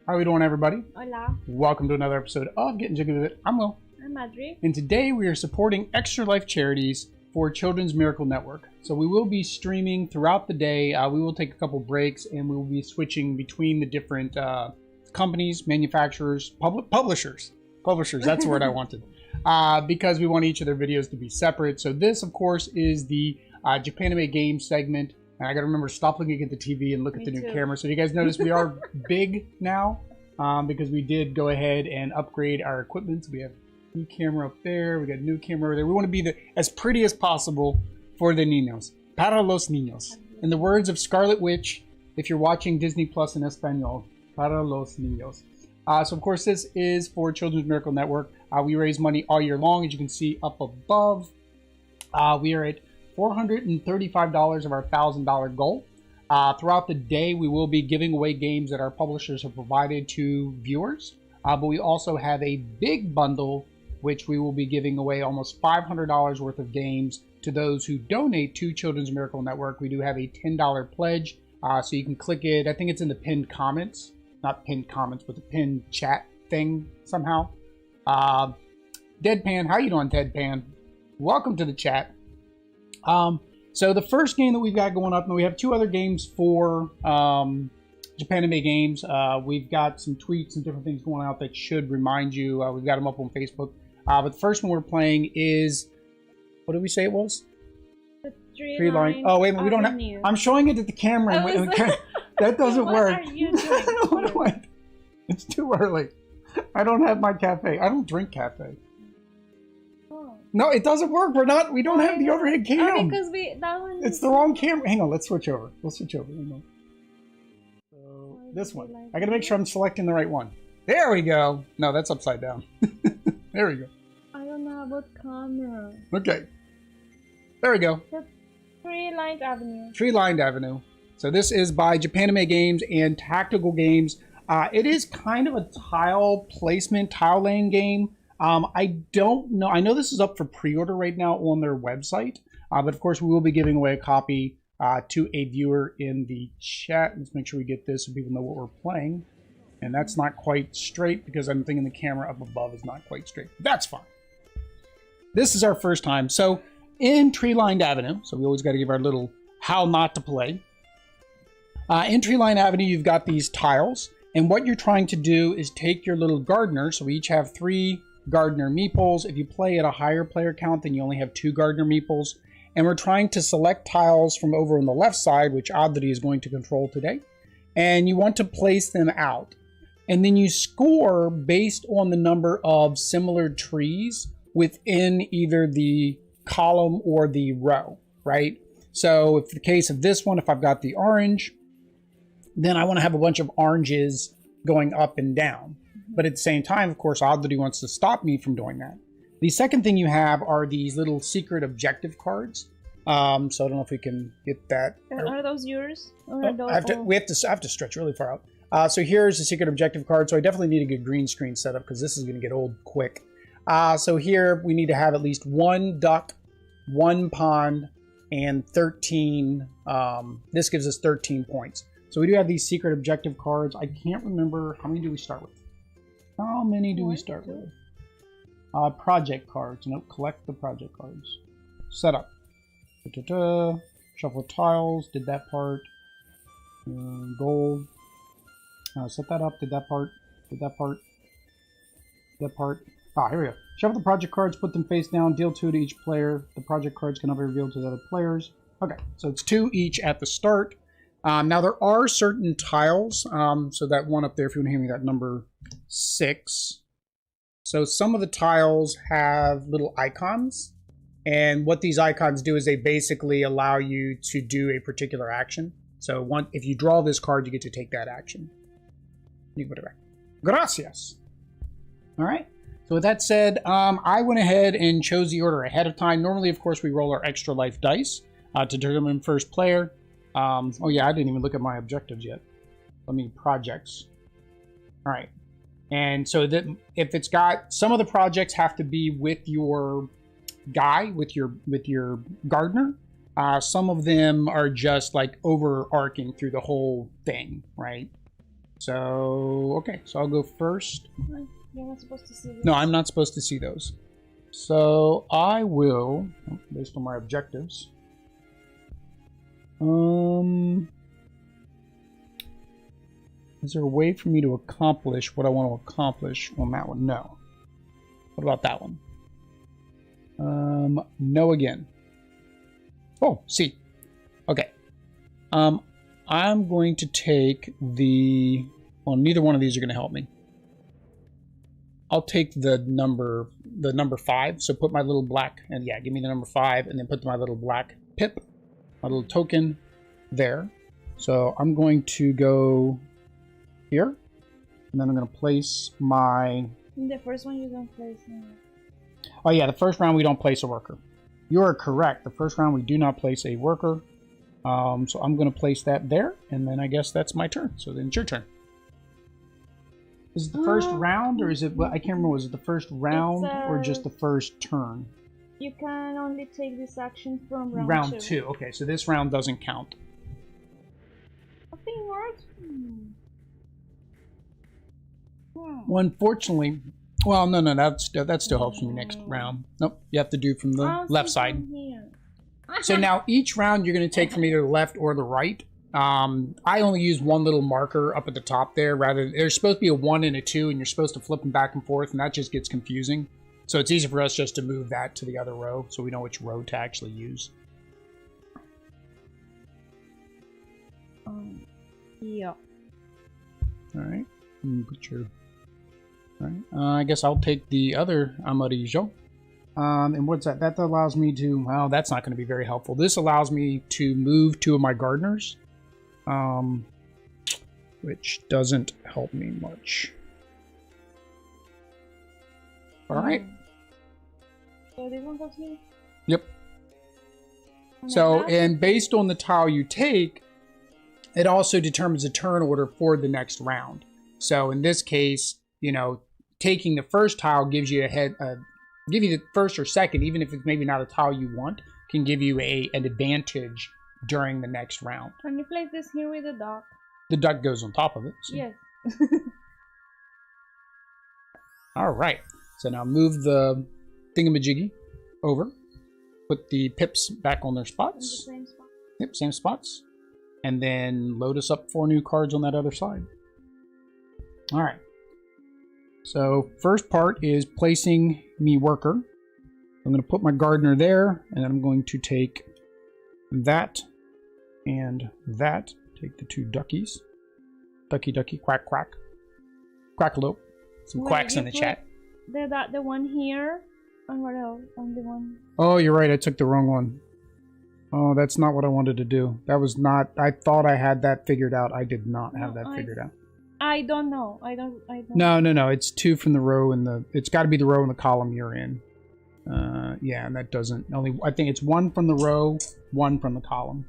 How are we doing, everybody? Hola, Welcome to another episode of Getting Jiggy With It. I'm Will. I'm Adri. And today we are supporting Extra Life Charities for Children's Miracle Network. So we will be streaming throughout the day. We will take a couple breaks and we will be switching between the different companies, manufacturers, publishers. Publishers, that's the word I wanted. Because we want each of their videos to be separate. So this, of course, is the Japanime Games segment. And I got to remember, stop looking at the TV and look at the new camera. So you guys notice we are big now because we did go ahead and upgrade our equipment. So we have new camera up there. We got a new camera over there. We want to be as pretty as possible for the niños. Para los niños. In the words of Scarlet Witch, if you're watching Disney Plus in Espanol, para los niños. So of course this is for Children's Miracle Network. We raise money all year long, as you can see up above. We are at $435 of our $1,000 goal. Throughout the day, we will be giving away games that our publishers have provided to viewers. But we also have a big bundle, which we will be giving away almost $500 worth of games to those who donate to Children's Miracle Network. We do have a $10 pledge, so you can click it. I think it's in the pinned comments. Not pinned comments, but the pinned chat thing somehow. Deadpan, how you doing, Deadpan? Welcome to the chat. So the first game that we've got going up, and we have two other games for Japanime Games. We've got some tweets and different things going out that should remind you. We've got them up on Facebook. But the first one we're playing is, what did we say it was? The Tree line. Oh, wait a minute, we don't have. I'm showing it at the camera. That doesn't work. What are you doing? It's too early. I don't have my cafe. I don't drink cafe. Oh. No, it doesn't work. We don't have the overhead cam. Oh, because that one. It's the wrong camera. Hang on, let's switch over. We'll switch over. Hang on. So this one. I gotta make sure I'm selecting the right one. There we go. No, that's upside down. There we go. I don't know about camera. Okay. There we go. Tree-lined avenue. Tree-lined avenue. So this is by Japanime Games and Tactical Games. It is kind of a tile placement, tile laying game. I don't know. I know this is up for pre-order right now on their website. But of course, we will be giving away a copy to a viewer in the chat. Let's make sure we get this so people know what we're playing. And that's not quite straight because I'm thinking the camera up above is not quite straight. That's fine. This is our first time. So in Tree-Lined Avenue, so we always got to give our little how not to play. In Tree-Lined Avenue, you've got these tiles. And what you're trying to do is take your little gardener. So we each have 3 gardener meeples. If you play at a higher player count, then you only have 2 gardener meeples. And we're trying to select tiles from over on the left side, which Adri is going to control today. And you want to place them out. And then you score based on the number of similar trees within either the column or the row, right? So if the case of this one, if I've got the orange, then I want to have a bunch of oranges going up and down. But at the same time, of course, Adri wants to stop me from doing that. The second thing you have are these little secret objective cards. So I don't know if we can get that. Are those yours? Or I have to stretch really far out. So here's the secret objective card. So I definitely need a good green screen setup because this is going to get old quick. So here we need to have at least 1 duck, 1 pond, and 13. This gives us 13 points. So we do have these secret objective cards. I can't remember, how many do we start with? How many do we start with? Project cards. Nope, collect the project cards. Setup. Shuffle tiles, did that part. Gold. Set that up, did that part, did that part, that part. Here we go. Shuffle the project cards, put them face down, deal 2 to each player. The project cards cannot be revealed to the other players. Okay, so it's 2 each at the start. Now there are certain tiles, so that one up there, if you want to hand me that number 6. So some of the tiles have little icons, and what these icons do is they basically allow you to do a particular action. So if you draw this card, you get to take that action. You put it back. Gracias. All right. So with that said, I went ahead and chose the order ahead of time. Normally, of course, we roll our extra life dice to determine first player. Oh yeah, I didn't even look at my objectives yet. Let me projects. All right. And so that if it's got, some of the projects have to be with your guy, with your gardener. Some of them are just like overarching through the whole thing, right? So, okay. So I'll go first. You're not supposed to see this. No, I'm not supposed to see those. So I will, based on my objectives. Is there a way for me to accomplish what I want to accomplish on that one? No. What about that one? No again. Oh, see. Okay. I'm going to take the... Well, neither one of these are going to help me. I'll take the number 5. So put my little black... And yeah, give me the number 5. And then put my little black pip, my little token there. So I'm going to go here. And then I'm going to place my... The first one you don't place. Oh yeah, the first round we don't place a worker. You are correct. The first round we do not place a worker. So I'm going to place that there, and then I guess that's my turn. So then it's your turn. Is it the first round, or is it? I can't remember. Was it the first round or just the first turn? You can only take this action from round, round two. Okay, so this round doesn't count. Nothing works. Well, unfortunately, well, no, that still helps me next round. Nope, you have to do from the left side. So now each round you're going to take from either the left or the right. I only use one little marker up at the top there. Rather, there's supposed to be a 1 and a 2, and you're supposed to flip them back and forth, and that just gets confusing. So it's easy for us just to move that to the other row, so we know which row to actually use. Yeah. All right. Put your. All right. I guess I'll take the other amarillo. And what's that? That allows me to... Well, that's not going to be very helpful. This allows me to move 2 of my gardeners. Which doesn't help me much. Alright. So this one goes here? Yep. So, and based on the tile you take, it also determines the turn order for the next round. So in this case, you know, taking the first tile gives you give you the first or second, even if it's maybe not a tile you want, can give you an advantage during the next round. Can you place this here with the duck? The duck goes on top of it. So. Yes. All right. So now move the thingamajiggy over. Put the pips back on their spots. In the same spot. Yep, same spots. And then load us up 4 new cards on that other side. All right. So first part is placing me worker. I'm going to put my gardener there, and then I'm going to take that and that. Take the 2 duckies. Ducky, ducky, quack, quack. Quackalope. Some quacks in the chat. The one here, and what else? And the one... Oh, you're right. I took the wrong one. Oh, that's not what I wanted to do. That was not... I thought I had that figured out. I did not have that figured out. I don't know. I don't. No. It's 2 from the row and the... It's got to be the row and the column you're in. Yeah, and that doesn't... I think it's 1 from the row, 1 from the column.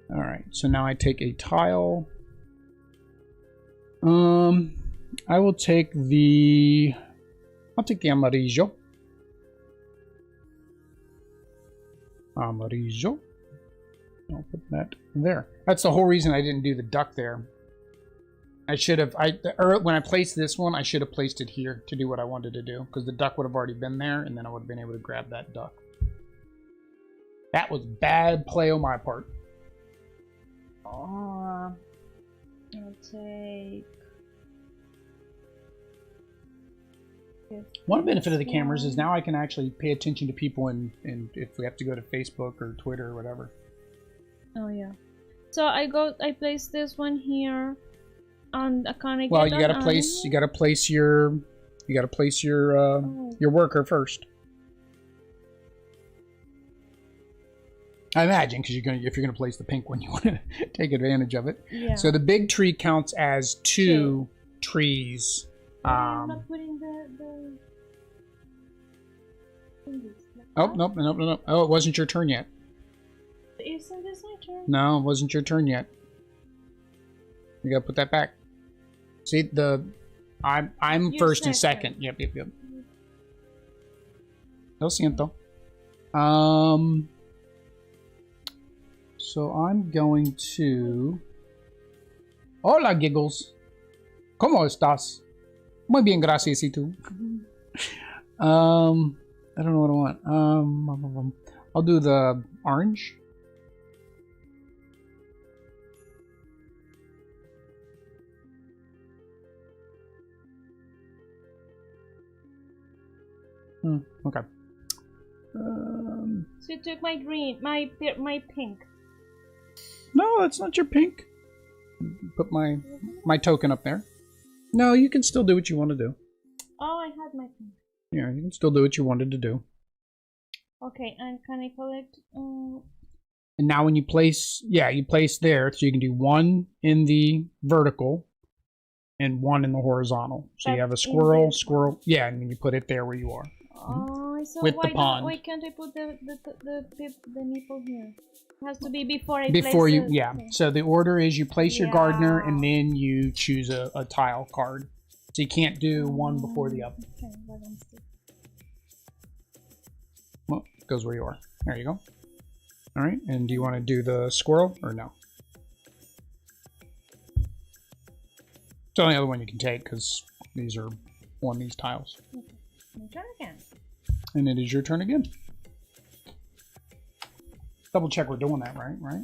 All right. So now I take a tile. I will take the... I'll take the amarillo. Amarillo. I'll put that there. That's the whole reason I didn't do the duck there. I should have, when I placed this one, I should have placed it here to do what I wanted to do, because the duck would have already been there, and then I would have been able to grab that duck. That was bad play on my part. I'll take... One benefit of the cameras is now I can actually pay attention to people and if we have to go to Facebook or Twitter or whatever. Oh yeah. So I place this one here, and I can't. Well, you gotta place your worker first. I imagine because if you're gonna place the pink one, you want to take advantage of it. Yeah. So the big tree counts as 2 trees. I'm not putting the Oh, nope. Oh, it wasn't your turn yet. Isn't this my turn? No, it wasn't your turn yet. You gotta put that back. See, I'm You're first and second. Yep. Lo siento. So I'm going to... Hola, Giggles. ¿Cómo estás? Muy bien, gracias. ¿Y tú? I don't know what I want. I'll do the orange. Okay. So you took my green, my pink. No, that's not your pink. Put my token up there. No, you can still do what you want to do. Oh, I had my pink. Yeah, you can still do what you wanted to do. Okay, and can I collect? And now when you place, you place there, so you can do one in the vertical and one in the horizontal. So you have a squirrel, yeah, and then you put it there where you are. Oh, so with the pond. Why can't I put the nipple here? It has to be before I place you, it. Yeah. Okay. So the order is you place your gardener and then you choose a tile card. So you can't do one before the other. Okay, well, it goes where you are. There you go. All right, and do you want to do the squirrel or no? It's the only other one you can take because these are on these tiles. Okay. My turn again. And it is your turn again. Double check we're doing that right, right?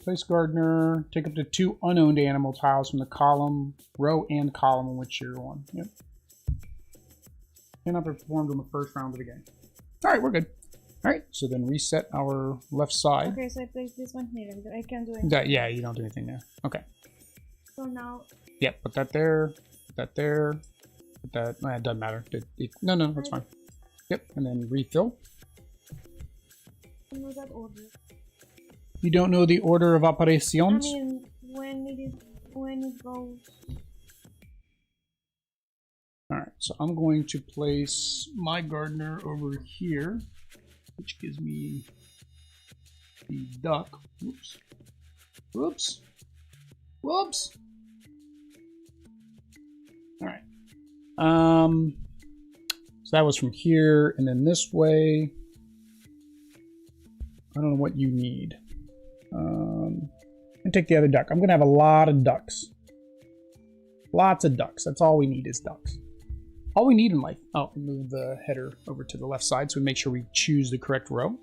Place gardener. Take up to 2 unowned animal tiles from the column, row and column in which you're on. Yep. Cannot be performed on the first round of the game. All right, we're good. All right, so then reset our left side. Okay, so I place this one here. I can't do anything. Yeah, you don't do anything there. Okay. So now. Yeah, put that there. Put that there. Put that. It doesn't matter. No, that's fine. Yep, and then refill. I know that order. You don't know the order of operations? I mean, when it goes. All right, so I'm going to place my gardener over here, which gives me the duck. Whoops. Whoops. Whoops. All right. So that was from here, and then this way. I don't know what you need. And take the other duck. I'm gonna have a lot of ducks. Lots of ducks. That's all we need is ducks. All we need in life. Oh, move the header over to the left side so we make sure we choose the correct row.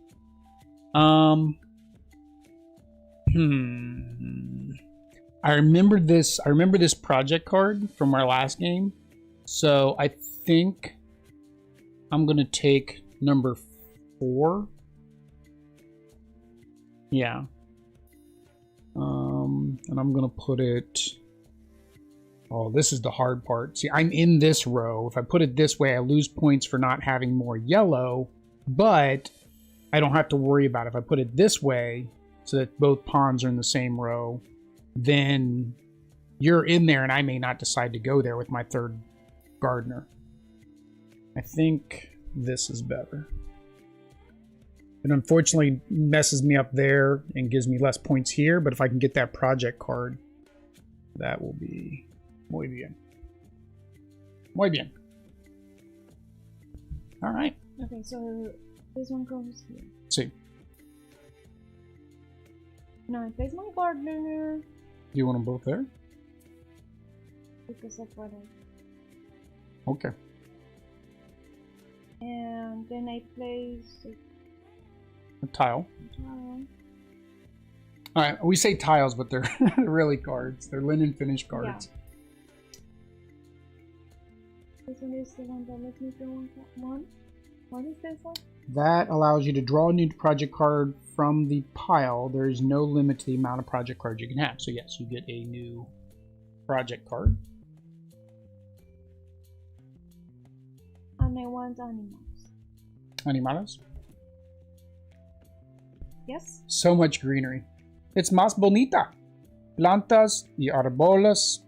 I remember this project card from our last game. So I think I'm gonna take number 4. Yeah. And I'm gonna put it. Oh, this is the hard part. See, I'm in this row. If I put it this way, I lose points for not having more yellow, but I don't have to worry about it. If I put it this way, so that both pawns are in the same row, then you're in there and I may not decide to go there with my third gardener. I think this is better. It unfortunately messes me up there and gives me less points here, but if I can get that project card, that will be muy bien. Muy bien. All right. Okay, so this one goes here. See. Now I place my gardener. Do you want them both there? Because of what I... Okay. And then I place a tile. Tile. All right, we say tiles, but they're really cards. They're linen finished cards. Yeah. This one is the one that lets me draw one. What is this one? That allows you to draw a new project card from the pile. There is no limit to the amount of project cards you can have. So yes, you get a new project card. And I want animals. Animales? Yes. So much greenery. It's más bonita. Plantas y árboles.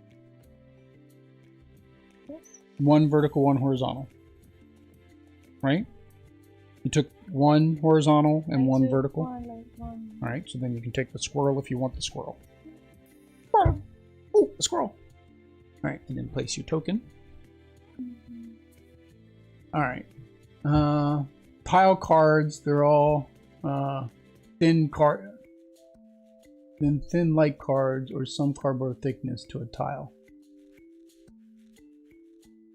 Yes. One vertical, one horizontal. Right? You took one horizontal and one vertical. One. All right, so then you can take the squirrel if you want the squirrel. Oh, a squirrel. All right, and then place your token. All right. Pile cards, they're all thin light cards or some cardboard thickness to a tile.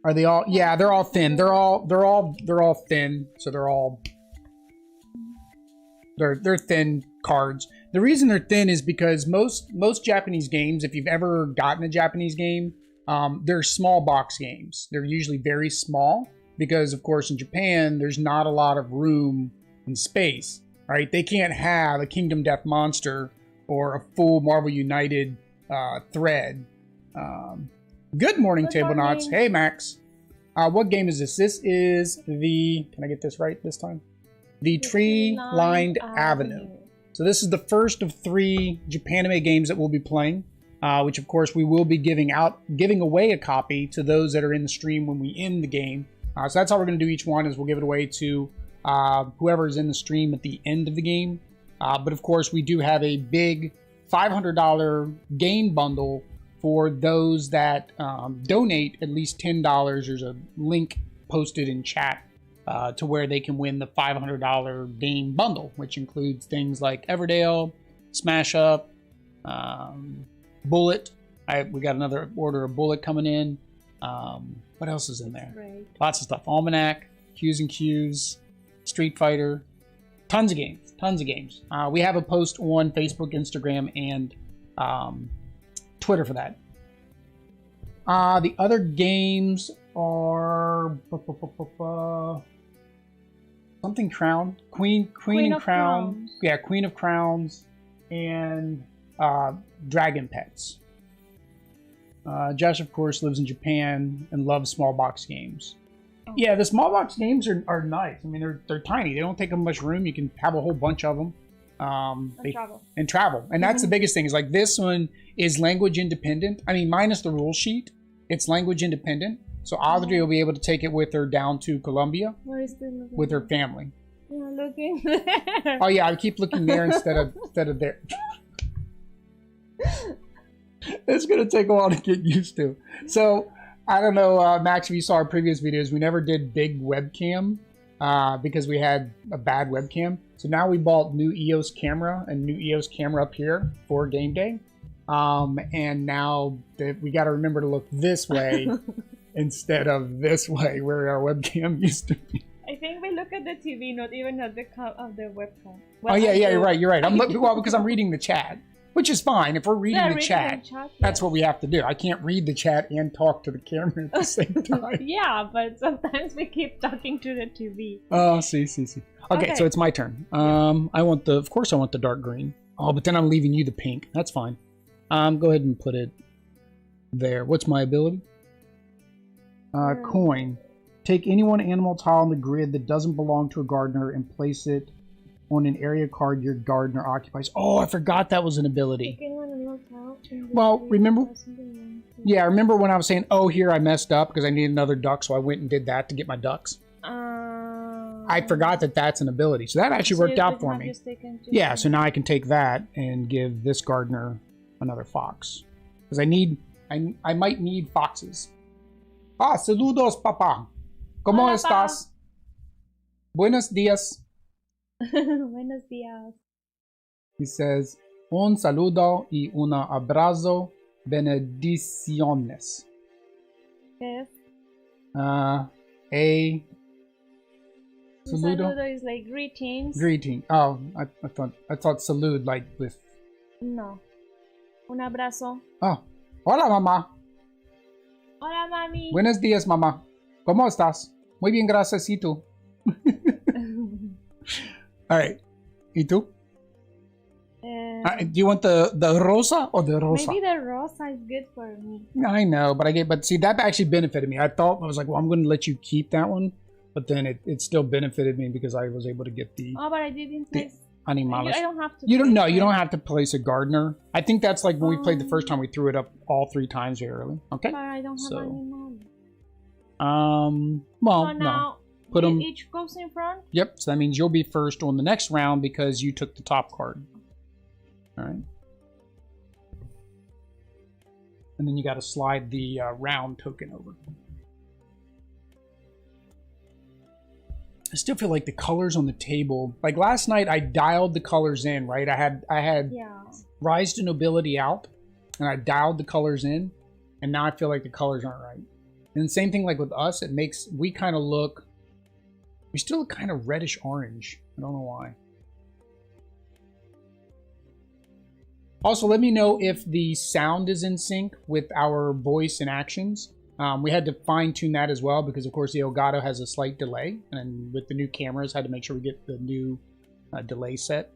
Are they all? Yeah, they're all thin. They're all thin. So they're thin cards. The reason they're thin is because most Japanese games, if you've ever gotten a Japanese game, they're small box games. They're usually very small because, of course, in Japan, there's not a lot of room and space. Right? They can't have a Kingdom Death Monster or a full Marvel United thread. Good morning, Table Knots. Hey, Max. What game is this? This is the... Can I get this right this time? The Tree-Lined Avenue. So this is the first of 3 Japanime games that we'll be playing, which, of course, we will be giving away a copy to those that are in the stream when we end the game. So that's how we're going to do each one, is we'll give it away to whoever is in the stream at the end of the game. But, of course, we do have a big $500 game bundle for those that donate at least $10. There's a link posted in chat to where they can win the $500 game bundle, which includes things like Everdale, Smash Up, Bullet. We got another order of Bullet coming in. What else is in there? Right. Lots of stuff. Almanac, Q's and Q's, Street Fighter, tons of games. We have a post on Facebook, Instagram, and Twitter for that. The other games are something Crown, Queen and Crown. Yeah, Queen of Crowns and Dragon Pets. Josh, of course, lives in Japan and loves small box games. Oh. Yeah, the small box games are nice. I mean, they're tiny. They don't take up much room. You can have a whole bunch of them. Travel. And that's the biggest thing, is like this one is language independent. I mean, minus the rule sheet, it's language independent. So Audrey will be able to take it with her down to Colombia with her family. Yeah, looking there. Oh yeah, I keep looking there instead of there. It's gonna take a while to get used to. So I don't know, Max, if you saw our previous videos, we never did big webcam because we had a bad webcam. So now we bought new EOS camera and new EOS camera up here for game day. And now we got to remember to look this way instead of this way where our webcam used to be. I think we look at the TV, not even at the webcam. Well, oh yeah, you're right. I'm looking because I'm reading the chat, which is fine. If we're reading the chat, that's what we have to do. I can't read the chat and talk to the camera at the same time. Yeah, but sometimes we keep talking to the TV. Oh, see. Okay, so it's my turn. Of course I want the dark green. Oh, but then I'm leaving you the pink. That's fine. Go ahead and put it there. What's my ability? Coin. Take any one animal tile on the grid that doesn't belong to a gardener and place it on an area card your gardener occupies. Oh, I forgot that was an ability. Well, remember? Yeah, remember when I was saying, oh, here I messed up because I need another duck, so I went and did that to get my ducks. I forgot that that's an ability. So that actually worked out for me. Yeah, so now I can take that and give this gardener another fox. Because I might need foxes. Ah, saludos, papá. ¿Cómo Hola, estás? Pa. Buenos días. Buenos días. He says, un saludo y un abrazo, bendiciones. Yes. A saludo? Saludo is like greetings. Greeting. Oh, I thought salud like with. No. Un abrazo. Oh, hola mamá. Hola mami. Buenos días mamá. ¿Cómo estás? Muy bien, gracias. ¿Y tú? All right. ¿Y tú? Do you want the rosa or the rosa? Maybe the rosa is good for me. I know, but see, that actually benefited me. I was like, well, I'm going to let you keep that one, but then it still benefited me because I was able to get the. Oh, but I didn't place. Animales. I don't have to. You don't have to place a gardener. I think that's like when we played the first time. We threw it up all 3 times very early. Okay. But I don't have animals. Well, so now no. Put them. Each goes in front. Yep. So that means you'll be first on the next round because you took the top card. All right. And then you got to slide the round token over. I still feel like the colors on the table, like last night I dialed the colors in, right? I had Yeah. Rise to Nobility out, and I dialed the colors in, and now I feel like the colors aren't right. And the same thing like with us, we kind of look, we still look kind of reddish orange. I don't know why. Also, let me know if the sound is in sync with our voice and actions. We had to fine tune that as well because, of course, the Elgato has a slight delay, and with the new cameras, had to make sure we get the new delay set.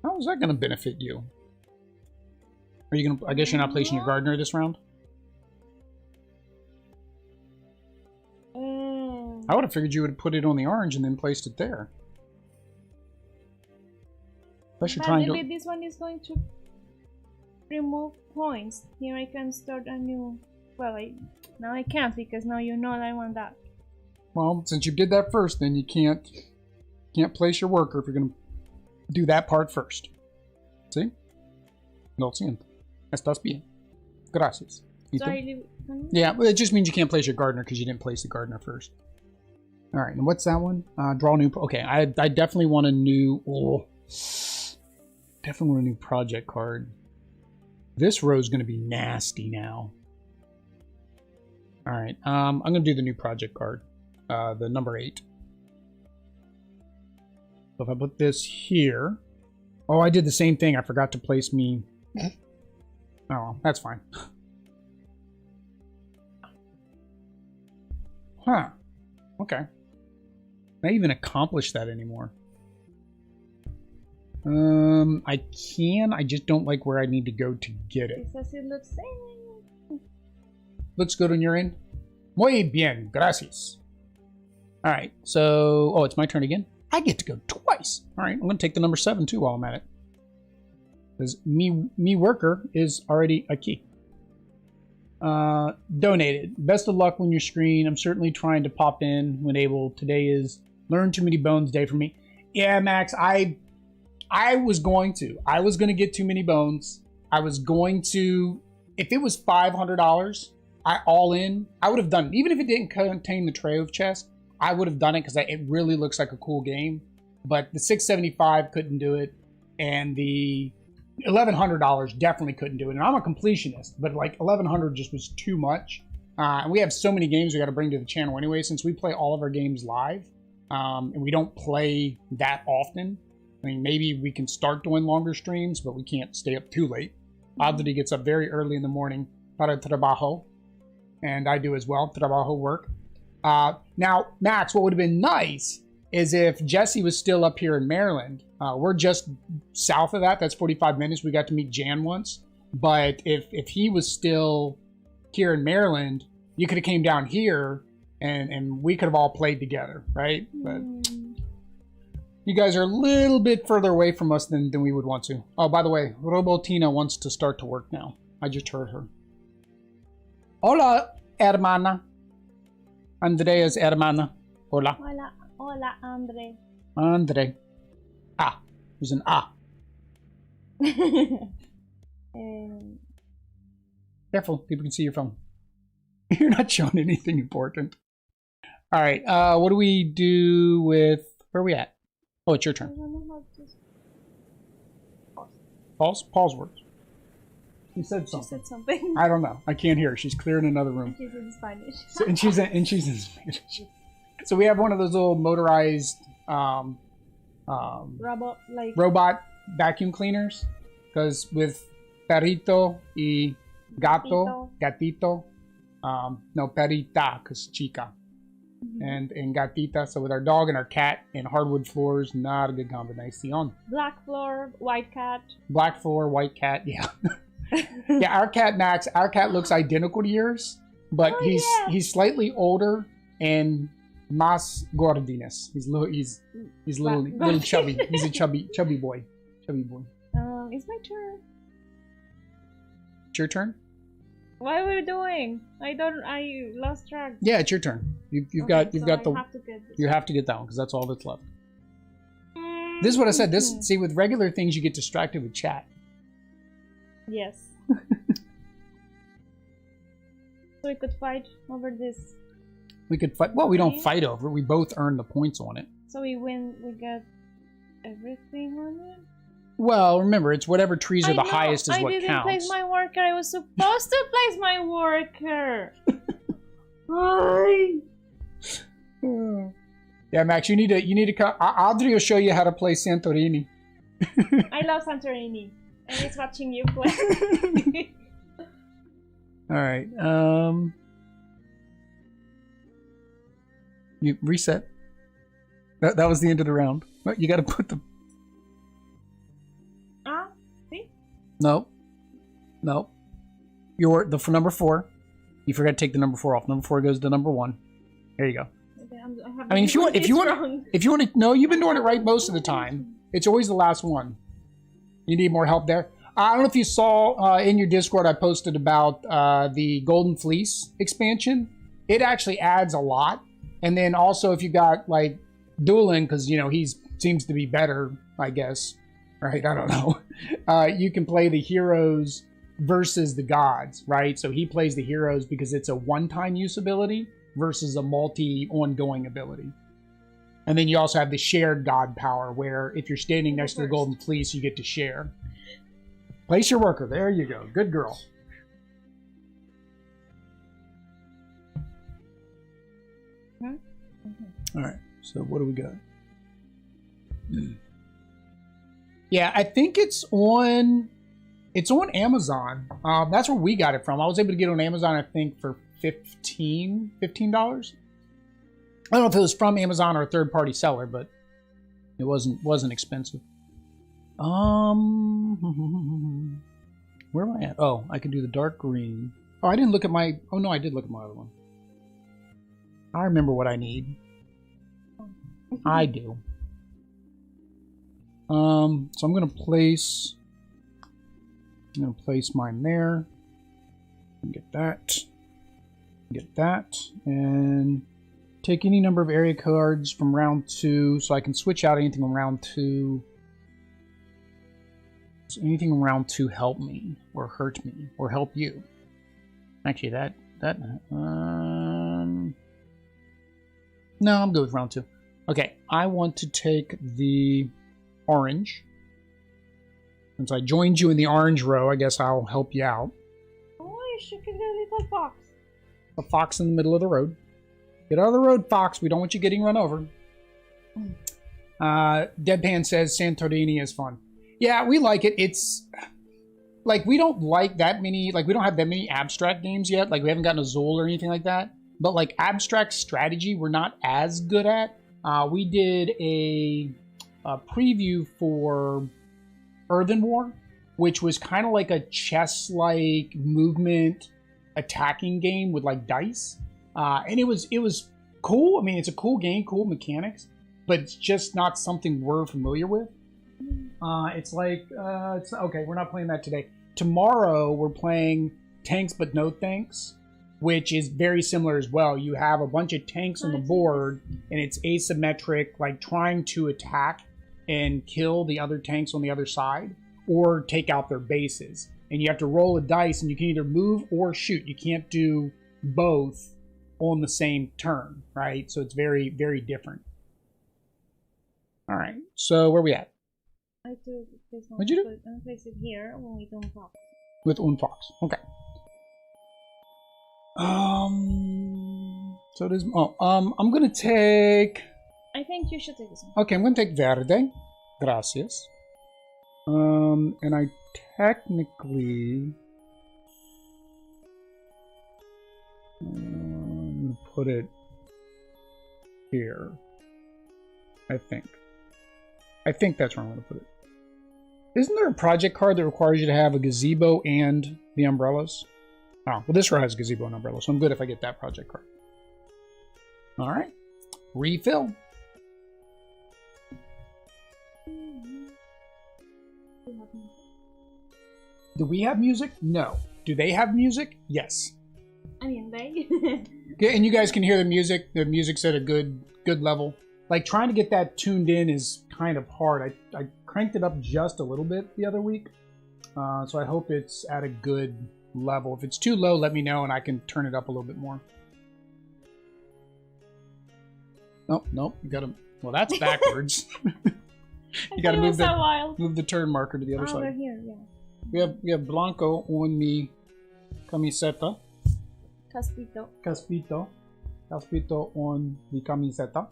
How is that going to benefit you? Are you going to? I guess you're not placing your gardener this round. I would have figured you would have put it on the orange and then placed it there. Unless you're trying maybe to... this one is going to remove points. Here I can start a new... Well, now I can't because now you know I want that. Well, since you did that first, then you can't place your worker if you're going to do that part first. ¿Sí? Lo siento. Estás bien. Gracias. So I leave... Yeah, well, it just means you can't place your gardener because you didn't place the gardener first. All right, and what's that one? Draw new... Okay, I definitely want a new... Oh, definitely want a new project card. This row is going to be nasty now. All right, I'm going to do the new project card. The number 8. So if I put this here... Oh, I did the same thing. I forgot to place me... Oh, well, that's fine. Huh. Okay. Not even accomplish that anymore. I can. I just don't like where I need to go to get it. Because it looks... Looks good on your end? Muy bien. Gracias. Alright, so... Oh, it's my turn again? I get to go twice. Alright, I'm going to take the number 7 too while I'm at it. Because me worker is already a key. Donated. Best of luck on your screen. I'm certainly trying to pop in when able. Today is Learn Too Many Bones Day for me. Yeah, Max, I was going to. I was going to get too many bones. I was going to... If it was $500, all in, I would have done it. Even if it didn't contain the Trove chest, I would have done it because it really looks like a cool game. But the $675 couldn't do it. And the $1,100 definitely couldn't do it. And I'm a completionist, but like $1,100 just was too much. And we have so many games we got to bring to the channel anyway, since we play all of our games live. And we don't play that often. I mean, maybe we can start doing longer streams, but we can't stay up too late. Oddly gets up very early in the morning para trabajo. And I do as well, trabajo work. Now, Max, what would have been nice is if Jesse was still up here in Maryland. We're just south of that. That's 45 minutes. We got to meet Jan once. But if he was still here in Maryland, you could have came down here and we could have all played together, right? But you guys are a little bit further away from us than we would want to. Oh, by the way, Robotina wants to start to work now. I just heard her. Hola, hermana. Andrea's hermana. Hola. Hola, hola, Andre. Andre. Ah, there's an ah. Careful, people can see your phone. You're not showing anything important. All right, what do we do with... Where are we at? Oh, it's your turn. I don't know how to... Pause words. She said something. She said something. I don't know. I can't hear her. She's clear in another room. She's in Spanish. And she's in Spanish. So we have one of those little motorized robot vacuum cleaners. Because with perrito y gatito, no, perita, because chica. And gatita, so with our dog and our cat and hardwood floors, not a good combination. Black floor, white cat. Black floor, white cat, yeah. Yeah, our cat Max, our cat looks identical to yours, but he's slightly older and más gordinas. He's little chubby. He's a chubby boy. It's my turn. It's your turn? What are we doing? I lost track. Yeah, it's your turn. You have to get that one because that's all that's left. This is what I said. See, with regular things, you get distracted with chat. Yes. So we could fight over this. We could fight. Well, we don't fight over it. We both earn the points on it. So we win. We get everything on it. Well, remember, it's whatever trees are the highest is what counts. I didn't place my worker. I was supposed to place my worker. Why? Yeah, Max, you need to come. Adri will show you how to play Santorini. I love Santorini. I miss watching you play. All right. You reset. That was the end of the round. You got to put the. See? No. You're the number 4. You forgot to take the number 4 off. Number 4 goes to number 1. There you go. I mean, if you want to, no, you've been doing it right most of the time. It's always the last one. You need more help there. I don't know if you saw in your Discord, I posted about the Golden Fleece expansion. It actually adds a lot. And then also if you got like dueling, because, you know, he seems to be better, I guess. Right? I don't know. You can play the heroes versus the gods, right? So he plays the heroes because it's a one-time use ability versus a multi-ongoing ability. And then you also have the shared god power, where if you're standing next to the Golden Fleece, you get to share. Place your worker. There you go. Good girl. All right. So what do we got? Yeah, I think it's on Amazon. That's where we got it from. I was able to get it on Amazon, I think, for $15. I don't know if it was from Amazon or a third-party seller, but it wasn't expensive. Where am I at? Oh, I can do the dark green. Oh, I didn't look at my... Oh, no, I did look at my other one. I remember what I need. I do. So I'm going to place mine there. Get that. And take any number of area cards from round 2, so I can switch out anything on round 2. So anything in round 2 help me, or hurt me, or help you. Actually, no, I'm good with round 2. Okay, I want to take the orange. Since I joined you in the orange row, I guess I'll help you out. Oh, you should get a little fox. A fox in the middle of the road. Get out of the road, fox. We don't want you getting run over. Deadpan says Santorini is fun. Yeah, we like it. It's like we don't like that many. Like we don't have that many abstract games yet. Like we haven't gotten a Zool or anything like that. But like abstract strategy, we're not as good at. We did a preview for Earthen War, which was kind of like a chess-like movement attacking game with like dice, and it was cool. I mean, it's a cool game, cool mechanics, but it's just not something we're familiar with. It's like it's okay. We're not playing that today. Tomorrow we're playing Tanks but No Thanks, which is very similar as well. You have a bunch of tanks on the board, and it's asymmetric, like trying to attack and kill the other tanks on the other side, or take out their bases. And you have to roll a dice, and you can either move or shoot. You can't do both on the same turn, right? So it's very, very different. All right, so where are we at? I took this one. What'd you do? And place it here when we don't fox. With Unfox, okay. So it is. I'm gonna take. I think you should take this one. Okay, I'm gonna take Verde. Gracias. And I technically. I'm gonna put it here. I think that's where I'm gonna put it. Isn't there a project card that requires you to have a gazebo and the umbrellas? Oh, well, this row has gazebo and umbrella, so I'm good if I get that project card. All right. Refill. Do we have music? No. Do they have music? Yes. I mean, they. Yeah, and you guys can hear the music. The music's at a good level. Like, trying to get that tuned in is kind of hard. I cranked it up just a little bit the other week. So I hope it's at a good level. If it's too low, let me know and I can turn it up a little bit more. Oh, nope. You gotta... Well, that's backwards. You gotta move the turn marker to the other side. Over here, yeah. We have blanco on mi camiseta. Caspito. Caspito on mi camiseta.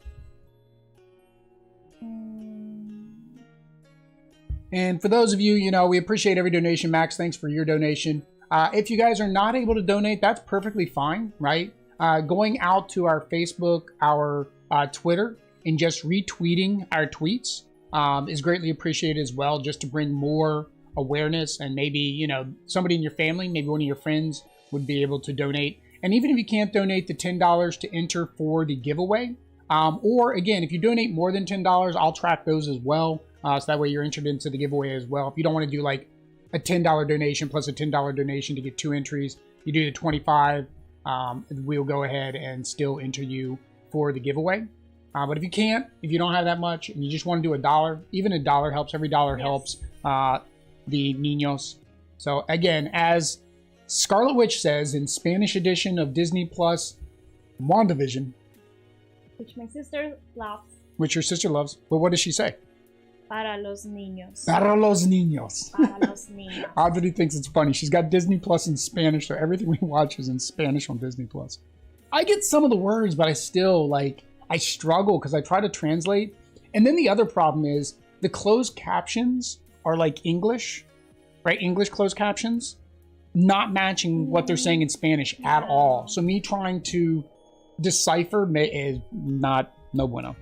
And for those of you, you know, we appreciate every donation. Max, thanks for your donation. If you guys are not able to donate, that's perfectly fine, right? Going out to our Facebook, our Twitter, and just retweeting our tweets is greatly appreciated as well, just to bring more awareness. And maybe, you know, somebody in your family, maybe one of your friends would be able to donate. And even if you can't donate the $10 to enter for the giveaway, or again, if you donate more than $10, I'll track those as well. So that way you're entered into the giveaway as well. If you don't want to do like a $10 donation plus a $10 donation to get 2 entries, you do the 25, we'll go ahead and still enter you for the giveaway. But if you can't, if you don't have that much and you just want to do $1, even $1 helps. Every dollar helps the niños. So again, as Scarlet Witch says in Spanish edition of Disney Plus WandaVision, which my sister loves. Which your sister loves. But what does she say? Para los niños. Para los niños. Para los niños. Audrey thinks it's funny. She's got Disney Plus in Spanish, so everything we watch is in Spanish on Disney Plus. I get some of the words, but I still, like, I struggle because I try to translate. And then the other problem is the closed captions are like English, right? English closed captions, not matching what they're saying in Spanish at all. So me trying to decipher is not no bueno.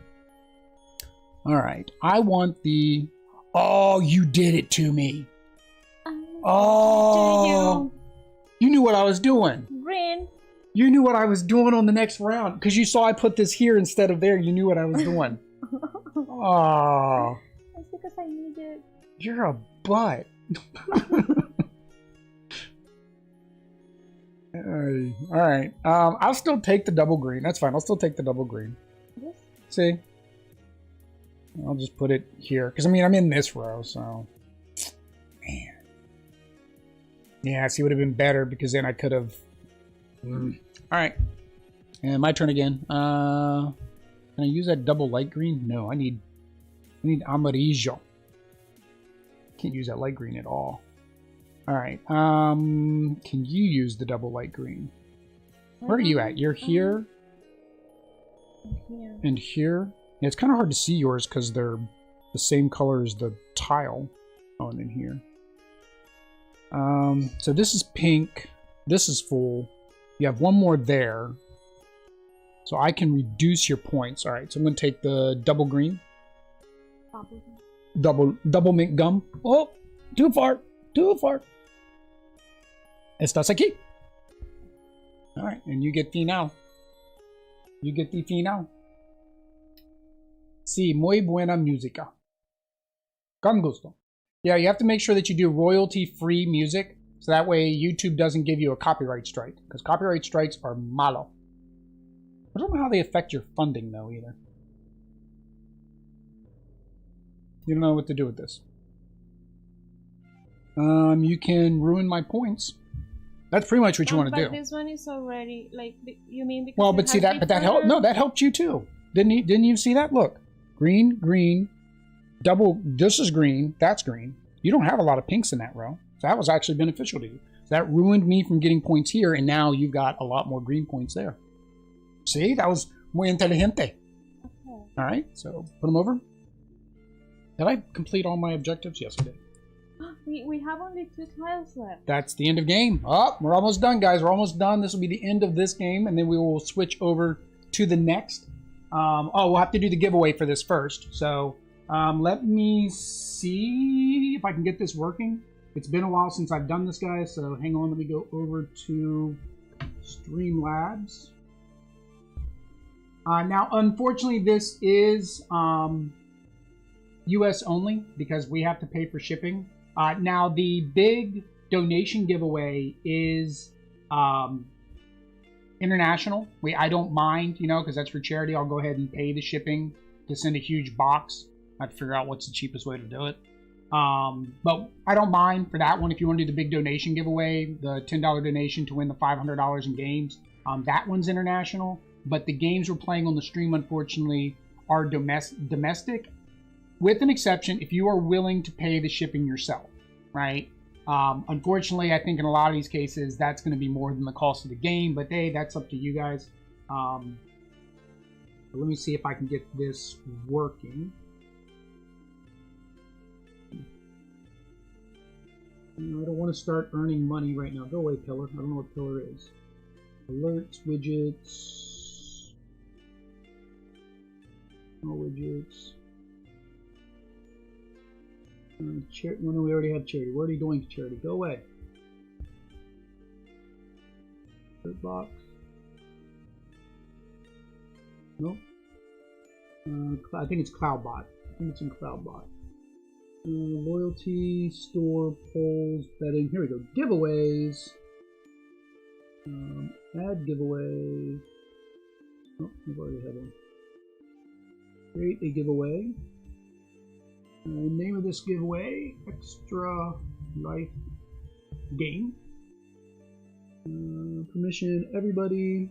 All right, I want the... Oh, you did it to me. Oh, you knew what I was doing. Green. You knew what I was doing on the next round because you saw I put this here instead of there. You knew what I was doing. Oh, that's because I need it. You're a butt. All right. I'll still take the double green. That's fine. I'll still take the double green. Yes. See? I'll just put it here. Because, I mean, I'm in this row, so... Man. Yeah, see, it would have been better because then I could have... All right. And my turn again. Can I use that double light green? No, I need amarillo. Can't use that light green at all. All right. Can you use the double light green? Where are you at? You're here. Here. And here. Yeah, it's kind of hard to see yours because they're the same color as the tile. Oh, and then here. So this is pink. This is full. You have one more there. So I can reduce your points. All right, so I'm going to take the double green. Double mint gum. Oh, too far. Too far. Estás aquí. All right, and you get final. You get the final. Sí, muy buena música. Con gusto. Yeah, you have to make sure that you do royalty-free music, so that way YouTube doesn't give you a copyright strike, because copyright strikes are malo. I don't know how they affect your funding, though, either. You don't know what to do with this. You can ruin my points. That's pretty much what you want to do. But this one is already, like, you mean because well, but see that, but that helped. No, that helped you too. Didn't you see that? Look, green, green, double. This is green. That's green. You don't have a lot of pinks in that row, so that was actually beneficial to you. So that ruined me from getting points here, and now you've got a lot more green points there. See, that was muy inteligente. Okay. All right, so put them over. Did I complete all my objectives? Yes, I did. We have only 2 tiles left. That's the end of game. Oh, we're almost done, guys. We're almost done. This will be the end of this game, and then we will switch over to the next. We'll have to do the giveaway for this first. So let me see if I can get this working. It's been a while since I've done this, guys, so hang on. Let me go over to Streamlabs. Now, unfortunately, this is US only because we have to pay for shipping. Now, the big donation giveaway is international. I don't mind, you know, because that's for charity. I'll go ahead and pay the shipping to send a huge box. I have to figure out what's the cheapest way to do it. But I don't mind for that one. If you want to do the big donation giveaway, the $10 donation to win the $500 in games, that one's international. But the games we're playing on the stream, unfortunately, are domestic, with an exception if you are willing to pay the shipping yourself, right? Unfortunately, I think in a lot of these cases, that's going to be more than the cost of the game. But hey, that's up to you guys. Let me see if I can get this working. I don't want to start earning money right now. Go away, Pillar. I don't know what Pillar is. Alerts, widgets. No widgets. Charity. Well, no, we already have charity. We're already doing charity. Go away. Third box. Nope. I think it's CloudBot. I think it's in CloudBot. Loyalty, store, polls, betting. Here we go. Giveaways. Add giveaway. Oh, we've already had one. Create a giveaway. Name of this giveaway: Extra Life Game. Permission, everybody.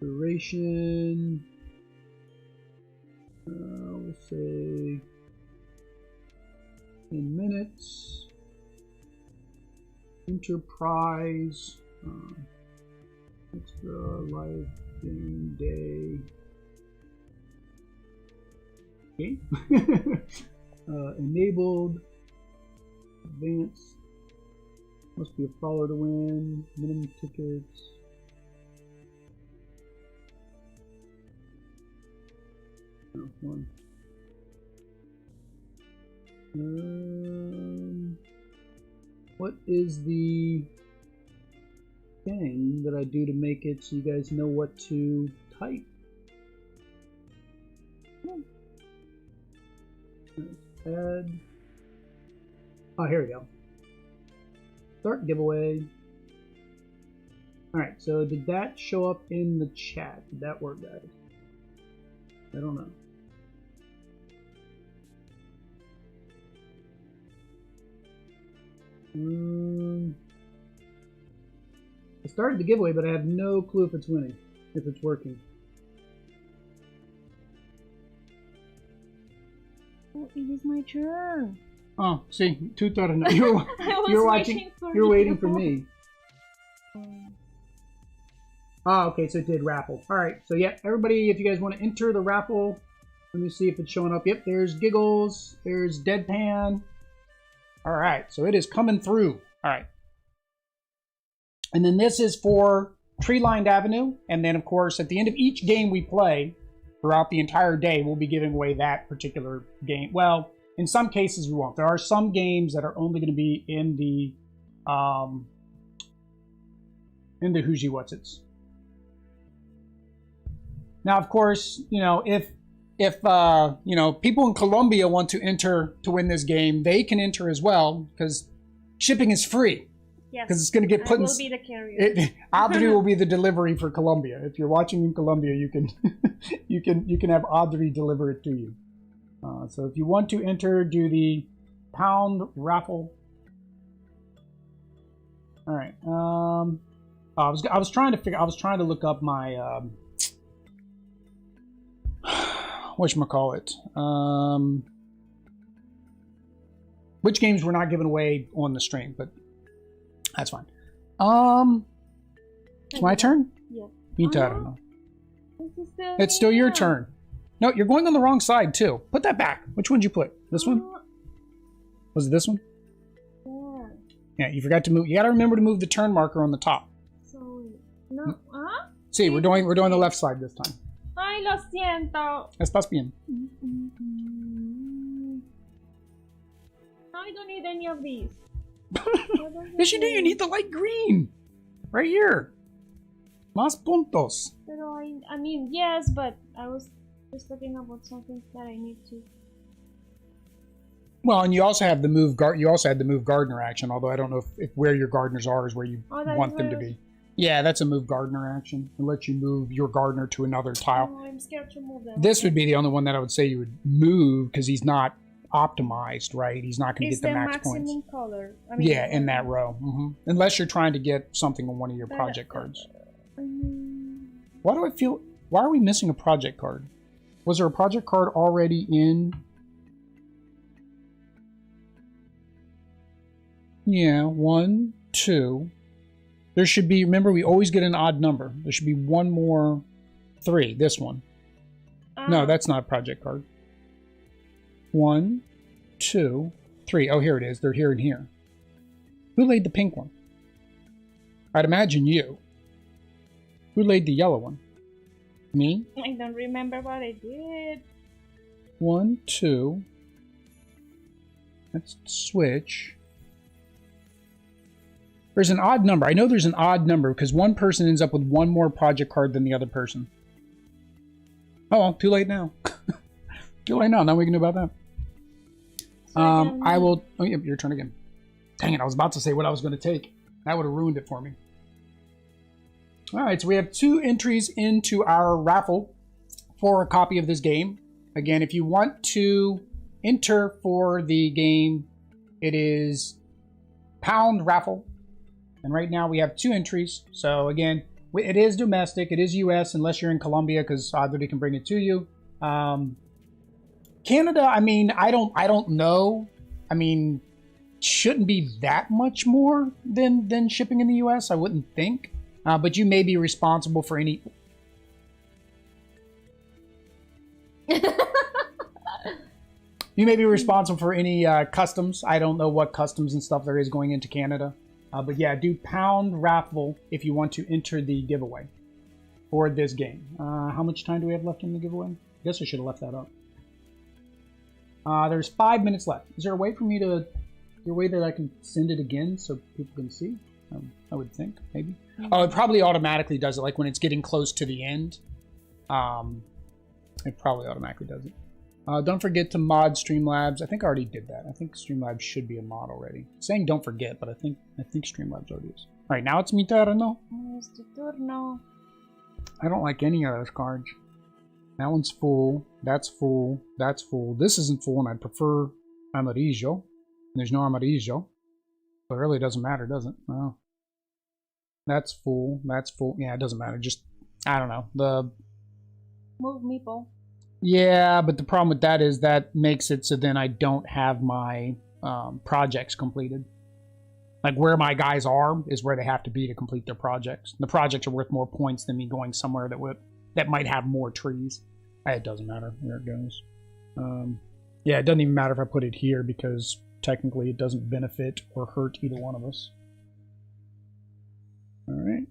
Duration. We'll say 10 minutes. Enterprise. Extra Life Game Day. Okay. Enabled. Advanced. Must be a follower to win. Minimum tickets. No, one. What is the thing that I do to make it so you guys know what to type? Add. Oh, here we go. Start giveaway. Alright, so did that show up in the chat? Did that work, guys? I don't know. I started the giveaway, but I have no clue if it's winning, if it's working. Oh, it is my turn. Oh, see, two thought no. You're watching. You're waiting for me. Oh, okay, so it did raffle. All right, so yeah, everybody, if you guys want to enter the raffle, let me see if it's showing up. Yep, there's Giggles, there's Deadpan. All right, so it is coming through. All right. And then this is for Tree-Lined Avenue. And then, of course, at the end of each game we play, throughout the entire day, we'll be giving away that particular game. Well, in some cases we won't. There are some games that are only going to be in the Who's You What's It's. Now, of course, you know, if you know, people in Colombia want to enter to win this game, they can enter as well, because shipping is free. Yes. Because it's going to get put in. I will be the carrier. Audrey will be the delivery for Colombia. If you're watching in Colombia, you can you can have Audrey deliver it to you. So if you want to enter, do the pound raffle. All right. I was trying to look up my whatchamacallit. Which games we're not giving away on the stream, but that's fine. It's my turn? Yeah. I don't know. It's still your turn. No, you're going on the wrong side too. Put that back. Which one did you put? This one? Was it this one? Yeah. Yeah, you forgot to move. You got to remember to move the turn marker on the top. So, no. Huh? See, we're doing the left side this time. Ay, lo siento. Estás bien. I don't need any of these. Yes, you do. You need the light green. Right here. Más puntos. Pero I mean, yes, but I was just talking about something that I need to. Well, and you also have the move You also had the move gardener action. Although I don't know if where your gardeners are is where you want them to be. Yeah, that's a move gardener action. It lets you move your gardener to another tile. Oh, I'm scared to move them. This would be the only one that I would say you would move because he's not optimized, right? He's not going to It's get the the max maximum points. color. Yeah, in that row. Unless you're trying to get something on one of your But, project cards. um, Why do I feel... Why are we missing a project card? Was there a project card already in... Yeah, 1, 2. There should be... Remember, we always get an odd number. There should be one more... 3. This one. No, that's not a project card. 1, 2, 3. Oh, here it is. They're here and here. Who laid the pink one? I'd imagine you. Who laid the yellow one? Me? I don't remember what I did. 1, 2. Let's switch. There's an odd number. I know there's an odd number because one person ends up with one more project card than the other person. Oh, well, too late now. Too late now. Nothing we can do about that. So I will... Oh, yeah, your turn again. Dang it, I was about to say what I was going to take. That would have ruined it for me. All right, so we have 2 entries into our raffle for a copy of this game. Again, if you want to enter for the game, it is pound raffle. And right now we have 2 entries. So again, it is domestic. It is U.S. unless you're in Colombia because they can bring it to you. Canada, I mean, I don't know. I mean, shouldn't be that much more than shipping in the U.S. I wouldn't think. But you may be responsible for any... You may be responsible for any customs. I don't know what customs and stuff there is going into Canada. But yeah, do pound raffle if you want to enter the giveaway for this game. How much time do we have left in the giveaway? I guess I should have left that up. There's 5 minutes left. Is there a way for me to... Is there a way that I can send it again so people can see? I would think, maybe. Oh, it probably automatically does it, like when it's getting close to the end. It probably automatically does it. Don't forget to mod Streamlabs. I think I already did that. I think Streamlabs should be a mod already. It's saying don't forget, but I think Streamlabs already is. All right, now it's mi turno. Es tu turno. I don't like any of those cards. That one's full. That's full. That's full. This isn't full, and I'd prefer amarillo. There's no amarillo. But it really doesn't matter, does it? Well, that's full. That's full. Yeah, it doesn't matter. Just, I don't know. Move meeple. Yeah, but the problem with that is that makes it so then I don't have my projects completed. Like where my guys are is where they have to be to complete their projects. The projects are worth more points than me going somewhere that might have more trees. It doesn't matter where it goes. Yeah, it doesn't even matter if I put it here because technically it doesn't benefit or hurt either one of us. All right,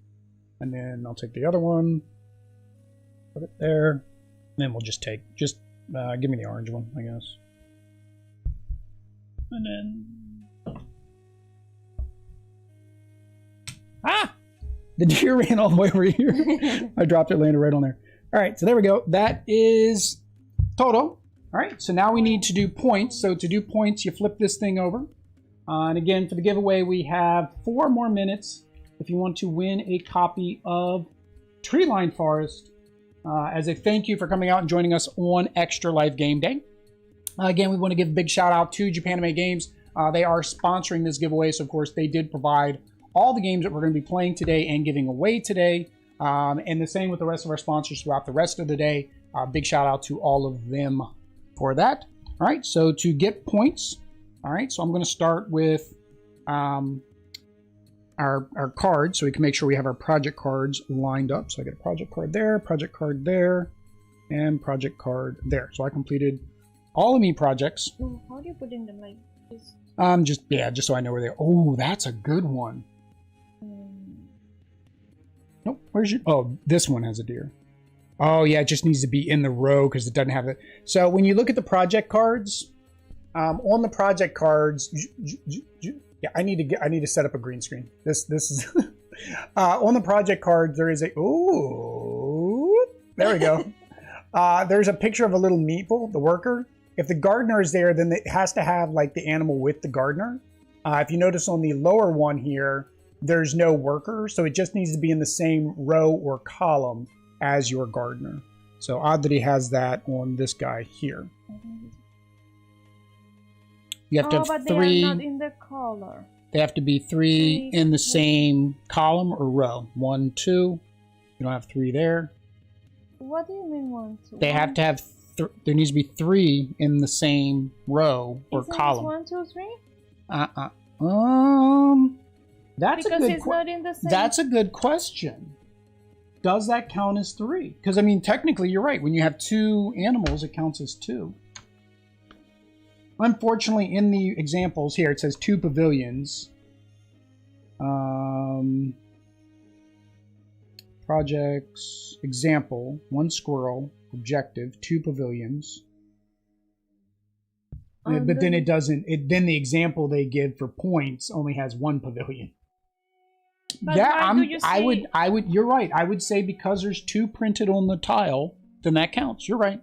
and then I'll take the other one, put it there, and then we'll just give me the orange one, I guess. And then, the deer ran all the way over here. I dropped it, landed right on there. All right, so there we go. That is total. All right, so now we need to do points. So to do points, you flip this thing over. And again, for the giveaway, we have 4 more minutes if you want to win a copy of Treeline Forest as a thank you for coming out and joining us on Extra Life Game Day. Again, we want to give a big shout out to Japanime Games. They are sponsoring this giveaway, so of course they did provide all the games that we're going to be playing today and giving away today. And the same with the rest of our sponsors throughout the rest of the day. Big shout out to all of them for that. All right, so to get points, all right, so I'm going to start with our cards so we can make sure we have our project cards lined up. So I get a project card there, and project card there. So I completed all of me projects. Ooh, how do you put in them like this? Just so I know where they are. Oh, that's a good one. Nope, where's your... Oh, this one has a deer. Oh, yeah, it just needs to be in the row because it doesn't have it. So when you look at the project cards, on the project cards... Yeah, I need to set up a green screen. This is... on the project cards, there is a... Ooh, there we go. There's a picture of a little meeple, the worker. If the gardener is there, then it has to have like the animal with the gardener. If you notice on the lower one here, there's no worker, so it just needs to be in the same row or column as your gardener. So odd that he has that on this guy here. You have to Oh, have but three. they are not in the color. They have to be three in the same column or row. 1, 2. You don't have 3 there. What do you mean 1, 2? They have to have. There needs to be 3 in the same row or Isn't column. 1, 2, 3? That's Because a good. it's not in the same. That's a good question. Does that count as 3? Because I mean, technically, you're right. When you have 2 animals, it counts as 2. Unfortunately, in the examples here, it says 2 pavilions. Projects, example, 1 squirrel, objective, 2 pavilions. But then it doesn't, then the example they give for points only has 1 pavilion. But Yeah, why do you I would, you're right. I would say because there's 2 printed on the tile, then that counts. You're right.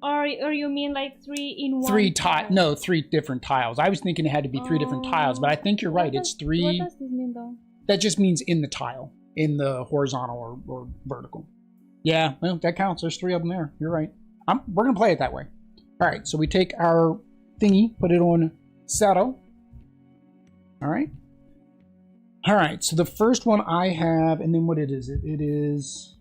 Or you mean like 3 in 1 3 tile? No, 3 different tiles. I was thinking it had to be 3 different tiles, but I think you're right. It's 3. What does this mean though? That just means in the tile, in the horizontal or vertical. Yeah, well, that counts. There's 3 of them there. You're right. We're gonna play it that way. All right, so we take our thingy, put it on zero. All right. All right, so the first one I have, and then what it is, it is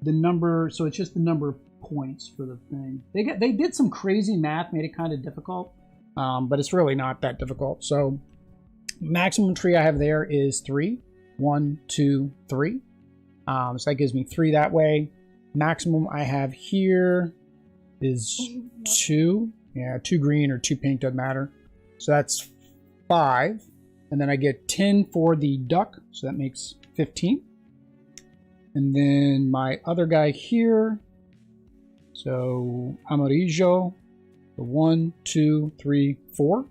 the number, so it's just the number of points for the thing. They did some crazy math, made it kind of difficult, but it's really not that difficult. So maximum tree I have there is 3. 1, 2, 3. So that gives me 3 that way. Maximum I have here is 2. Yeah, 2 green or 2 pink, doesn't matter. So that's 5. And then I get 10 for the duck, so that makes 15. And then my other guy here, so amarillo, the 1, 2, 3, 4.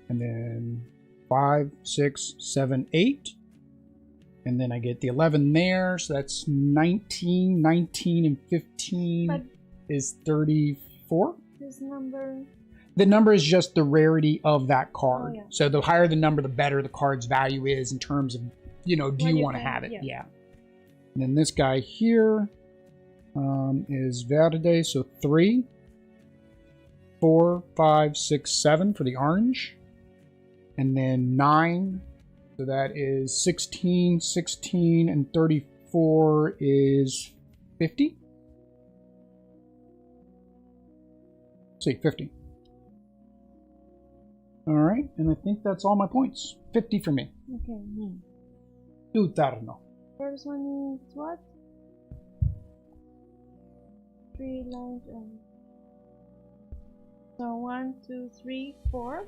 And then 5, 6, 7, 8. And then I get the 11 there, so that's 19. 19 and 15 is 34. This number... The number is just the rarity of that card. Oh, yeah. So the higher the number, the better the card's value is in terms of, do you want to have it? Yeah. And then this guy here is verde, so 3, 4, 5, 6, 7 for the orange. And then 9, so that is 16, 16, and 34 is 50. See, 50. All right, and I think that's all my points. 50 for me. Okay, Tu turno. First one is what? 3 lines and... So 1, 2, 3, 4.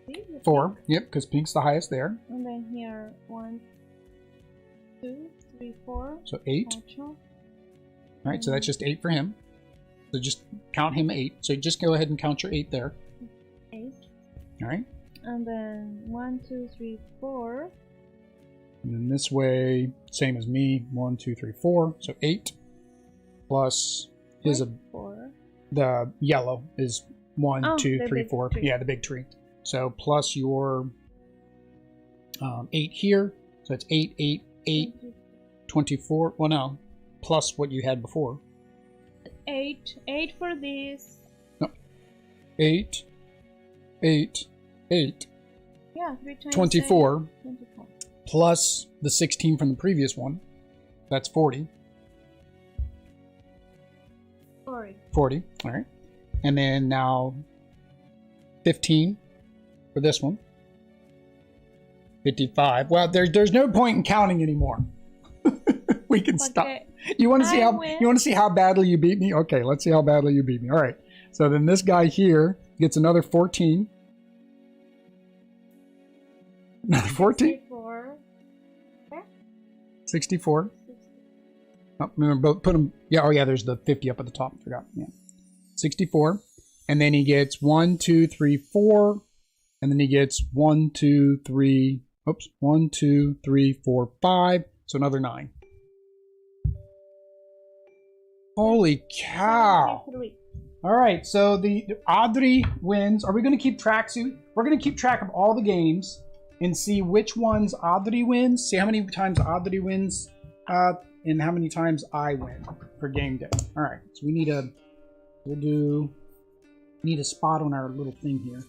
See? 4, yep, because pink's the highest there. And then here, 1, 2, 3, 4. So 8. Ocho. All right, so that's just 8 for him. So just count him 8. So just go ahead and count your 8 there. 8. All right. And then 1, 2, 3, 4. And then this way, same as me. 1, 2, 3, 4. So 8 plus his 4. The yellow is 1, 2, 3, 4. Tree. Yeah, the big tree. So plus your 8 here. So it's 8, 8, 8, 24. Well, no, plus what you had before. 8 for this. No. 8, 8, 8. Yeah, 3 times 24. 24. Plus the 16 from the previous one. That's 40. 40. All right. And then now 15 for this one. 55. Well, there's no point in counting anymore. We can stop. You want to see how badly you beat me? Okay, let's see how badly you beat me. All right. So then this guy here gets another 14. Another 14. 64. Okay. 64. Oh, remember, put them. Yeah. Oh, yeah. There's the 50 up at the top. Forgot. Yeah. 64. And then he gets 1, 2, 3, 4. And then he gets 1, 2, 3. Oops. 1, 2, 3, 4, 5. So another 9. Holy cow. 73. All right. So the Audrey wins. Are we going to keep track soon? We're going to keep track of all the games and see which ones Audrey wins. See how many times Audrey wins and how many times I win per game day. All right. So we need we'll do Need a spot on our little thing here.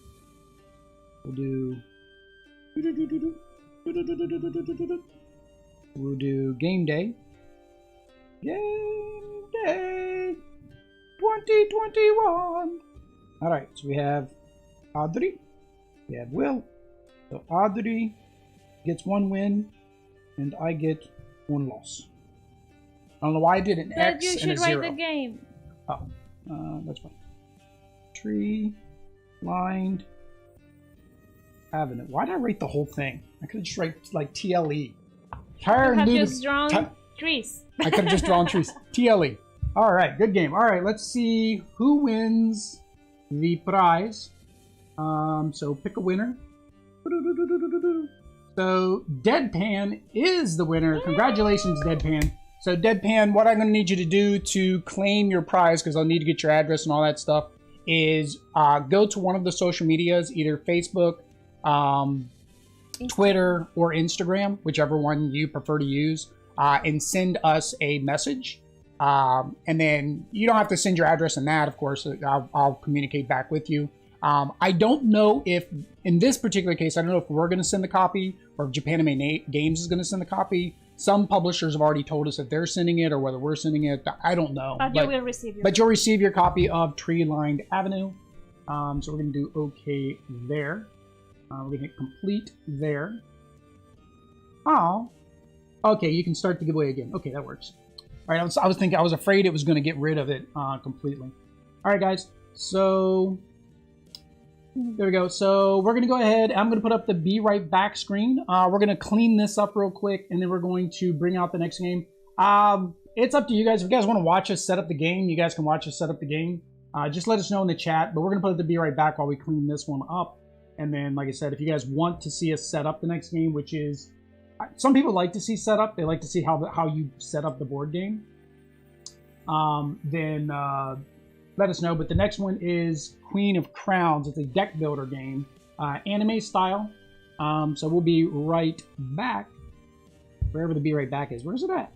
We'll do. We'll do game day. Game day 2021. All right, so we have Audrey. We have Will. So Audrey gets 1 win, and I get 1 loss. I don't know why I did an But X you and a should 0. write the game. Oh, that's fine. Tree, lined, avenue. Why did I write the whole thing? I could have just write like TLE. You have just drawn trees. I could have just drawn trees. TLE. All right, good game. All right, let's see who wins the prize. So pick a winner. So Deadpan is the winner. Congratulations, Deadpan. So Deadpan, what I'm going to need you to do to claim your prize, because I'll need to get your address and all that stuff, is go to one of the social medias, either Facebook, Twitter, or Instagram, whichever one you prefer to use, and send us a message. And then you don't have to send your address in that, of course. I'll communicate back with you. I don't know if, in this particular case, I don't know if we're going to send the copy or if Japanime Games is going to send the copy. Some publishers have already told us if they're sending it or whether we're sending it. I don't know. But you will receive your. But you'll receive your copy of Tree Lined Avenue. So we're going to do OK there. We're going to hit complete there. Oh. Okay, you can start the giveaway again. Okay, that works. All right, I was thinking, I was afraid it was going to get rid of it completely. All right, guys. So there we go. So we're going to go ahead. I'm going to put up the Be Right Back screen. We're going to clean this up real quick, and then we're going to bring out the next game. It's up to you guys. If you guys want to watch us set up the game, you guys can watch us set up the game. Just let us know in the chat. But we're going to put up the Be Right Back while we clean this one up. And then, like I said, if you guys want to see us set up the next game, which is... Some people like to see setup. They like to see how you set up the board game. Then let us know. But the next one is Queen of Crowns. It's a deck builder game, anime style. So we'll be right back. Wherever the Be Right Back is. Where's it at?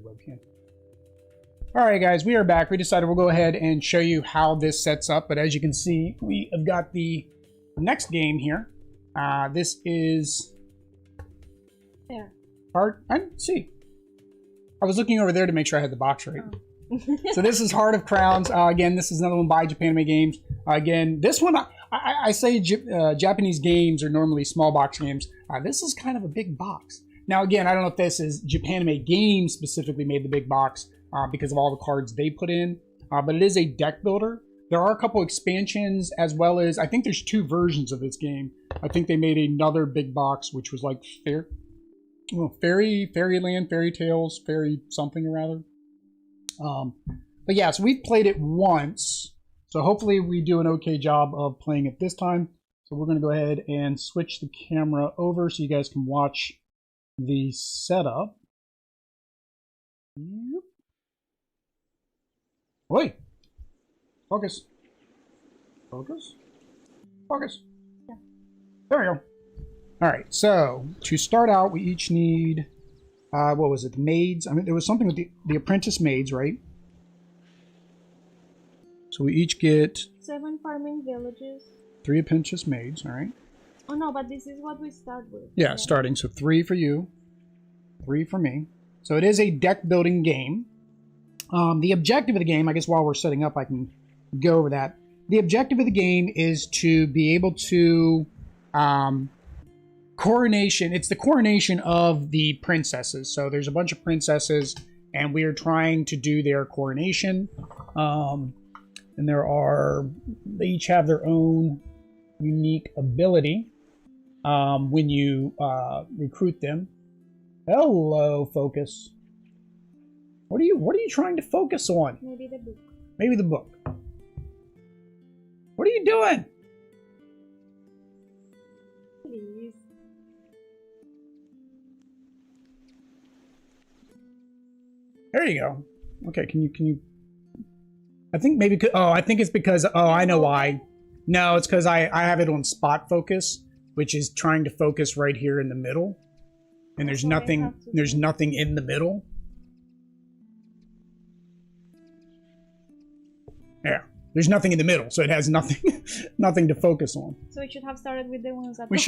webcam. All right, guys, we are back. We decided we'll go ahead and show you how this sets up. But as you can see, we have got the next game here. This is... There. Heart... I didn't see. I was looking over there to make sure I had the box right. Oh. So this is Heart of Crowns. Again, this is another one by Japanime Games. Again, this one, I say Japanese games are normally small box games. This is kind of a big box. Now, again, I don't know if this is Japanime Games specifically made the big box because of all the cards they put in, but it is a deck builder. There are a couple expansions as well as, I think there's 2 versions of this game. I think they made another big box, which was like Fairyland, Fairy Tales, Fairy something or rather. But yeah, so we've played it once. So hopefully we do an okay job of playing it this time. So we're going to go ahead and switch the camera over so you guys can watch the setup. Yep. Wait. Focus. Focus. Focus. Yeah. There we go. All right. So to start out, we each need, what was it? The maids. I mean, there was something with the apprentice maids, right? So we each get 7 farming villages. 3 apprentice maids. All right. Oh no, but this is what we start with. Yeah, starting. So 3 for you, 3 for me. So it is a deck building game. The objective of the game, I guess while we're setting up, I can go over that. The objective of the game is to be able to coronation. It's the coronation of the princesses. So there's a bunch of princesses, and we are trying to do their coronation. And they each have their own unique ability when you recruit them. Hello, focus. What are you trying to focus on? Maybe the book. Maybe the book. What are you doing? Please. There you go. Okay, can you? I think maybe. I think it's because. Oh, I know why. No, it's because I have it on spot focus, which is trying to focus right here in the middle, and there's nothing. There's nothing in the middle. Yeah, there's nothing in the middle, so it has nothing, nothing to focus on. So we should have started with the ones that. We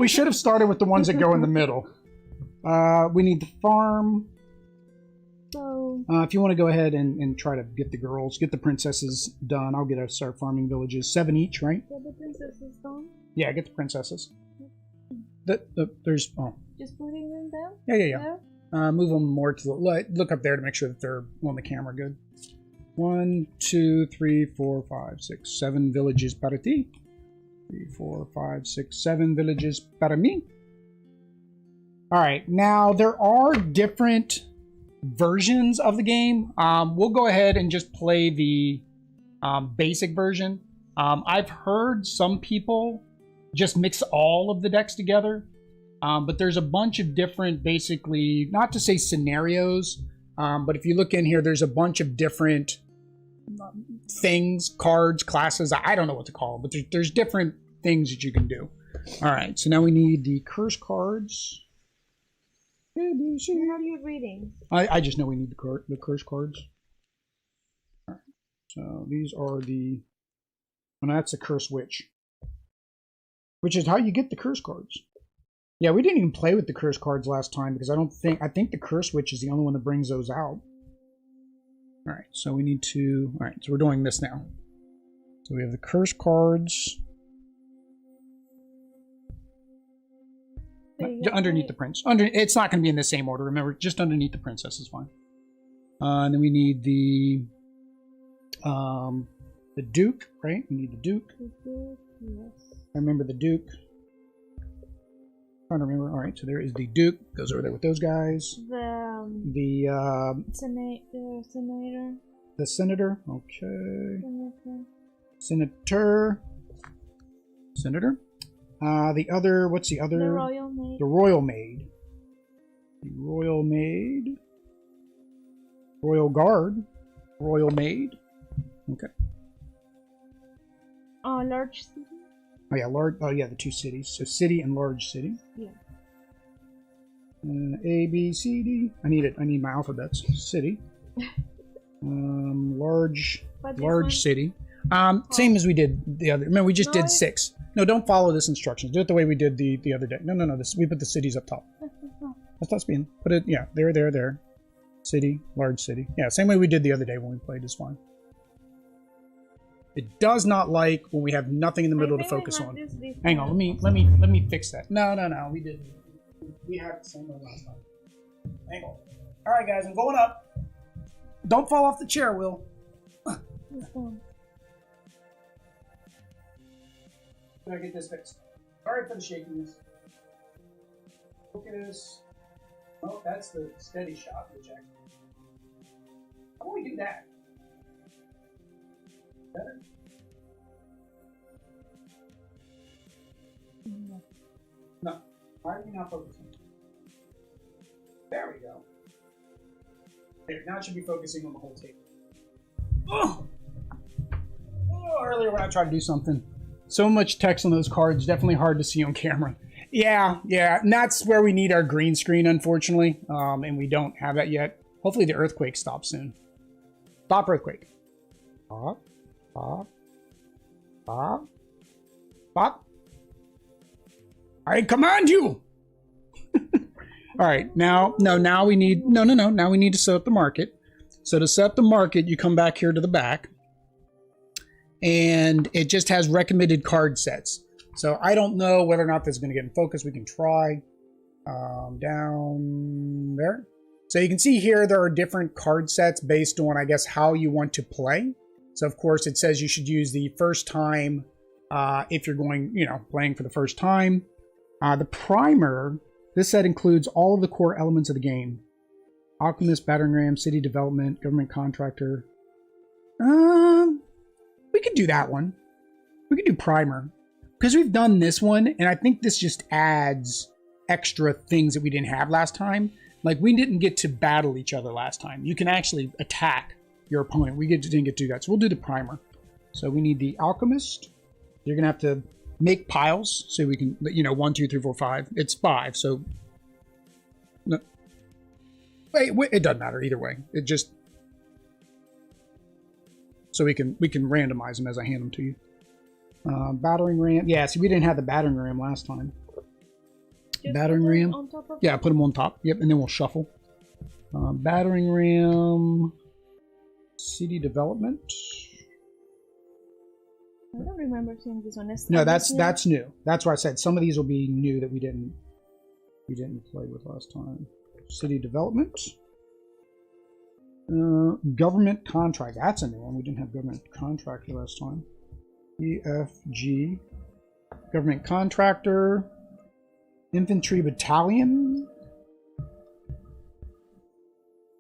should have started with the ones that go in the middle. We need the farm. So. If you want to go ahead and try to get the princesses done, I'll start farming villages. 7 each, right? Get the princesses done. Yeah, get the princesses. There's Just putting them down. Yeah. Move them more to the look up there to make sure that they're on the camera good. 1, 2, 3, 4, 5, 6, 7 villages para ti. 3, 4, 5, 6, 7 villages para mí. All right, now there are different versions of the game. We'll go ahead and just play the basic version. I've heard some people just mix all of the decks together, but there's a bunch of different, basically, not to say scenarios, but if you look in here, there's a bunch of different things, cards, classes. I don't know what to call them, but there's different things that you can do. All right, so now we need the curse cards. How are you reading? I just know we need the curse cards. All right, so these are the... And that's the curse witch. Which is how you get the curse cards. Yeah, we didn't even play with the curse cards last time because I think the curse witch is the only one that brings those out. All right, so we need to... All right, so we're doing this now. So we have the curse cards. Underneath the prince. It's not going to be in the same order. Remember, just underneath the princess is fine. And then we need the duke, right? We need the duke. The duke, yes. I remember the duke. Trying to remember. All right, so there is the duke. Goes over there with those guys. The senator. The senator. Okay. Senator. Senator. The other. What's the other? The royal maid. The royal maid. The royal maid. Royal guard. Royal maid. Okay. Large city. Oh yeah, large. Oh yeah, the 2 cities. So city and large city. Yeah. A, B, C, D. I need it. I need my alphabets. City. Large city. Same as we did the other. Remember, we just did 6. No, don't follow this instructions. Do it the way we did the other day. No. We put the cities up top. That's not being. Put it. Yeah, there. City, large city. Yeah, same way we did the other day when we played is fine. It does not like when we have nothing in the middle to focus on. Hang on, let me fix that. No. We didn't. We had the same way last time. Hang on. All right, guys, I'm going up. Don't fall off the chair, Will. Gotta get this fixed. Sorry for the shakiness. Focus. Oh, that's the steady shot. How do we do that? Better? No. Why are we not focusing? There we go. There, now it should be focusing on the whole table. Oh! Earlier when I tried to do something. So much text on those cards, definitely hard to see on camera. Yeah, and that's where we need our green screen, unfortunately, and we don't have that yet. Hopefully the earthquake stops soon. Stop earthquake. Stop. I command you! All right, now we need, now we need to set up the market. So to set up the market, you come back here to the back, and it just has recommended card sets. So I don't know whether or not this is going to get in focus. We can try. Down there. So you can see here there are different card sets based on, I guess, how you want to play. So of course it says you should use the first time if you're going, playing for the first time. The primer, this set includes all of the core elements of the game. Alchemist, battering ram, city development, government contractor. We could do that one. We could do primer. Because we've done this one, and I think this just adds extra things that we didn't have last time. Like, we didn't get to battle each other last time. You can actually attack your opponent. We didn't get to do that. So we'll do the primer. So we need the Alchemist. You're going to have to make piles so we can, 1, 2, 3, 4, 5. It's 5, so... No. Wait, it doesn't matter either way. It just... So we can randomize them as I hand them to you. Battering ram. Yeah, see, we didn't have the battering ram last time. Just battering ram. On top of yeah, put them on top. Yep, and then we'll shuffle. Battering ram. City development. I don't remember seeing this one. No, that's new. That's why I said some of these will be new that we didn't play with last time. City development. Government contract. That's a new one. We didn't have government contractor last time. EFG. Government contractor. Infantry battalion.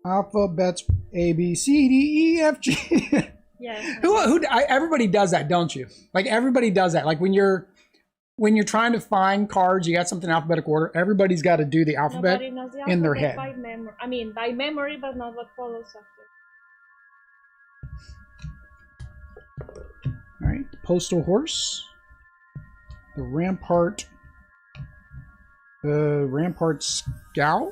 Alphabets A B C D E F G. Yeah. Everybody does that, don't you? Like everybody does that. Like when you're trying to find cards, you got something in alphabetical order. Everybody's got to do the alphabet in their head. By memory. I mean, by memory, but not what follows after. All right, the postal horse, the rampart scout.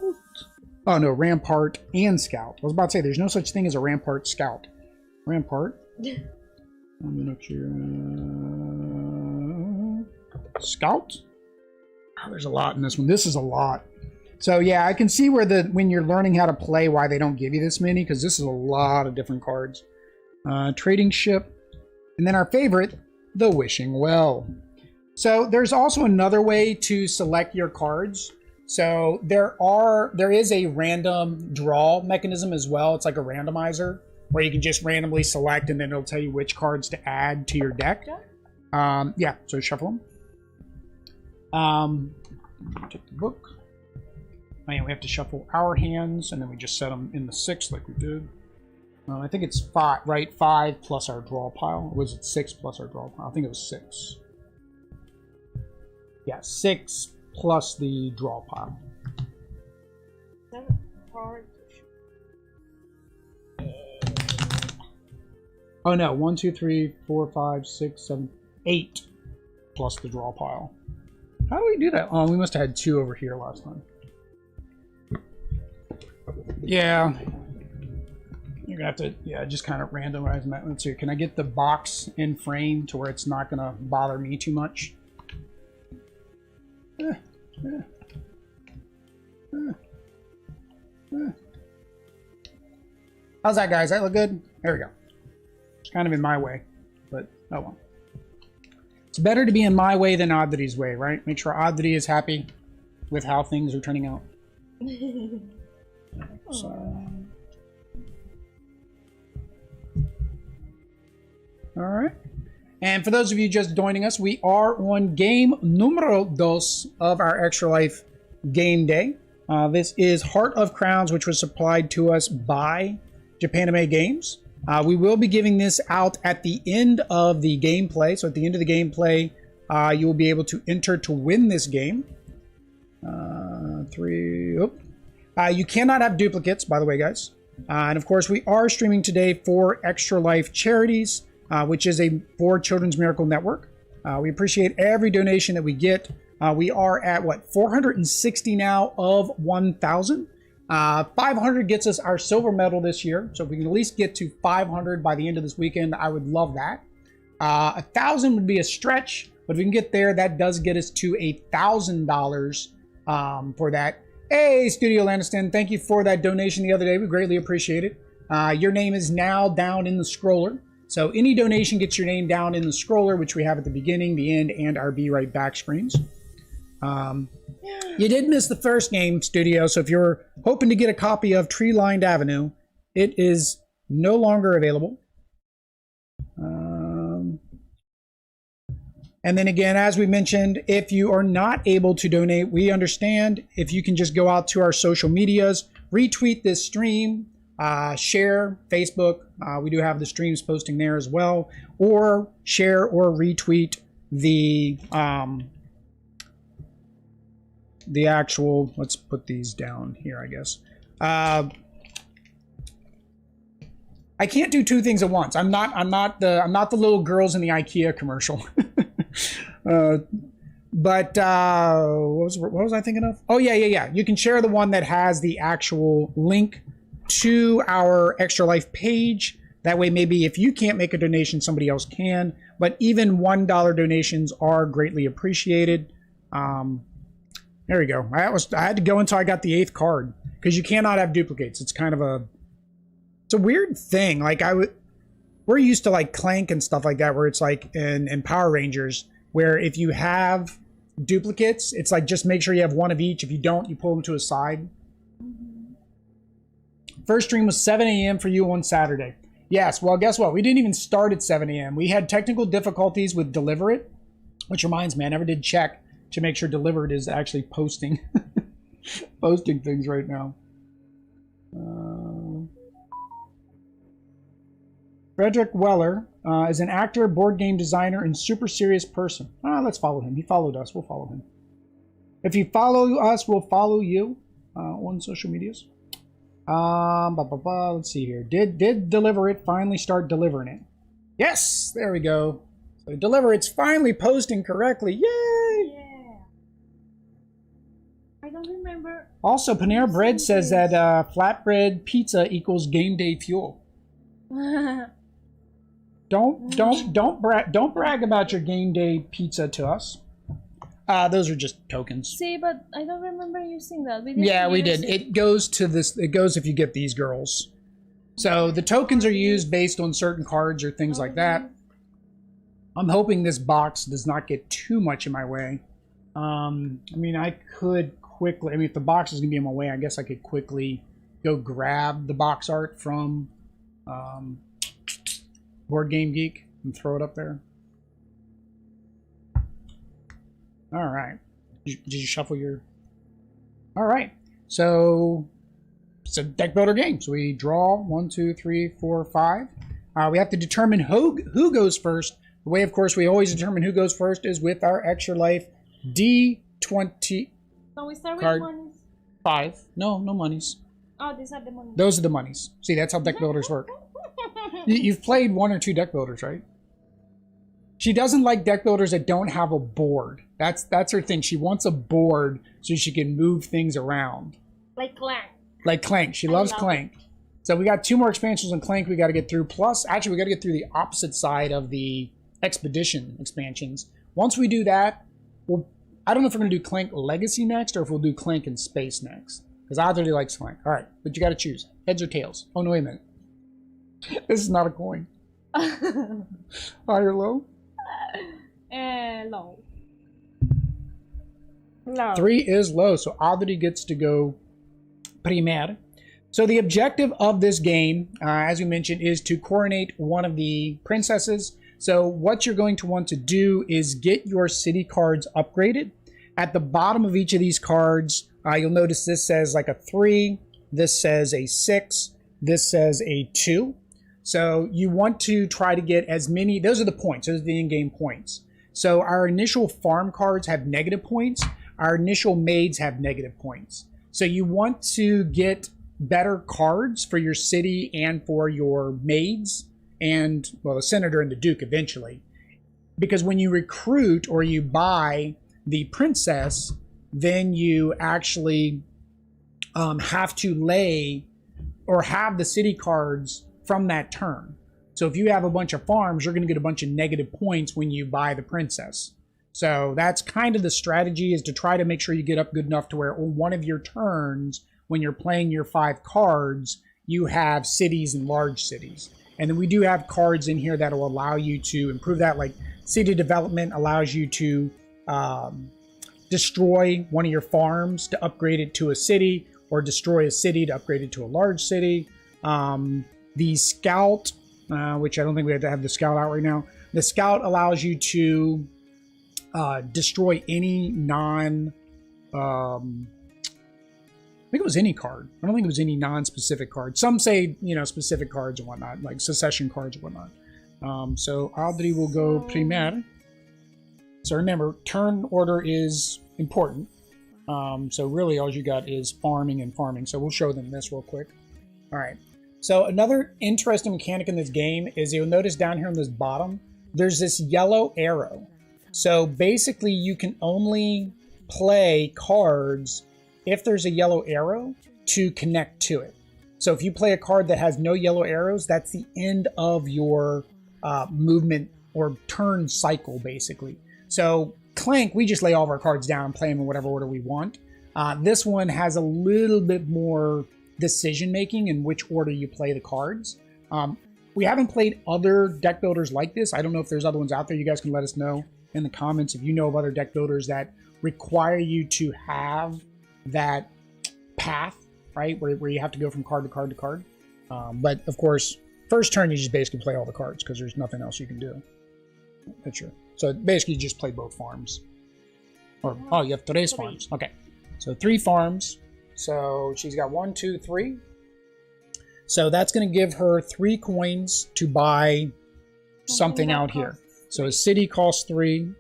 Oh no, rampart and scout. I was about to say there's no such thing as a rampart scout. Rampart. I'm gonna scout. Oh, there's a lot in this one. This is a lot. So yeah, I can see where when you're learning how to play, why they don't give you this many, because this is a lot of different cards. Trading ship. And then our favorite, the Wishing Well. So there's also another way to select your cards. So there is a random draw mechanism as well. It's like a randomizer where you can just randomly select and then it'll tell you which cards to add to your deck. Yeah, so shuffle them. Take the book. And we have to shuffle our hands and then we just set them in the 6 like we did. I think it's 5, right? 5 plus our draw pile. Or was it 6 plus our draw pile? I think it was 6. Yeah, 6 plus the draw pile. Oh no, 1, 2, 3, 4, 5, 6, 7, 8 plus the draw pile. How do we do that? Oh, we must have had 2 over here last time. Yeah. You're gonna have to, yeah, just kind of randomize that. Let's see. Can I get the box in frame to where it's not gonna bother me too much? How's that, guys? That look good? There we go. It's kind of in my way, but oh well. It's better to be in my way than Oddity's way, right? Make sure Oddity is happy with how things are turning out. So. All right. And for those of you just joining us, we are on game numero dos of our Extra Life game day. This is Heart of Crowns, which was supplied to us by Japanime Games. We will be giving this out at the end of the gameplay. So at the end of the gameplay, you will be able to enter to win this game. You cannot have duplicates, by the way, guys. And of course, we are streaming today for Extra Life Charities, which is for Children's Miracle Network. We appreciate every donation that we get. We are at, what, 460 now of 1,000. 500 gets us our silver medal this year. So if we can at least get to 500 by the end of this weekend, I would love that. 1,000 would be a stretch, but if we can get there, that does get us to $1,000 for that. Hey, Studio Laniston, thank you for that donation the other day. We greatly appreciate it. Your name is now down in the scroller. So any donation gets your name down in the scroller, which we have at the beginning, the end, and our Be Right Back screens. You did miss the first game, Studio, so if you're hoping to get a copy of Tree Lined Avenue, it is no longer available. And then again, as we mentioned, if you are not able to donate, we understand. If you can just go out to our social medias, retweet this stream, share Facebook. We do have the streams posting there as well, or share or retweet the actual. Let's put these down here, I guess. I can't do two things at once. I'm not the little girls in the IKEA commercial. What was I thinking of? Oh yeah. You can share the one that has the actual link to our Extra Life page. That way, maybe if you can't make a donation, somebody else can. But even $1 donations are greatly appreciated. There we go. I had to go until I got the 8th card because you cannot have duplicates. It's kind of a weird thing. Like we're used to like Clank and stuff like that, where it's like in Power Rangers, where if you have duplicates, it's like just make sure you have one of each. If you don't, you pull them to a side. First stream was 7 a.m. for you on Saturday. Yes, well, guess what? We didn't even start at 7 a.m. We had technical difficulties with Deliver It, which reminds me, I never did check to make sure Deliver It is actually posting posting things right now. Frederick Weller is an actor, board game designer, and super serious person. Let's follow him. He followed us. We'll follow him. If you follow us, we'll follow you on social medias. Let's see here. Did Deliver It finally start delivering it? Yes, there we go. So Deliver It's finally posting correctly. Yay! Yeah. I don't remember. Also, Panera Bread says that flatbread pizza equals game day fuel. Don't brag about your game day pizza to us. Those are just tokens. See, but I don't remember using that. We did. It goes to this. It goes if you get these girls. So the tokens are used based on certain cards or things like that. I'm hoping this box does not get too much in my way. I mean, I could quickly. I mean, if the box is gonna be in my way, I guess I could quickly go grab the box art from Board Game Geek and throw it up there. All right. Did you shuffle your... All right. So it's a deck builder game. So we draw 1, 2, 3, 4, 5. We have to determine who goes first. The way, of course, we always determine who goes first is with our Extra Life D20 So we start card. with monies. 5. No monies. Oh, these are the monies. Those are the monies. See, that's how deck builders work. You've played 1 or 2 deck builders, right? She doesn't like deck builders that don't have a board. That's her thing. She wants a board so she can move things around. Like Clank. Like Clank. She loves Clank. So we got 2 more expansions on Clank we got to get through. Plus, actually, we got to get through the opposite side of the Expedition expansions. Once we do that, I don't know if we're going to do Clank Legacy next or if we'll do Clank in Space next. Because I really like Clank. All right, but you got to choose. Heads or tails. Oh, no, wait a minute. This is not a coin. High or low? Low. Low. 3 is low, so Oddity gets to go primer. So the objective of this game, as we mentioned, is to coronate one of the princesses. So what you're going to want to do is get your city cards upgraded. At the bottom of each of these cards, you'll notice this says like a 3, this says a 6, this says a 2. So you want to try to get as many, those are the points, those are the in-game points. So our initial farm cards have negative points, our initial maids have negative points. So you want to get better cards for your city and for your maids and, well, the senator and the duke eventually. Because when you recruit or you buy the princess, then you actually have to lay or have the city cards from that turn. So if you have a bunch of farms, you're going to get a bunch of negative points when you buy the princess. So that's kind of the strategy, is to try to make sure you get up good enough to where on one of your turns, when you're playing your 5 cards, you have cities and large cities. And then we do have cards in here that will allow you to improve that, like city development allows you to destroy one of your farms to upgrade it to a city, or destroy a city to upgrade it to a large city. The scout, which I don't think we have to have the scout out right now. The scout allows you to destroy any I think it was any card. I don't think it was any non-specific card. Some say, you know, specific cards and whatnot, like secession cards and whatnot. So Audrey will go primer. So remember, turn order is important. So really all you got is farming and farming. So we'll show them this real quick. All right. So another interesting mechanic in this game is you'll notice down here on this bottom, there's this yellow arrow. So basically you can only play cards if there's a yellow arrow to connect to it. So if you play a card that has no yellow arrows, that's the end of your movement or turn cycle, basically. So Clank, we just lay all of our cards down and play them in whatever order we want. This one has a little bit more decision making in which order you play the cards. We haven't played other deck builders like this. I don't know if there's other ones out there. You guys can let us know in the comments if you know of other deck builders that require you to have that path, right, where you have to go from card to card to card. But of course, first turn you just basically play all the cards because there's nothing else you can do. Picture. So basically you just play both farms. Or, oh, you have 3 farms. Okay. So 3 farms. So she's got 1, 2, 3. So that's going to give her 3 coins to buy something out here. So a city costs 3.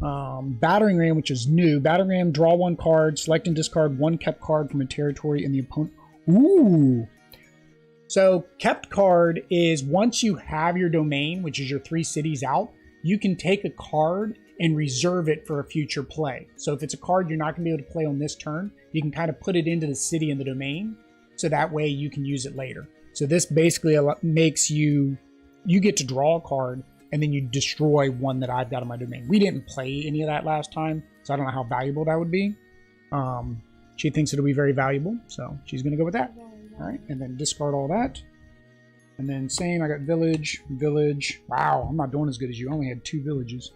Battering ram, which is new. Battering ram, draw 1 card, select and discard 1 kept card from a territory in the opponent. Ooh! So kept card is once you have your domain, which is your 3 cities out, you can take a card and reserve it for a future play. So if it's a card you're not going to be able to play on this turn, you can kind of put it into the city and the domain, so that way you can use it later. So this basically makes you get to draw a card, and then you destroy one that I've got on my domain. We didn't play any of that last time, so I don't know how valuable that would be. She thinks it'll be very valuable, so she's going to go with that. All right, and then discard all that. And then same, I got village, village. Wow, I'm not doing as good as you. I only had 2 villages.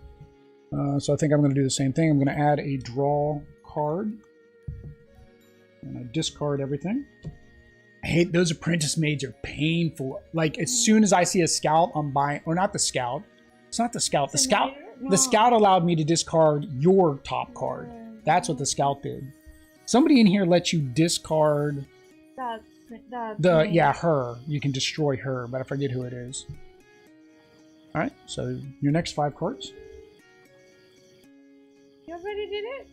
So I think I'm going to do the same thing. I'm going to add a draw card. And I discard everything. I hate those apprentice maids are painful. Like as soon as I see a scout, I'm buying, or not the scout. It's not the scout. The scout, the scout allowed me to discard your top card. That's what the scout did. Somebody in here lets you discard her. You can destroy her, but I forget who it is. All right, so your next 5 cards. You already did it?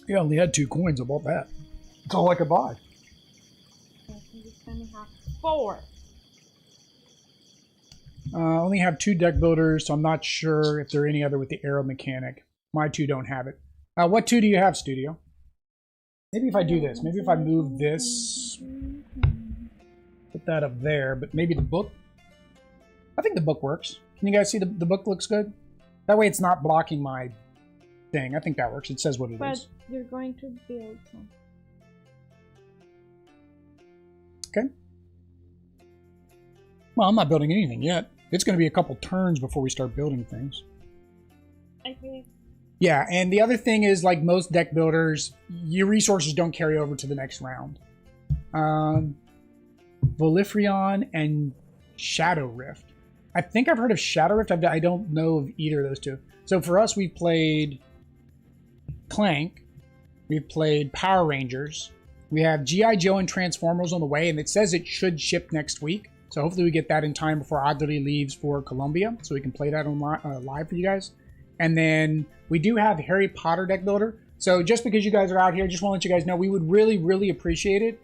Yeah, I only had 2 coins. I bought that. That's all I could buy. I only have 4. I only have 2 deck builders, so I'm not sure if there are any other with the arrow mechanic. My 2 don't have it. What 2 do you have, Studio? Maybe if I do this, maybe if I move this, put that up there, but maybe the book. I think the book works. Can you guys see the book looks good? That way it's not blocking my thing. I think that works. It says what it is. But you're going to build something. Okay. Well, I'm not building anything yet. It's going to be a couple turns before we start building things. Okay. Yeah, and the other thing is, like most deck builders, your resources don't carry over to the next round. Voliphrion and Shadow Rift. I think I've heard of Shadow Rift. I don't know of either of those two. So for us, we played Clank. We've played Power Rangers. We have G.I. Joe and Transformers on the way, and it says it should ship next week. So hopefully we get that in time before Audrey leaves for Colombia, so we can play that on live for you guys. And then we do have Harry Potter deck builder. So just because you guys are out here, just want to let you guys know, we would really, really appreciate it.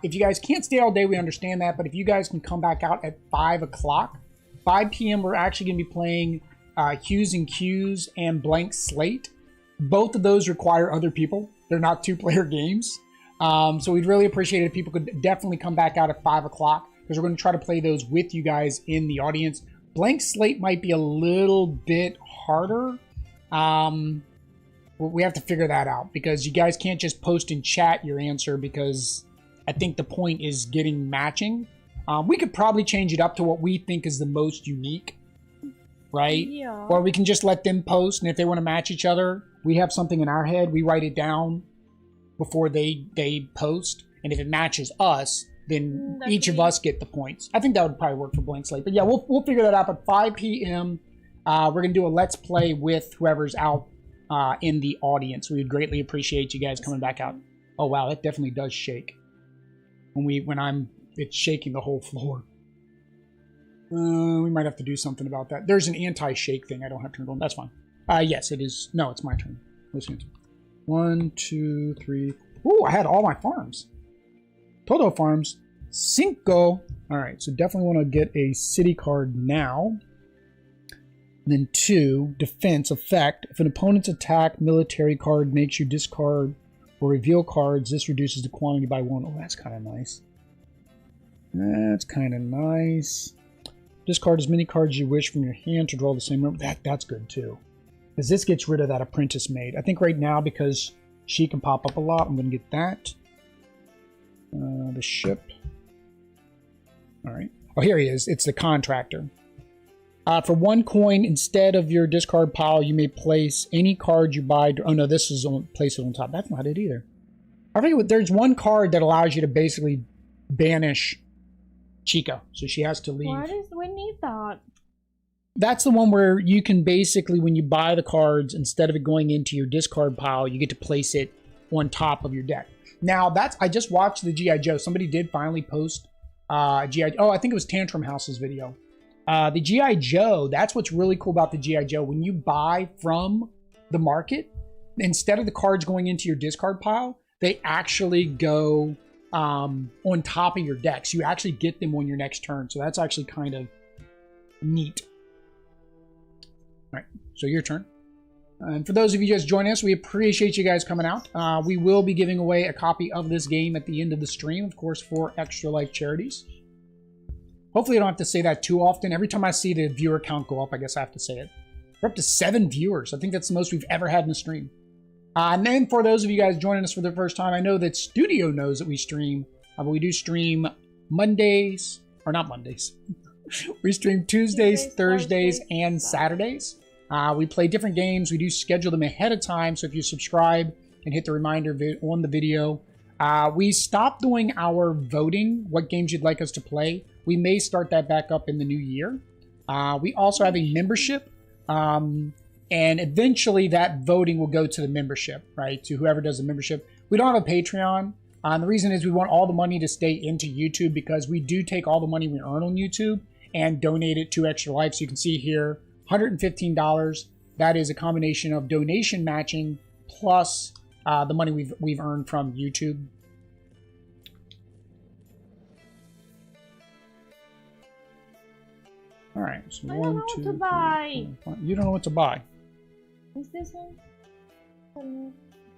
If you guys can't stay all day, we understand that. But if you guys can come back out at 5 o'clock, 5 p.m., we're actually going to be playing Hues and Cues and Blank Slate. Both of those require other people. They're not two-player games. So we'd really appreciate it if people could definitely come back out at 5 o'clock, because we're going to try to play those with you guys in the audience. Blank Slate might be a little bit harder. We have to figure that out, because you guys can't just post in chat your answer, because I think the point is getting matching. We could probably change it up to what we think is the most unique, right? Yeah. Or we can just let them post, and if they want to match each other, we have something in our head. We write it down before they post, and if it matches us, then each of us get the points. I think that would probably work for Blank Slate. But yeah, we'll figure that out. At 5 p.m., we're going to do a Let's Play with whoever's out in the audience. We would greatly appreciate you guys coming back out. Oh, wow, that definitely does shake. It's shaking the whole floor. We might have to do something about that. There's an anti-shake thing I don't have turned on. That's fine. Yes, it is. No, it's my turn. Listen. 1, 2, 3. Ooh, I had all my farms. Todo farms. 5. All right, so definitely want to get a city card now. And then 2, defense effect. If an opponent's attack military card makes you discard or reveal cards, this reduces the quantity by 1. Oh, that's kind of nice. That's kind of nice. Discard as many cards you wish from your hand to draw the same number. That's good too, because this gets rid of that apprentice maid. I think right now, because she can pop up a lot, I'm going to get that. The ship. All right. Oh, here he is. It's the contractor. For 1 coin, instead of your discard pile, you may place any card you buy. Oh no, this is place it on top. That's not it either. I think there's 1 card that allows you to basically banish Chica, so she has to leave. We need that? That's the one where you can basically, when you buy the cards, instead of it going into your discard pile, you get to place it on top of your deck. Now, I just watched the G.I. Joe. Somebody did finally post G.I. Oh, I think it was Tantrum House's video. The G.I. Joe, that's what's really cool about the G.I. Joe. When you buy from the market, instead of the cards going into your discard pile, they actually go on top of your deck. So you actually get them on your next turn. So that's actually kind of neat. All right, so your turn. And for those of you just joining us, we appreciate you guys coming out. We will be giving away a copy of this game at the end of the stream, of course, for Extra Life charities. Hopefully I don't have to say that too often. Every time I see the viewer count go up, I guess I have to say it. We're up to 7 viewers. I think that's the most we've ever had in a stream. And then for those of you guys joining us for the first time, I know that Studio knows that we stream, but we do stream Mondays, or not Mondays. We stream Tuesdays, Thursdays, and Saturdays. We play different games. We do schedule them ahead of time, so if you subscribe and hit the reminder on the video. We stopped doing our voting, what games you'd like us to play. We may start that back up in the new year. We also have a membership. And eventually that voting will go to the membership, right? To whoever does the membership. We don't have a Patreon. The reason is we want all the money to stay into YouTube, because we do take all the money we earn on YouTube and donate it to Extra Life. So you can see here, $115. That is a combination of donation matching plus the money we've earned from YouTube. All right, so I don't know what to buy. You don't know what to buy. Is this one?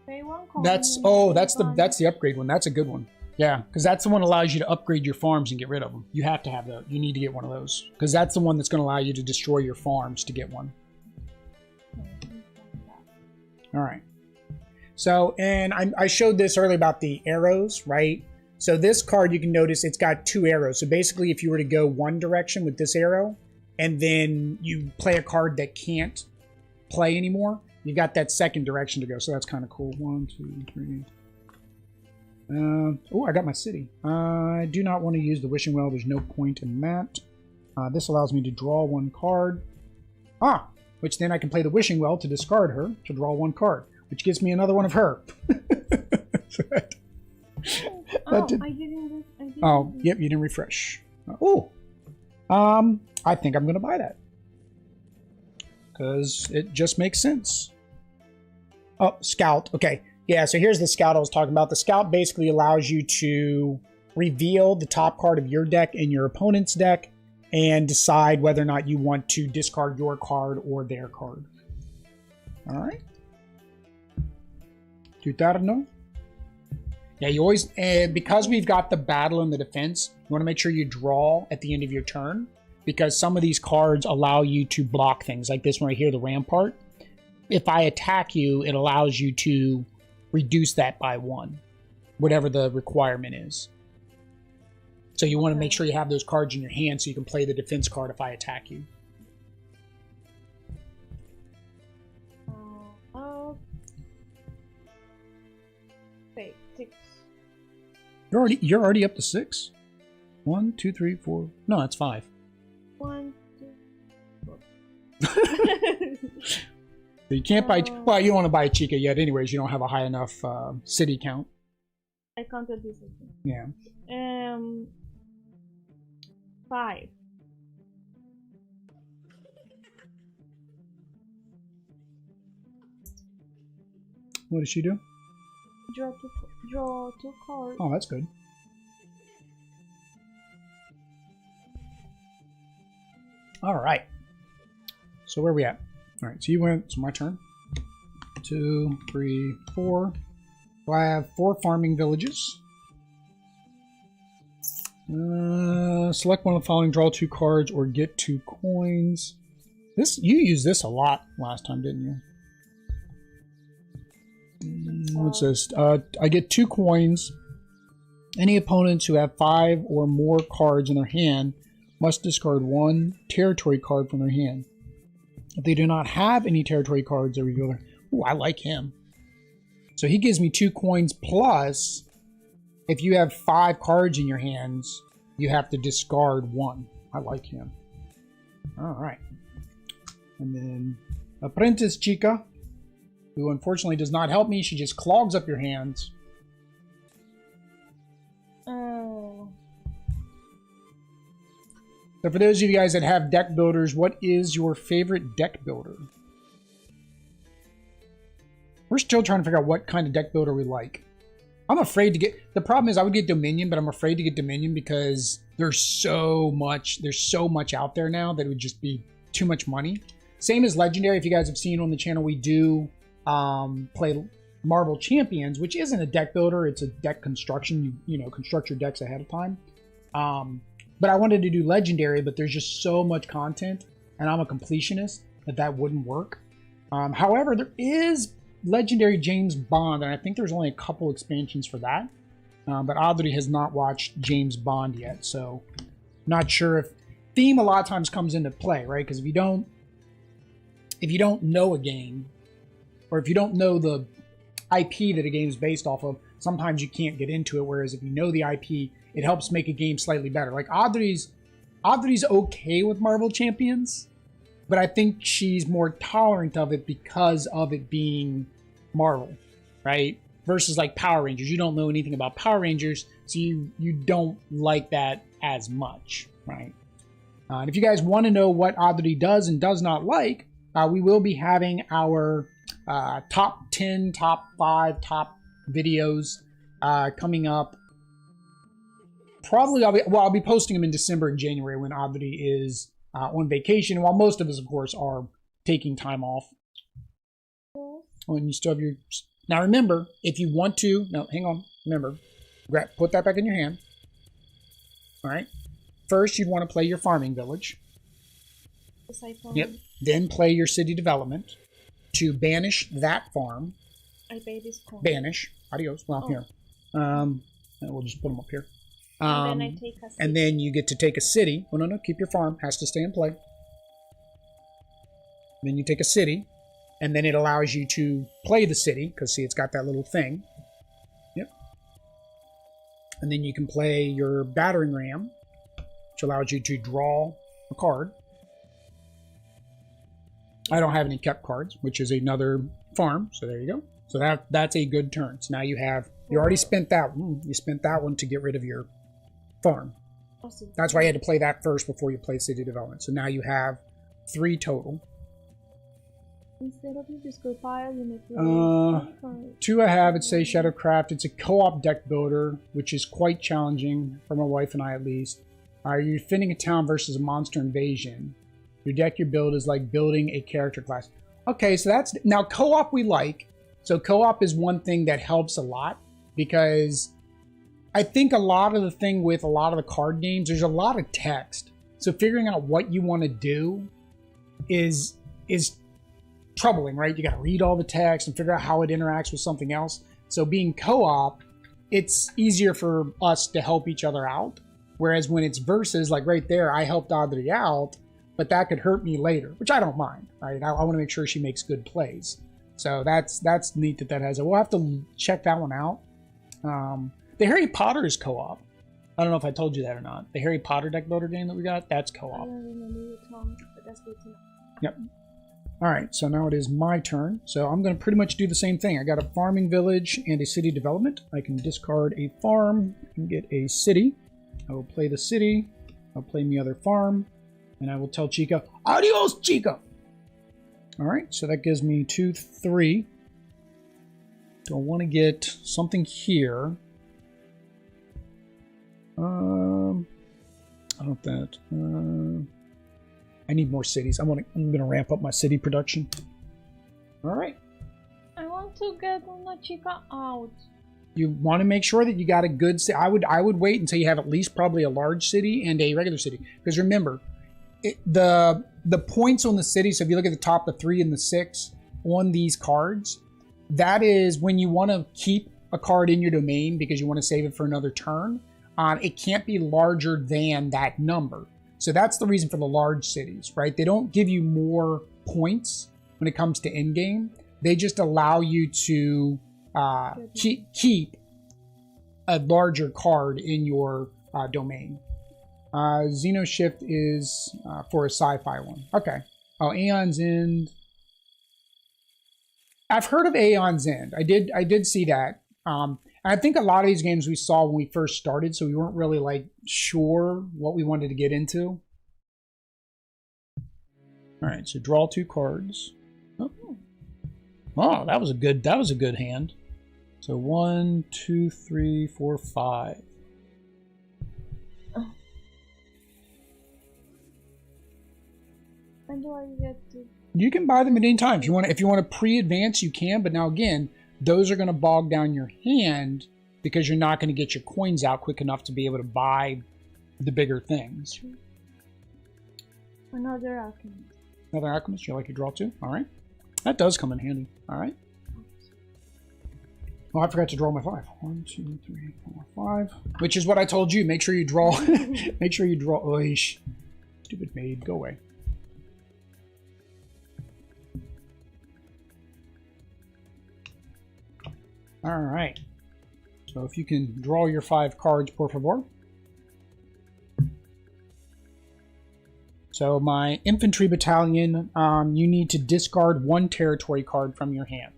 Pay 1 coin. That's the upgrade one. That's a good one. Yeah, because that's the one that allows you to upgrade your farms and get rid of them. You have to have that. You need to get one of those because that's the one that's going to allow you to destroy your farms to get one. All right. So, and I showed this earlier about the arrows, right? So this card, you can notice it's got 2 arrows. So basically, if you were to go one direction with this arrow, and then you play a card that can't play anymore, you got that second direction to go. So that's kind of cool. 1, 2, 3. Oh, I got my city. I do not want to use the wishing well. There's no point in that. This allows me to draw 1 card. Which then I can play the wishing well to discard her to draw 1 card, which gives me another one of her. I didn't. Yep, you didn't refresh. I think I'm going to buy that because it just makes sense. Oh, scout. Okay. Yeah, so here's the scout I was talking about. The scout basically allows you to reveal the top card of your deck and your opponent's deck and decide whether or not you want to discard your card or their card. All right. Tutarno. Yeah, you always, because we've got the battle and the defense, you want to make sure you draw at the end of your turn because some of these cards allow you to block things like this one right here, the rampart. If I attack you, it allows you to reduce that by 1, whatever the requirement is. So you want to make sure you have those cards in your hand so you can play the defense card if I attack you. Wait, 6. You're already up to 6. 1, 2, 3, 4. No, that's 5. 1, 2, 4. So you can't buy. Well, you don't want to buy a Chica yet, anyways. You don't have a high enough city count. I counted this again. Yeah. 5. What does she do? Draw 2 cards. Oh, that's good. All right. So where are we at? All right. So you went. It's my turn. 2, 3, 4. So I have 4 farming villages. Select one of the following. Draw 2 cards or get 2 coins. You used this a lot last time, didn't you? What's this? I get 2 coins. Any opponents who have 5 or more cards in their hand must discard 1 territory card from their hand. If they do not have any territory cards, they reveal their... Ooh, I like him. So he gives me 2 coins plus, if you have 5 cards in your hands, you have to discard 1. I like him. All right. And then Apprentice Chica, who unfortunately does not help me. She just clogs up your hands. Oh. So for those of you guys that have deck builders, what is your favorite deck builder? We're still trying to figure out what kind of deck builder we like. I'm afraid to get... The problem is I would get Dominion, but I'm afraid to get Dominion because there's so much out there now that it would just be too much money. Same as Legendary. If you guys have seen on the channel, we do play Marvel Champions, which isn't a deck builder. It's a deck construction. You know, construct your decks ahead of time. But I wanted to do Legendary, but there's just so much content, and I'm a completionist, that wouldn't work. However, there is Legendary James Bond, and I think there's only a couple expansions for that. But Audrey has not watched James Bond yet, so not sure if theme a lot of times comes into play, right? Because if you don't know a game, or if you don't know the IP that a game is based off of, sometimes you can't get into it. Whereas if you know the IP, it helps make a game slightly better. Like Audrey's okay with Marvel Champions, but I think she's more tolerant of it because of it being Marvel, right? Versus like Power Rangers. You don't know anything about Power Rangers, so you don't like that as much, right? And if you guys want to know what Audrey does and does not like, we will be having our top 10, top 5, top videos coming up. Probably I'll be posting them in December and January when Audrey is on vacation, while most of us, of course, are taking time off. Oh, and you still have your Now remember, if you want to, no, hang on. Remember, put that back in your hand. All right. First, you'd want to play your farming village. Yep. Then play your city development to banish that farm. I pay this coin. Banish. Adios. Well, here. We'll just put them up here. And then I take a city. And then you get to take a city. Oh, no. Keep your farm. Has to stay in play. Then you take a city. And then it allows you to play the city. Because, see, it's got that little thing. Yep. And then you can play your battering ram, which allows you to draw a card. I don't have any kept cards, which is another farm. So there you go. So that's a good turn. So now you already spent that one. You spent that one to get rid of your farm. Awesome. That's why you had to play that first before you play city development. So now you have 3 total. Instead of your discard pile, you make 2 I have. It's say Shadowcraft. It's a co-op deck builder, which is quite challenging for my wife and I at least. You're defending a town versus a monster invasion. Your deck you build is like building a character class. Okay, so that's... Now, co-op we like. So co-op is one thing that helps a lot because I think a lot of the thing with a lot of the card games, there's a lot of text. So figuring out what you want to do is troubling, right? You got to read all the text and figure out how it interacts with something else. So being co-op, it's easier for us to help each other out. Whereas when it's versus, like right there, I helped Audrey out, but that could hurt me later, which I don't mind, right? I want to make sure she makes good plays. So that's neat that has it. We'll have to check that one out. The Harry Potter is co-op. I don't know if I told you that or not. The Harry Potter deck builder game that we got, that's co-op. I don't remember you told me, but that's good to know. Yep. All right, so now it is my turn. So I'm going to pretty much do the same thing. I got a farming village and a city development. I can discard a farm and get a city. I will play the city. I'll play my other farm. And I will tell Chica, adios, Chica! All right, so that gives me 2, 3. Do I want to get something here? I don't that. I need more cities. I'm gonna ramp up my city production. All right. I want to get Una Chica out. You want to make sure that you got a good city. I would wait until you have at least probably a large city and a regular city. Because remember, the points on the city, so if you look at the top, the 3 and the 6 on these cards, that is when you want to keep a card in your domain because you want to save it for another turn. It can't be larger than that number. So that's the reason for the large cities, right? They don't give you more points when it comes to endgame. They just allow you to keep a larger card in your domain. Xenoshift is for a sci-fi one. Okay. Oh, Aeon's End. I've heard of Aeon's End. I did see that. I think a lot of these games we saw when we first started, so we weren't really like sure what we wanted to get into. All right, so draw 2 cards. Oh, that was a good hand. So 1, 2, 3, 4, 5. When do I get to? You can buy them at any time. If you want to pre-advance, you can. But now again, those are going to bog down your hand because you're not going to get your coins out quick enough to be able to buy the bigger things. Another alchemist. Another alchemist. You like your draw 2? All right. That does come in handy. All right. Oh, I forgot to draw my 5. 1, 2, 3, 4, 5. Which is what I told you. Make sure you draw. Make sure you draw. Oish. Stupid maid. Go away. All right. So if you can draw your 5 cards, por favor. So my infantry battalion, you need to discard 1 territory card from your hand.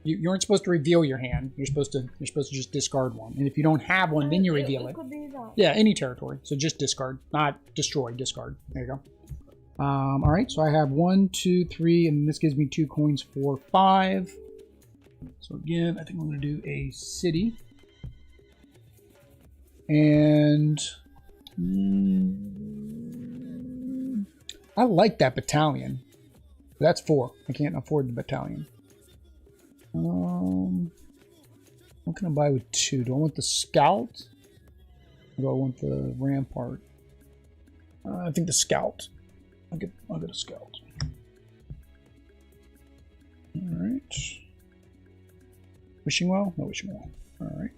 You aren't supposed to reveal your hand. You're supposed to just discard one. And if you don't have one, then you reveal it. Could be that. Yeah, any territory. So just discard, not destroy. Discard. There you go. All right. So I have 1, 2, 3, and this gives me 2 coins for 5. So again, I think I'm going to do a city. And I like that battalion. That's 4. I can't afford the battalion. What can I buy with 2? Do I want the Scout? Or do I want the Rampart? I think the Scout. I'll get a Scout. Alright. Wishing Well? No Wishing Well. Alright.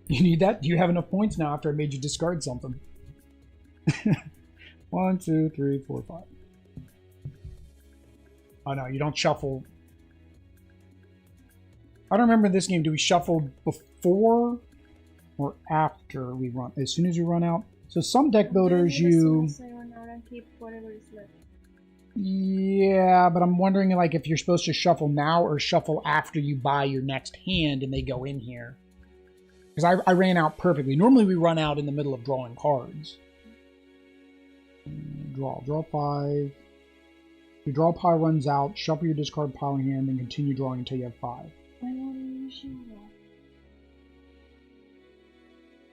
You need that? Do you have enough points now after I made you discard something? 1, 2, 3, 4, 5. Oh no, you don't shuffle. I don't remember this game. Do we shuffle before or after we run? As soon as you run out? So some deck builders you... I run out and keep whatever is left. Yeah, but I'm wondering like if you're supposed to shuffle now or shuffle after you buy your next hand and they go in here. Because I ran out perfectly. Normally we run out in the middle of drawing cards. Draw 5. Your draw pile runs out, shuffle your discard pile in hand, and continue drawing until you have 5.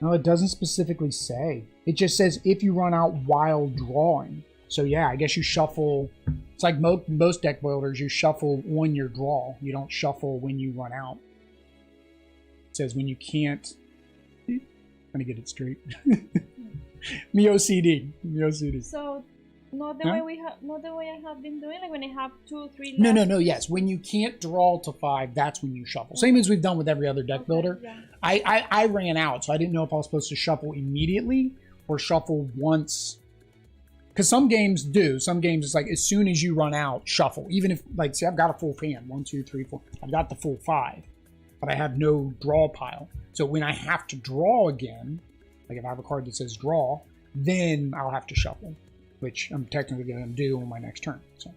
No, it doesn't specifically say. It just says if you run out while drawing. So yeah, I guess you shuffle. It's like most deck builders, you shuffle on your draw. You don't shuffle when you run out. It says when you can't. I'm gonna get it straight. Me OCD. So not the way I have been doing, like when I have 2, 3 left. No, yes. When you can't draw to 5, that's when you shuffle. Same as we've done with every other deck builder. Yeah. I ran out, so I didn't know if I was supposed to shuffle immediately or shuffle once. Because some games do. Some games it's like as soon as you run out, shuffle. Even if, like, see, I've got a full hand. 1, 2, 3, 4. I've got the full 5. But I have no draw pile. So when I have to draw again, like if I have a card that says draw, then I'll have to shuffle, which I'm technically going to do on my next turn. So,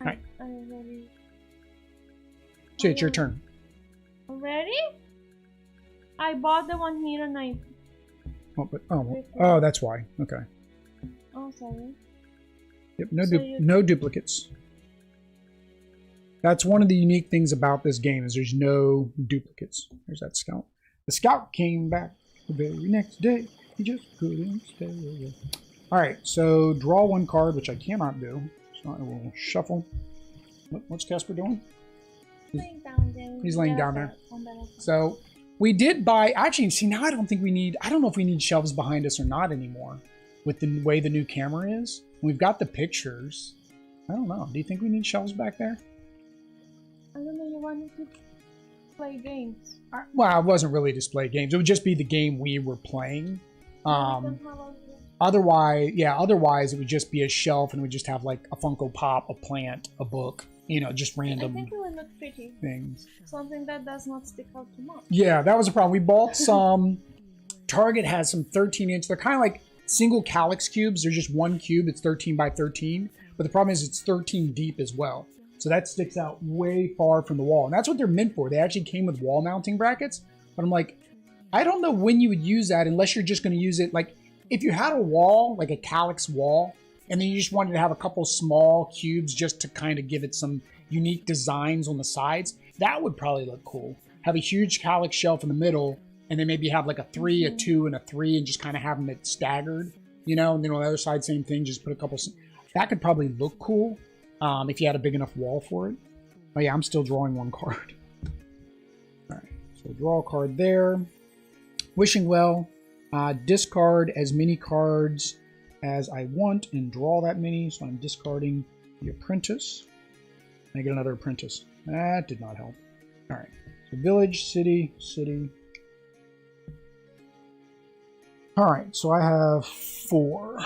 all right. So it's your turn. Already? I bought the one here and I... Oh, that's why. Okay. Oh, sorry. Yep, no duplicates. That's one of the unique things about this game is there's no duplicates. There's that Scout. The Scout came back the very next day. He just couldn't stay away. All right, so draw 1 card, which I cannot do. So I will shuffle. What's Casper doing? Laying down there. He's laying down there. So we did buy. Actually, see now I don't think we need. I don't know if we need shelves behind us or not anymore. With the way the new camera is, we've got the pictures. I don't know. Do you think we need shelves back there? I don't know. You wanted to play games. Well, it wasn't really display games. It would just be the game we were playing. Otherwise it would just be a shelf and it would just have like a Funko Pop, a plant, a book, you know, just random I think it would look pretty. Things. Something that does not stick out too much. Yeah, that was a problem. We bought some. Target has some 13-inch. They're kind of like single calyx cubes. There's just one cube. It's 13 by 13. But the problem is it's 13 deep as well. So that sticks out way far from the wall. And that's what they're meant for. They actually came with wall mounting brackets. But I'm like, I don't know when you would use that unless you're just going to use it. Like if you had a wall, like a calyx wall, and then you just wanted to have a couple small cubes just to kind of give it some unique designs on the sides, that would probably look cool. Have a huge calyx shelf in the middle, and then maybe have like a 3, a 2, and a 3, and just kind of have them staggered, you know, and then on the other side, same thing, just put a couple. That could probably look cool if you had a big enough wall for it. Oh yeah, I'm still drawing 1 card. All right, so draw a card there. Wishing Well, discard as many cards as I want and draw that many. So I'm discarding the Apprentice. I get another Apprentice. That did not help. All right, so village, city, city. All right, so I have 4.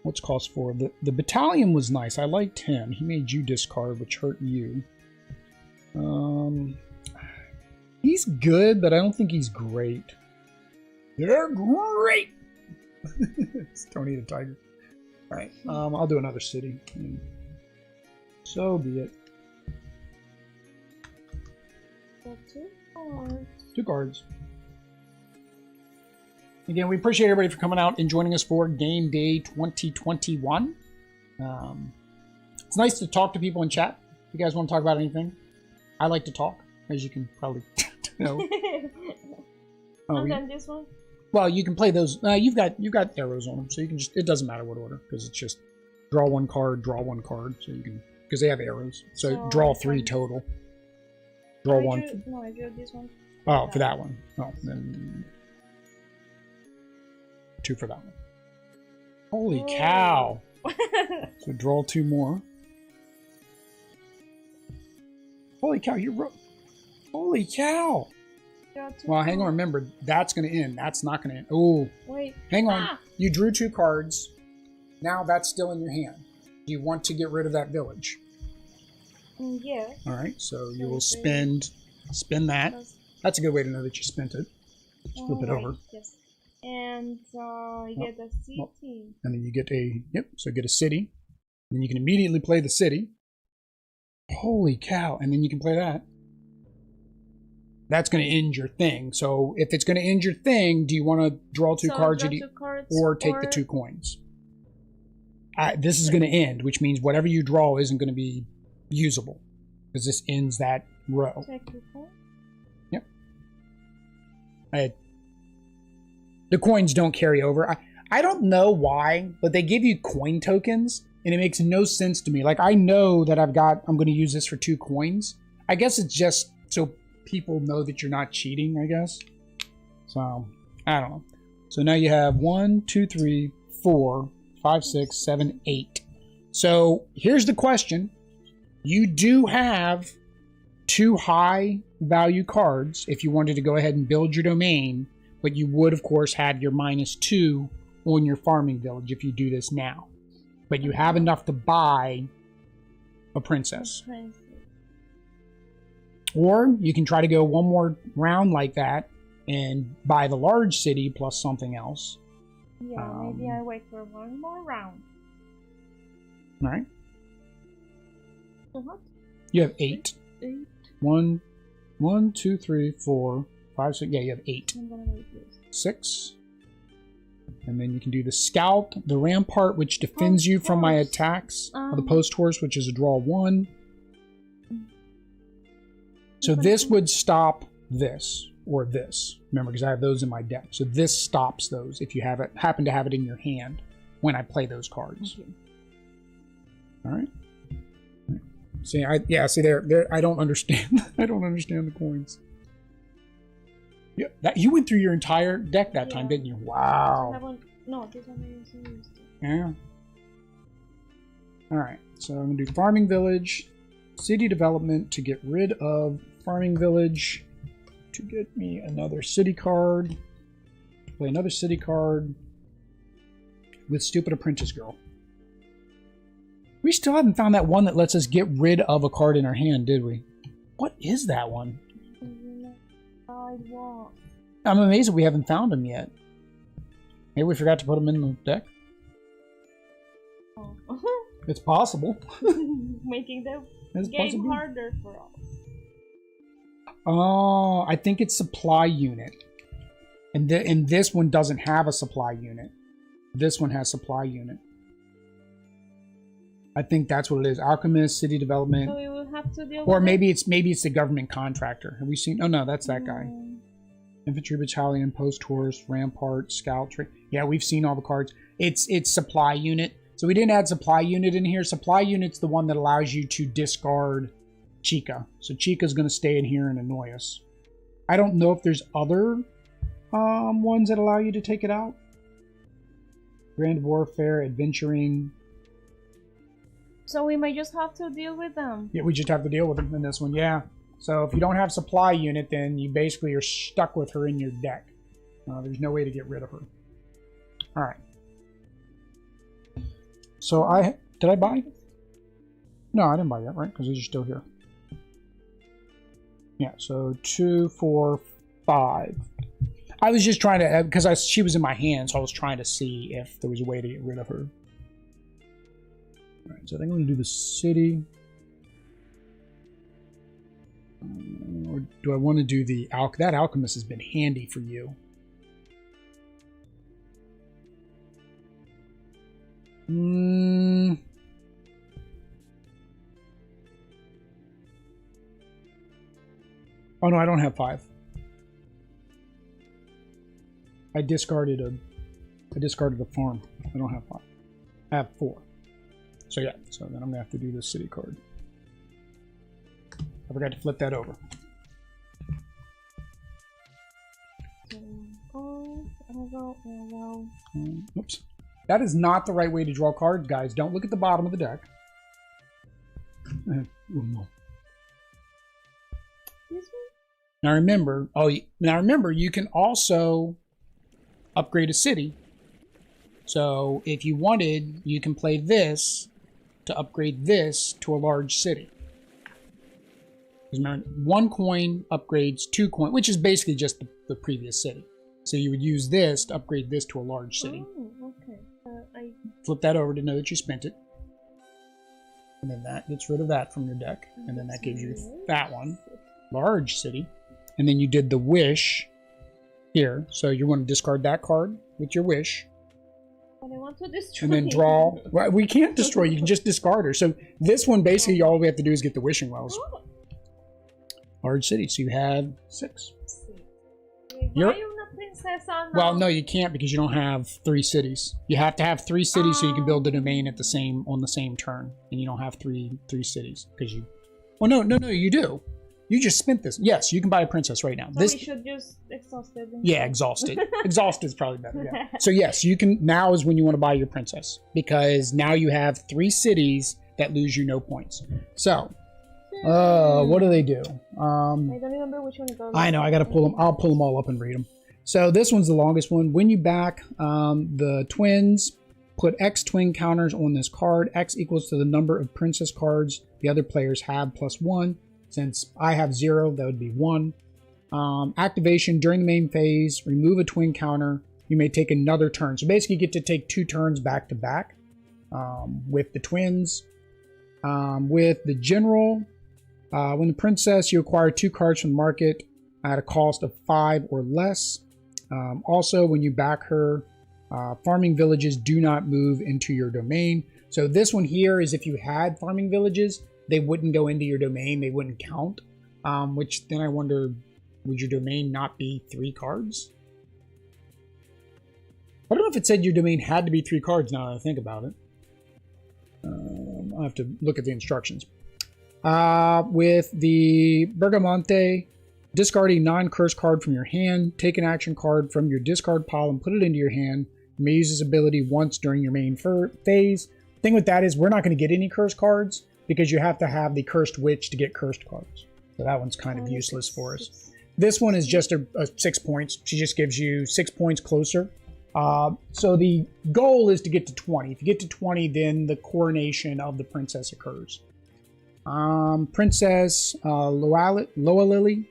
What's cost 4? The battalion was nice. I liked him. He made you discard, which hurt you. He's good, but I don't think he's great. They're great. It's Tony the Tiger. All right, I'll do another city. So be it. 2 cards. 2 cards. Again, we appreciate everybody for coming out and joining us for Game Day 2021. It's nice to talk to people in chat. If you guys want to talk about anything, I like to talk, as you can probably know. And then this one? Well, you can play those. You've got arrows on them, so you can just. It doesn't matter what order because it's just draw one card, so you can because they have arrows. So draw 3 total. Draw one. No, I drew this one. Oh, for that one. Oh, then 2 for that one. Holy cow! So draw 2 more. Holy cow! Holy cow! Well, hang on. Remember, that's going to end. That's not going to end. Oh, wait. Hang on. You drew 2 cards. Now that's still in your hand. Do you want to get rid of that village? Yeah. All right. So you will spin that. That's a good way to know that you spent it. Just flip it over. Yes. And you get a city. And then you get so get a city. And you can immediately play the city. Holy cow. And then you can play that. That's going to end your thing. So if it's going to end your thing, do you want to draw 2 cards, or take the 2 coins? This is going to end, which means whatever you draw isn't going to be usable because this ends that row. Yep. The coins don't carry over. I don't know why, but they give you coin tokens, and it makes no sense to me. Like, I know that I'm going to use this for 2 coins. I guess it's just so people know that you're not cheating, I guess. So, I don't know. So now you have 1, 2, 3, 4, 5, 6, 7, 8. So here's the question. You do have 2 high value cards if you wanted to go ahead and build your domain, but you would, of course, have your -2 on your farming village if you do this now. But you have enough to buy a princess. Or you can try to go one more round like that and buy the large city plus something else. Yeah, maybe I wait for one more round. All right. What? You have 8. 8. 1, 2, 3, 4, 5, 6. Yeah, you have 8. I'm gonna wait this. 6. And then you can do the scout, the rampart, which defends you from my attacks. The post horse, which is a draw 1. So this would stop this or this. Remember, because I have those in my deck. So this stops those if you happen to have it in your hand when I play those cards. Okay. All right. See, see there. I don't understand. I don't understand the coins. Yeah, you went through your entire deck that time, didn't you? Wow. No, this one is used. Yeah. All right. So I'm gonna do farming village, city development to get rid of farming village, to get me another city card, play another city card with stupid apprentice girl. We still haven't found that one that lets us get rid of a card in our hand, did we? What is that one? I'm amazed that we haven't found them yet. Maybe we forgot to put them in the deck. Oh. It's possible. Making the game possible. Harder for us. Oh, I think it's supply unit. And this one doesn't have a supply unit. This one has supply unit. I think that's what it is. Alchemist, city development. So we will have to deal or with maybe it's the government contractor. Have we seen? Oh no, that's that guy. Infantry battalion, post horse, rampart, scout. Yeah, we've seen all the cards. It's supply unit. So we didn't add supply unit in here. Supply unit's the one that allows you to discard Chica. So Chica's going to stay in here and annoy us. I don't know if there's other ones that allow you to take it out. Grand warfare, adventuring. So we might just have to deal with them. Yeah, we just have to deal with them in this one. Yeah. So if you don't have supply unit, then you basically are stuck with her in your deck. There's no way to get rid of her. All right. So did I buy? No, I didn't buy yet, right? Because these are still here. Yeah. So 2, 4, 5. I was just trying to because she was in my hand, so I was trying to see if there was a way to get rid of her. All right. So I think I'm going to do the city. Or do I want to do the that alchemist has been handy for you? Oh no, I don't have 5. I discarded a farm. I don't have 5. I have 4. So yeah, so then I'm gonna have to do this city card. I forgot to flip that over. Oops. That is not the right way to draw cards, guys. Don't look at the bottom of the deck. Oh, no. Now remember, you can also upgrade a city. So if you wanted, you can play this to upgrade this to a large city. Because remember, 1 coin upgrades 2 coin, which is basically just the previous city. So you would use this to upgrade this to a large city. Oh, okay. Flip that over to know that you spent it. And then that gets rid of that from your deck. And then that gives you that one. Large city. And then you did the wish here. So you want to discard that card with your wish. But I want to destroy. And then draw. Well, we can't destroy. You can just discard her. So this one, basically, all we have to do is get the wishing wells. Large city. So you have 6. Why are you not princess on? Well, no, you can't because you don't have 3 cities. You have to have 3 cities so you can build the domain at on the same turn, and you don't have three cities because you. Well, no, you do. You just spent this. Yes, you can buy a princess right now. So we should just exhaust it. Yeah, exhausted. Exhausted is probably better. Yeah. So yes, you can. Now is when you want to buy your princess because now you have 3 cities that lose you no points. So. What do they do? I don't remember which one it goes. I know, I gotta pull them. I'll pull them all up and read them. So this one's the longest one. When you back the twins, put X twin counters on this card. X equals to the number of princess cards the other players have plus 1. Since I have 0, that would be 1. Activation during the main phase, remove a twin counter. You may take another turn. So basically you get to take 2 turns back to back with the twins. With the general, when the princess, you acquire 2 cards from the market at a cost of 5 or less. Also, when you back her, farming villages do not move into your domain. So this one here is if you had farming villages, they wouldn't go into your domain. They wouldn't count. Which then I wonder, would your domain not be 3 cards? I don't know if it said your domain had to be 3 cards now that I think about it. I'll have to look at the instructions. With the Bergamonte, discard a non-curse card from your hand, take an action card from your discard pile and put it into your hand. You may use this ability once during your main phase. The thing with that is we're not going to get any curse cards because you have to have the cursed witch to get cursed cards. So that one's kind of useless for us. This one is just a 6 points. She just gives you 6 points closer. So the goal is to get to 20. If you get to 20, then the coronation of the princess occurs. Princess Loa Lily.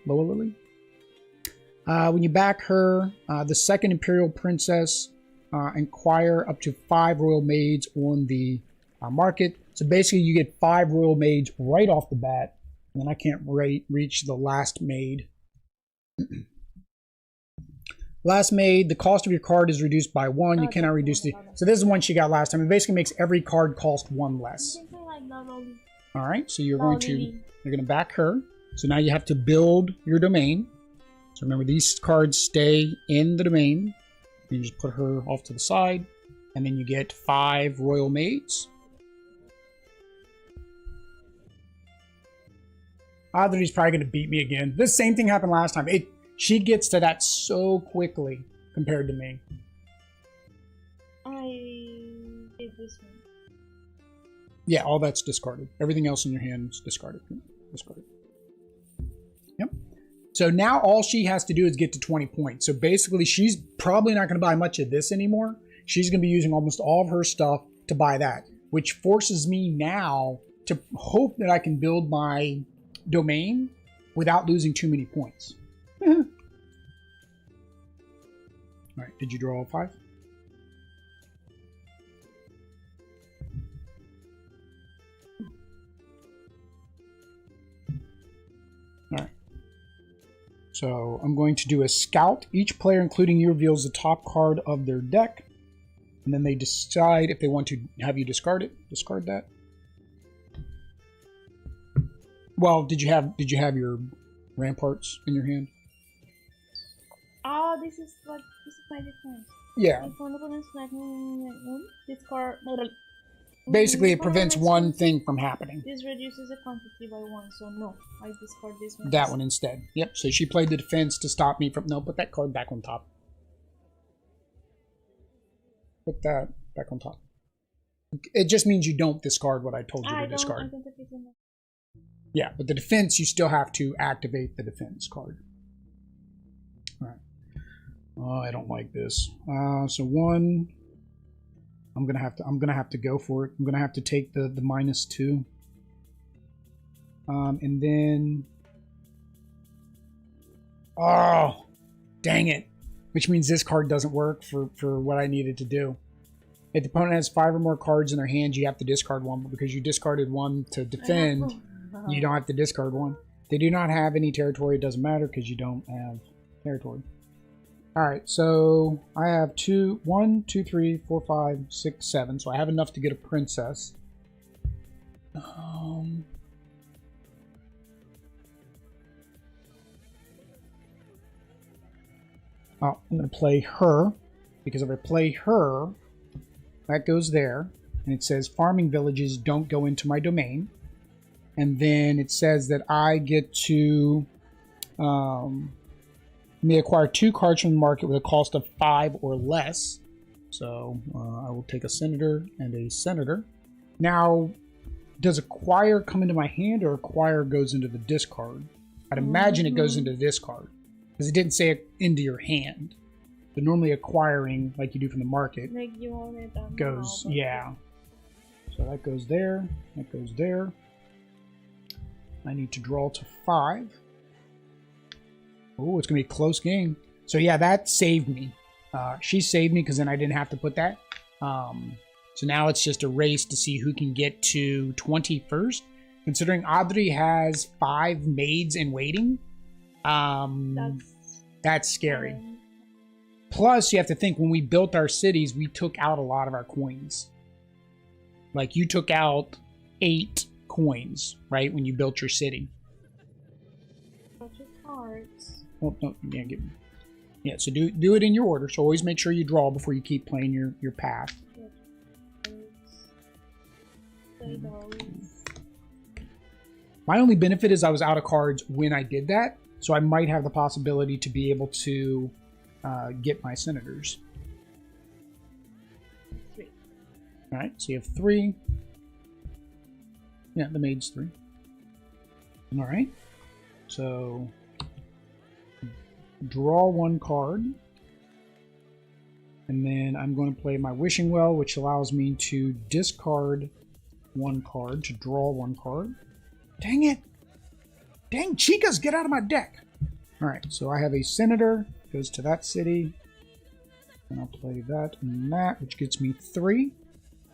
When you back her, the second imperial princess, acquire up to 5 royal maids on the market. So basically you get 5 royal maids right off the bat, and then I can't reach the last maid. Last maid, the cost of your card is reduced by 1. You cannot reduce the. So this is one she got last time. It basically makes every card cost 1 less. All right, so you're going to back her. So now you have to build your domain. So remember, these cards stay in the domain. You just put her off to the side, and then you get 5 royal maids. Audrey's probably going to beat me again. This same thing happened last time. She gets to that so quickly compared to me. I did this one. Yeah, all that's discarded. Everything else in your hand is discarded. Discarded. Yep. So now all she has to do is get to 20 points. So basically, she's probably not going to buy much of this anymore. She's going to be using almost all of her stuff to buy that, which forces me now to hope that I can build my domain without losing too many points. All right, did you draw all 5? All right. So I'm going to do a scout. Each player, including you, reveals the top card of their deck, and then they decide if they want to have you discard it. Discard that. Well, did you have your ramparts in your hand? Oh, this is my defense. Yeah. If one opponent smack me, discard. Basically, it prevents one thing from happening. This reduces the quantity by 1, so no, I discard this one. That one instead. Yep, so she played the defense to stop me from... No, put that card back on top. Put that back on top. It just means you don't discard what I told you to discard. I don't have it in there. Yeah, but the defense, you still have to activate the defense card. All right. Oh, I don't like this. So 1... I'm gonna have to go for it. I'm gonna have to take the -2. And then, oh, dang it! Which means this card doesn't work for what I needed to do. If the opponent has 5 or more cards in their hand, you have to discard one. But because you discarded one to defend, you don't have to discard one. They do not have any territory. It doesn't matter because you don't have territory. Alright, so I have 1, 2, 3, 4, 5, 6, 7. So I have enough to get a princess. I'm going to play her. Because if I play her, that goes there. And it says farming villages don't go into my domain. And then it says that I get to... may acquire 2 cards from the market with a cost of 5 or less. So I will take a senator and a senator. Now, does acquire come into my hand or acquire goes into the discard? I'd imagine it goes into the discard because it didn't say it into your hand. But normally acquiring, like you do from the market, like you own it goes, now, yeah. So that goes there, that goes there. I need to draw to 5. Oh, it's going to be a close game. So, yeah, that saved me. She saved me because then I didn't have to put that. So now it's just a race to see who can get to 20 first. Considering Audrey has 5 maids in waiting, that's scary. Plus, you have to think, when we built our cities, we took out a lot of our coins. Like, you took out 8 coins, right, when you built your city. Cards. Oh, no, yeah, so do it in your order. So always make sure you draw before you keep playing your path. My only benefit is I was out of cards when I did that, so I might have the possibility to be able to get my senators. 3. All right, so you have 3. Yeah, the maid's 3. All right, so draw 1 card, and then I'm going to play my Wishing Well, which allows me to discard 1 card to draw 1 card. Dang it! Dang, Chicas, get out of my deck! Alright, so I have a senator, goes to that city, and I'll play that and that, which gets me 3.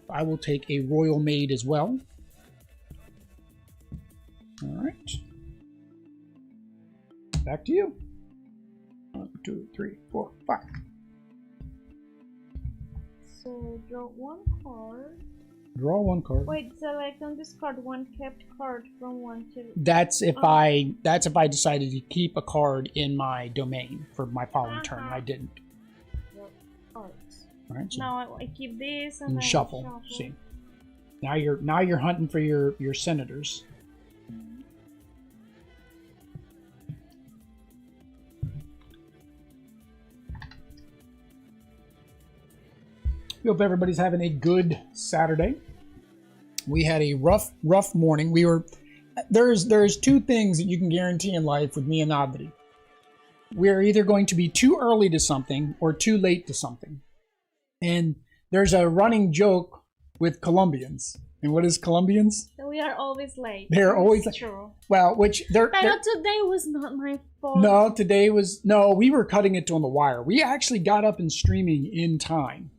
I will take a royal maid as well. Alright. Back to you. 1, 2, 3, 4, 5. So draw 1 card. Draw 1 card. Wait, select and discard 1 kept card from 1 to. That's if I decided to keep a card in my domain for my following turn, and I didn't. Cards. All right. So now I keep this and shuffle. See. Now you're hunting for your senators. Hope everybody's having a good Saturday. We had a rough morning. There's 2 things that you can guarantee in life with me and Audrey. We're either going to be too early to something or too late to something. And there's a running joke with Colombians. And what is Colombians? We are always late. They're always late. True. Well, which they're today was not my fault. No, we were cutting it on the wire. We actually got up and streaming in time.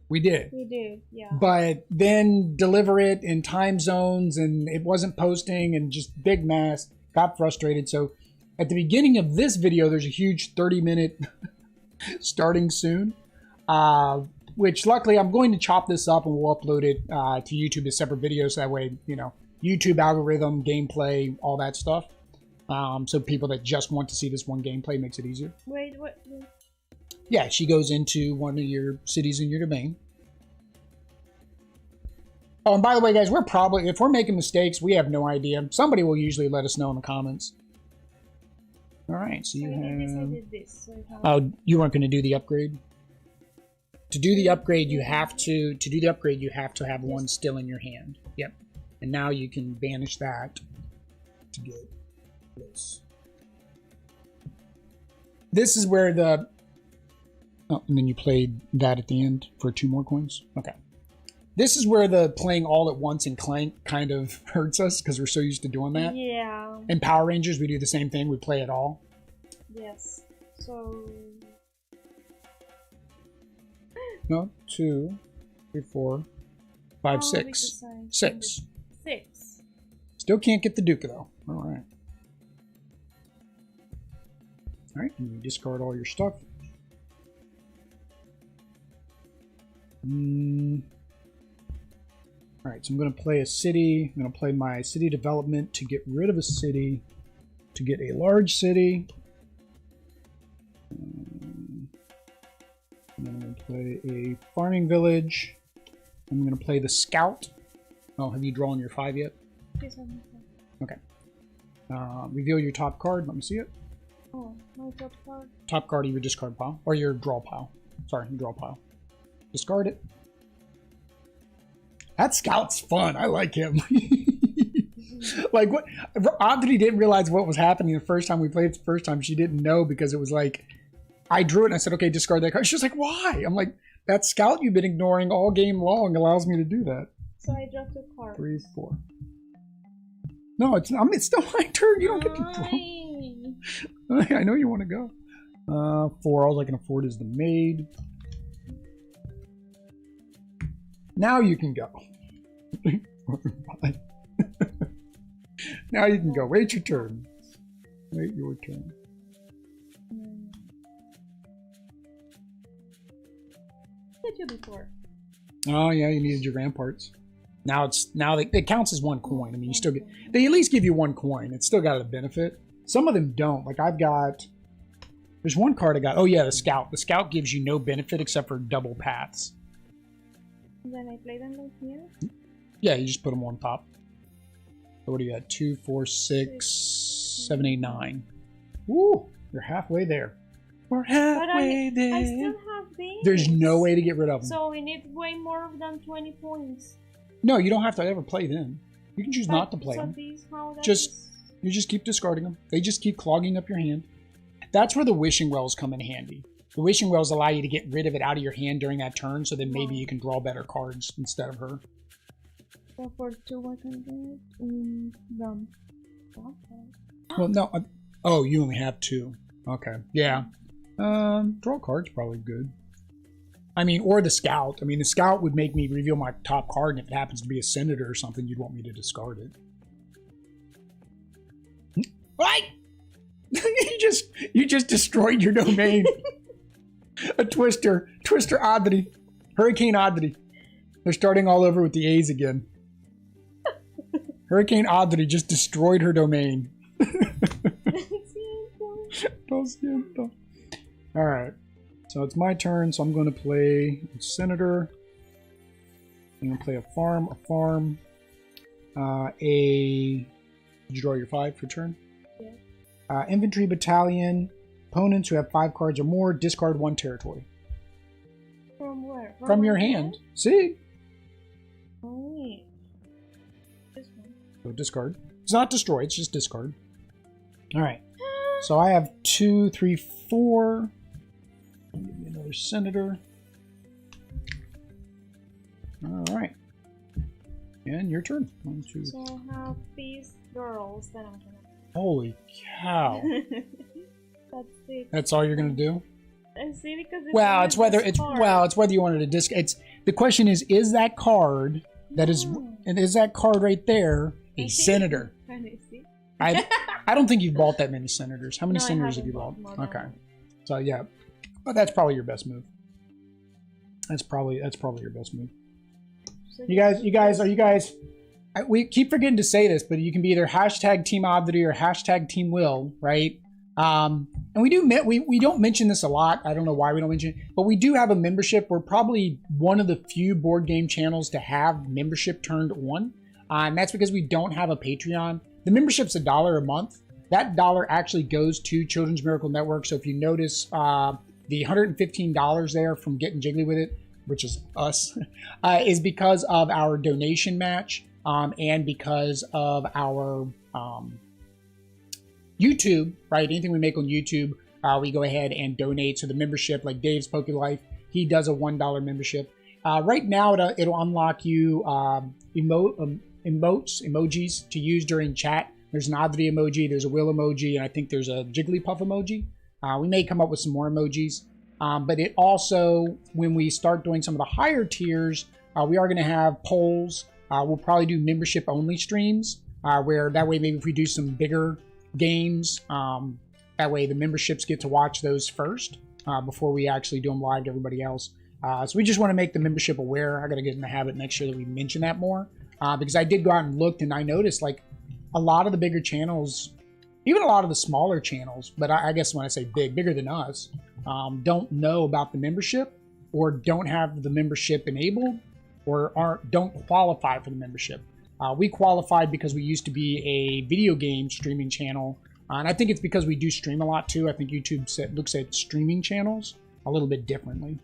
We did. We did, yeah. But then deliver it in time zones, and it wasn't posting, and just big mess. Got frustrated. So at the beginning of this video, there's a huge 30-minute starting soon, which luckily I'm going to chop this up and we'll upload it to YouTube as separate videos. So that way, YouTube algorithm, gameplay, all that stuff. So people that just want to see this one gameplay makes it easier. Wait. Yeah, she goes into one of your cities in your domain. Oh, and by the way, guys, if we're making mistakes, we have no idea. Somebody will usually let us know in the comments. All right, so you have... I did this. So oh, you weren't going to do the upgrade? To do the upgrade, you have to... To do the upgrade, you have to have one still in your hand. Yep. And now you can banish that to get this. This is where the... Oh, and then you played that at the end for 2 more coins? Okay. This is where the playing all at once and clank kind of hurts us because we're so used to doing that. Yeah. In Power Rangers, we do the same thing. We play it all. Yes. So... No, 2, 3, 4, 5, 6. 6. 6. Still can't get the Duke, though. All right. All right, and you discard all your stuff. All right, so I'm going to play a city. I'm going to play my city development to get rid of a city, to get a large city. And then I'm going to play a farming village. I'm going to play the scout. Oh, have you drawn your 5 yet? Yes, I'm okay. Reveal your top card. Let me see it. Oh, my top card. Top card of your discard pile. Or your draw pile. Sorry, your draw pile. Discard it. That scout's fun. I like him. Like, what? Audrey didn't realize what was happening the first time we played it the first time. She didn't know because it was like, I drew it and I said, okay, discard that card. She was like, why? I'm like, that scout you've been ignoring all game long allows me to do that. So I draw 2 cards. 3, 4. No, it's not. It's still my turn. You don't get to draw. I know you want to go. 4. All I can afford is the maid. Now you can go. Now you can go. Wait your turn. Wait your turn. Did you before? Oh yeah, you needed your ramparts. Now it counts as 1 coin. I mean, you still get. They at least give you 1 coin. It's still got a benefit. Some of them don't. Like I've got. There's 1 card I got. Oh yeah, the scout. The scout gives you no benefit except for double paths. Then I play them like here? Yeah, you just put them on top. So what do you got? 2, 4, 6, 7, 8, 9. Woo! You're halfway there. We're halfway there. I still have these. There's no way to get rid of them. So we need way more than 20 points. No, you don't have to ever play them. You can choose not to play them. These, how you just keep discarding them. They just keep clogging up your hand. That's where the wishing wells come in handy. The wishing wells allow you to get rid of it out of your hand during that turn, so then maybe you can draw better cards instead of her. So for 2 I can do it. Done. Okay. Well, no. Oh, you only have 2. Okay. Yeah. Draw cards probably good. I mean, or the scout. I mean, the scout would make me reveal my top card, and if it happens to be a senator or something, you'd want me to discard it. What? you just destroyed your domain. A Twister Audrey, Hurricane Audrey. They're starting all over with the A's again. Hurricane Audrey just destroyed her domain. All right, so it's my turn. So I'm going to play a senator. I'm going to play a farm. Did you draw your 5 for turn? Yeah. Infantry battalion. Opponents who have 5 cards or more discard 1 territory. From where? From your hand. See? Oh, this one. So discard. It's not destroy, it's just discard. Alright. So I have 2, 3, 4. Give me another senator. Alright. And your turn. 1, 2. So I have these girls that I'm gonna. Holy cow. That's it. That's all you're gonna do? I see, because it's whether you wanted to discard. The question is that card that is and is that card right there a senator? Can I see? I don't think you've bought that many senators. How many No, senators have you bought? Okay. So yeah. But that's probably your best move. That's probably your best move. So we keep forgetting to say this, but you can be either hashtag Team Audrey or hashtag Team Will, right? And we don't mention this a lot. I don't know why we don't mention it, but we do have a membership. We're probably one of the few board game channels to have membership turned on. And that's because we don't have a Patreon. The membership's $1 a month. That dollar actually goes to Children's Miracle Network. So if you notice the $115 there from Getting Jiggly With It, which is us, is because of our donation match and because of our YouTube, right? Anything we make on YouTube, we go ahead and donate. So the membership, like Dave's Poke Life, he does a $1 membership. Right now, it'll unlock you emojis to use during chat. There's an oddity emoji, there's a wheel emoji, and I think there's a Jigglypuff emoji. We may come up with some more emojis. But it also, when we start doing some of the higher tiers, we are going to have polls. We'll probably do membership-only streams, where that way maybe if we do some bigger games, that way the memberships get to watch those first before we actually do them live to everybody else. So we just want to make the membership aware. I got to get in the habit next year that we mention that more, because I did go out and looked and I noticed like a lot of the bigger channels, even a lot of the smaller channels, but I guess when I say big, bigger than us, don't know about the membership or don't have the membership enabled or don't qualify for the membership. We qualified because we used to be a video game streaming channel. And I think it's because we do stream a lot too. I think YouTube looks at streaming channels a little bit differently.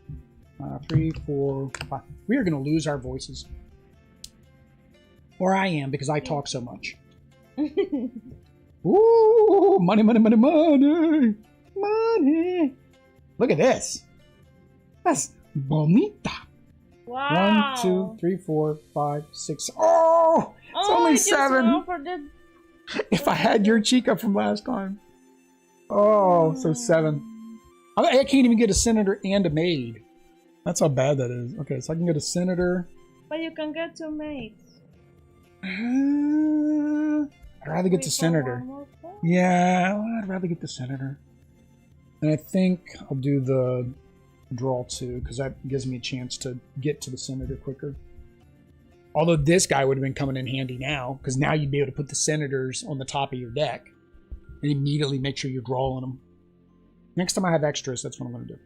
3, 4, 5. We are going to lose our voices. Or I am because I talk so much. Ooh, money, money, money, money. Money. Look at this. That's bonita. Wow. 1, 2, 3, 4, 5, 6. Oh, it's only 7. If I had your Chica from last time. Oh, so 7. I can't even get a senator and a maid. That's how bad that is. Okay, so I can get a senator. But you can get 2 maids. I'd rather get the senator. Yeah, I'd rather get the senator. And I think I'll do the draw 2 because that gives me a chance to get to the senator quicker. Although this guy would have been coming in handy now, because now you'd be able to put the senators on the top of your deck and immediately make sure you're drawing them. Next time I have extras, that's what I'm going to do.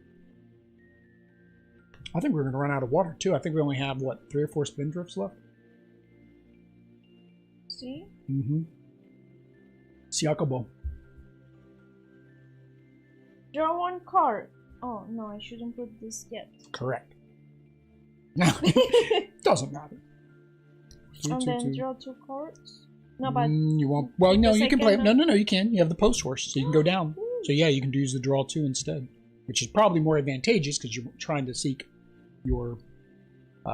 I think we're going to run out of water too. I think we only have, what, 3 or 4 spindrifts left? See? Mm-hmm. Siakobo. Draw 1 card. Oh, no, I shouldn't put this yet. Correct. No, doesn't matter. 3, And 2, then 2. draw 2 cards? No, but... you won't. Well, no, you can play. No, you can. You have the post horse, so you can go down. Ooh. So yeah, you can use the draw 2 instead, which is probably more advantageous because you're trying to seek your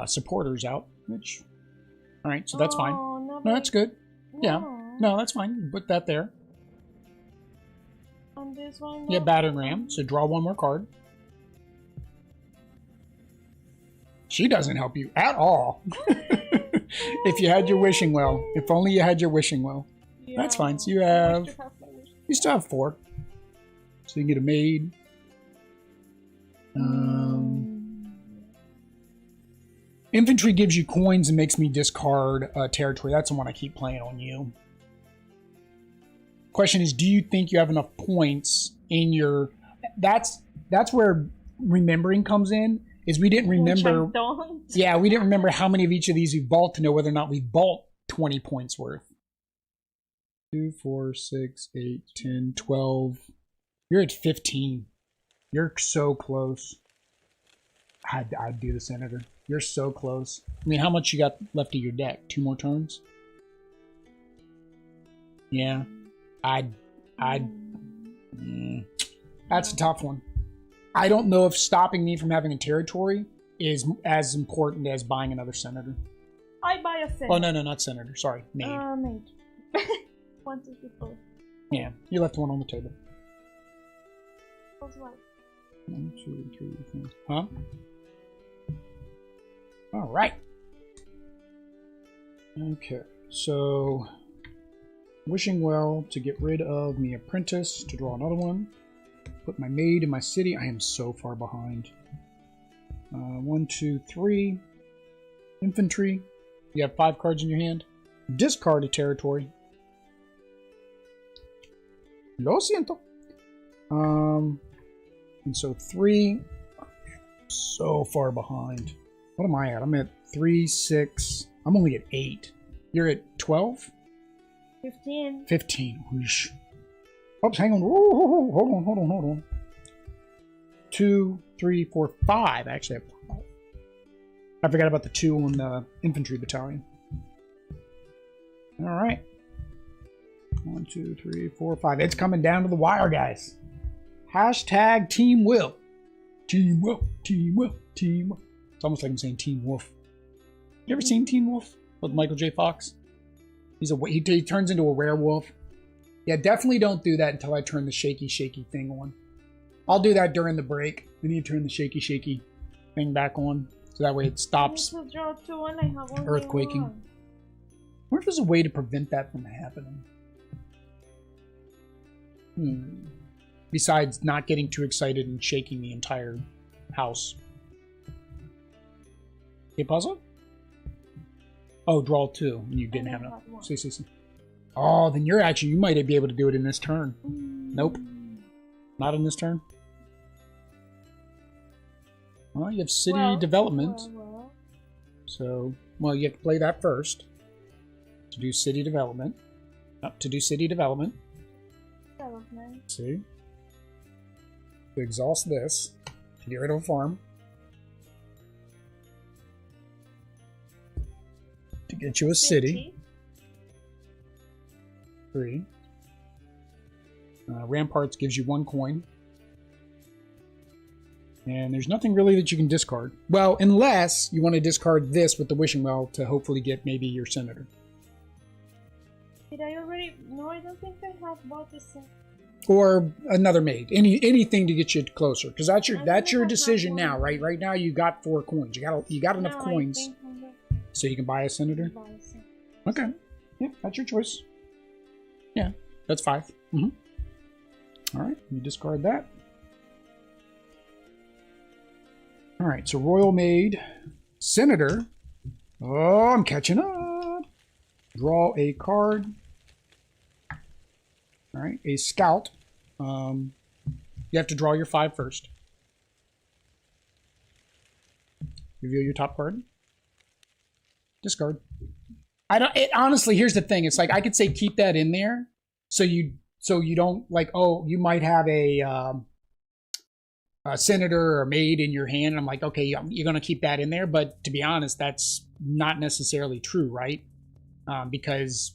supporters out. Which, all right, so that's fine. No, that's good. Yeah, no, that's fine. Put that there. And this one. Yeah, battering ram. So draw 1 more card. She doesn't help you at all. If you had your wishing well. If only you had your wishing well. Yeah. That's fine. So you have... You still have 4. So you can get a maid. Infantry gives you coins and makes me discard territory. That's the one I keep playing on you. Question is, do you think you have enough points in your... That's where remembering comes in. Is we didn't remember. Which I don't. Yeah, we didn't remember how many of each of these we bought to know whether or not we bought 20 points worth. 2, 4, 6, 8, 10, 12. You're at 15. You're so close. I'd do the senator. You're so close. I mean, how much you got left of your deck? 2 more turns? Yeah. That's a tough one. I don't know if stopping me from having a territory is as important as buying another senator. I buy a senator. Oh, no, not senator. Sorry, maid. Maid. 1, 2, 3, 4. Yeah, you left 1 on the table. What's what? 1, 2, 3, 4. Huh? All right. Okay, so wishing well to get rid of me apprentice to draw another one. Put my maid in my city. I am so far behind. 1, 2, 3. Infantry. You have 5 cards in your hand. Discard a territory. Lo siento. And so 3, so far behind. What am I at? I'm at 3, 6. I'm only at 8. You're at 12? 15. 15. Whoosh. Oops, hang on. Whoa, hold on. 2, 3, 4, 5. I actually have 5. I forgot about the 2 on the infantry battalion. All right. 1, 2, 3, 4, 5. It's coming down to the wire, guys. Hashtag Team Will. Team Will. Team Will. Team Will. It's almost like I'm saying Team Wolf. You ever seen Team Wolf with Michael J. Fox? He turns into a werewolf. Yeah, definitely don't do that until I turn the shaky thing on. I'll do that during the break. I need to turn the shaky thing back on, so that way it stops earthquaking. I wonder if there's a way to prevent that from happening. Besides not getting too excited and shaking the entire house. Okay, puzzle? Oh, draw 2. You didn't have enough. See. Oh, then you might be able to do it in this turn. Nope. Not in this turn. Well, you have city development. So, well, you have to play that first. To do city development. To do city development. See? To exhaust this. To get rid of a farm. To get you a city. 3. Ramparts gives you 1 coin. And there's nothing really that you can discard. Well, unless you want to discard this with the wishing well to hopefully get maybe your senator. Did I already? No, I don't think I have bought this. Or another maid. Anything to get you closer. Because that's your decision now, right? Right now you got 4 coins. You got enough coins. So you can buy a senator? Okay. Yeah, that's your choice. Yeah, that's 5. Alright, you discard that. Alright, so Royal Maid, Senator. Oh, I'm catching up. Draw a card. Alright, a Scout. You have to draw your 5 first. Reveal your top card. Discard. Honestly, here's the thing. It's like I could say keep that in there, so you don't like. Oh, you might have a senator or a maid in your hand. And I'm like, okay, you're gonna keep that in there. But to be honest, that's not necessarily true, right? Because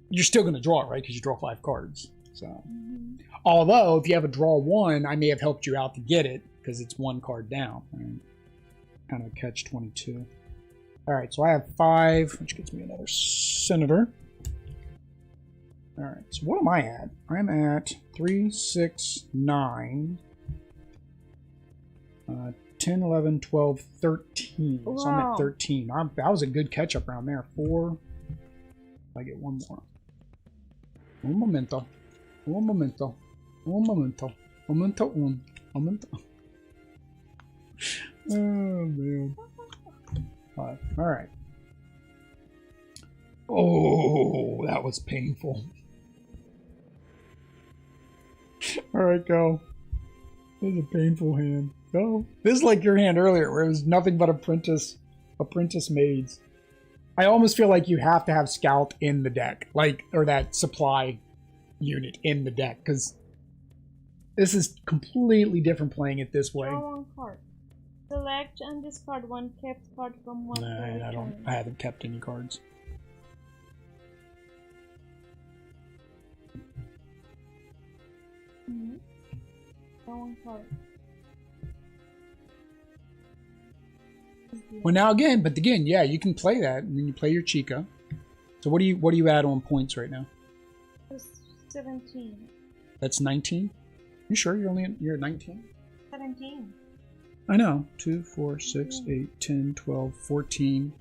you're still gonna draw it, right? Because you draw 5 cards. So, although if you have a draw 1, I may have helped you out to get it because it's 1 card down. Right? Kind of catch 22. Alright, so I have 5, which gets me another senator. Alright, so what am I at? I'm at 3, 6, 9, 10, 11, 12, 13. Wow. So I'm at 13. That was a good catch-up round there. 4. I get 1 more. Un momento. Un momento. Un momento. Momento un. Momento. Oh, man. 5. All right. Oh, that was painful. All right, go. This is a painful hand. Go. This is like your hand earlier, where it was nothing but apprentice maids. I almost feel like you have to have Scout in the deck, or that supply unit in the deck, because this is completely different playing it this way. Draw 1 card. Select and discard 1 kept card from 1. I haven't kept any cards. Draw 1 card. Well, now again, yeah, you can play that, and then you play your Chica. So what do you add on points right now? 17. That's 19. You sure you're at 19? 17. I know. 2, 4, 6, 8, 10, 12, 14,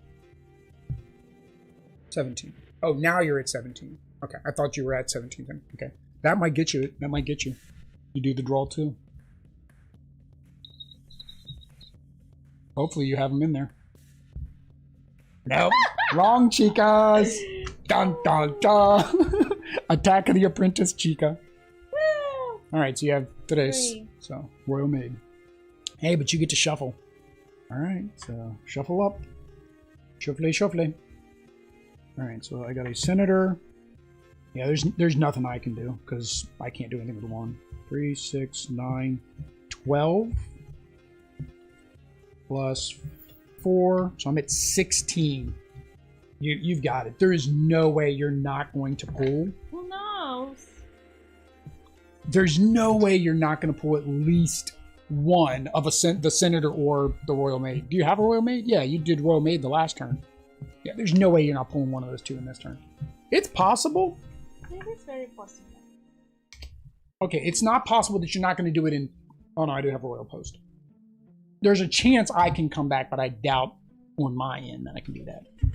17. Oh, now you're at 17. Okay, I thought you were at 17 then. Okay, that might get you. You do the draw 2. Hopefully you have them in there. Nope. Wrong, Chicas. Dun dun dun. Attack of the Apprentice, Chica. All right, so you have 3. 3. So, Royal Maid. Hey, but you get to shuffle. All right, so shuffle up. Shuffle, shuffle. All right, so I got a senator. Yeah, there's nothing I can do because I can't do anything with 1. 3, 6, 9, 12. Plus 4. So I'm at 16. You've got it. There is no way you're not going to pull. Who knows? There's no way you're not going to pull at least one of the senator or the royal maid. Do you have a royal maid? Yeah, you did royal maid the last turn. Yeah, there's no way you're not pulling one of those 2 in this turn. It's possible. It is very possible. Okay, it's not possible that you're not going to do it in... Oh, no, I do have a royal post. There's a chance I can come back, but I doubt on my end that I can do that. I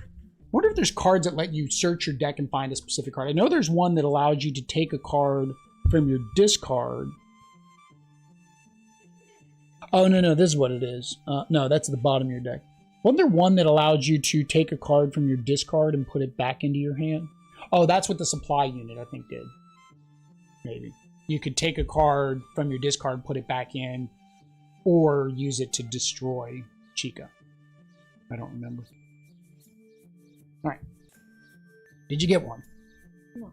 wonder if there's cards that let you search your deck and find a specific card. I know there's one that allows you to take a card from your discard. Oh, no, this is what it is. No, that's at the bottom of your deck. Wasn't there one that allowed you to take a card from your discard and put it back into your hand? Oh, that's what the supply unit, I think, did. Maybe. You could take a card from your discard, put it back in, or use it to destroy Chica. I don't remember. All right. Did you get one? No.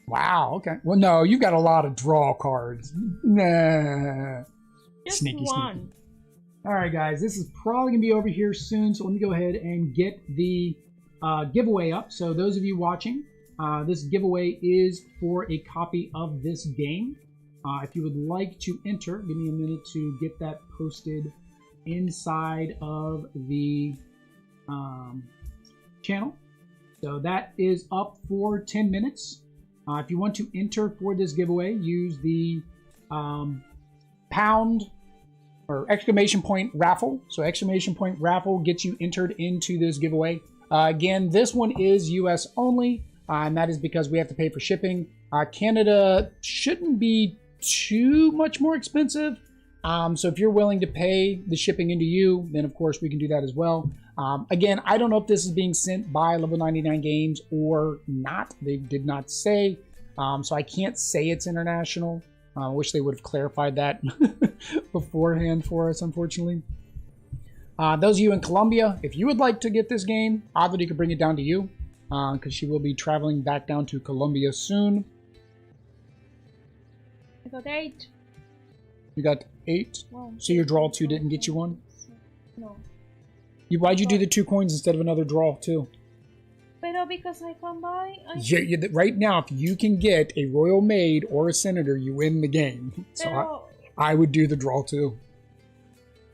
Wow, okay. Well, no, you've got a lot of draw cards. Nah. Just Sneaky. one. All right, guys, this is probably going to be over here soon, so let me go ahead and get the giveaway up. So those of you watching, this giveaway is for a copy of this game. If you would like to enter, give me a minute to get that posted inside of the channel. So that is up for 10 minutes. If you want to enter for this giveaway, use the pound or exclamation point raffle. So exclamation point raffle gets you entered into this giveaway. Again, this one is US only, and that is because we have to pay for shipping. Canada shouldn't be too much more expensive. So if you're willing to pay the shipping into you, then of course we can do that as well. Again, I don't know if this is being sent by Level 99 Games or not. They did not say, so I can't say it's international. I wish they would have clarified that beforehand for us, unfortunately. Those of you in Colombia, if you would like to get this game, Audrey could bring it down to you because she will be traveling back down to Colombia soon. I got 8. You got 8? One, So your draw 2 didn't get you one? No. Why'd you do the 2 coins instead of another draw 2? Pero because I can buy... Right now, if you can get a Royal Maid or a Senator, you win the game. So I would do the draw 2.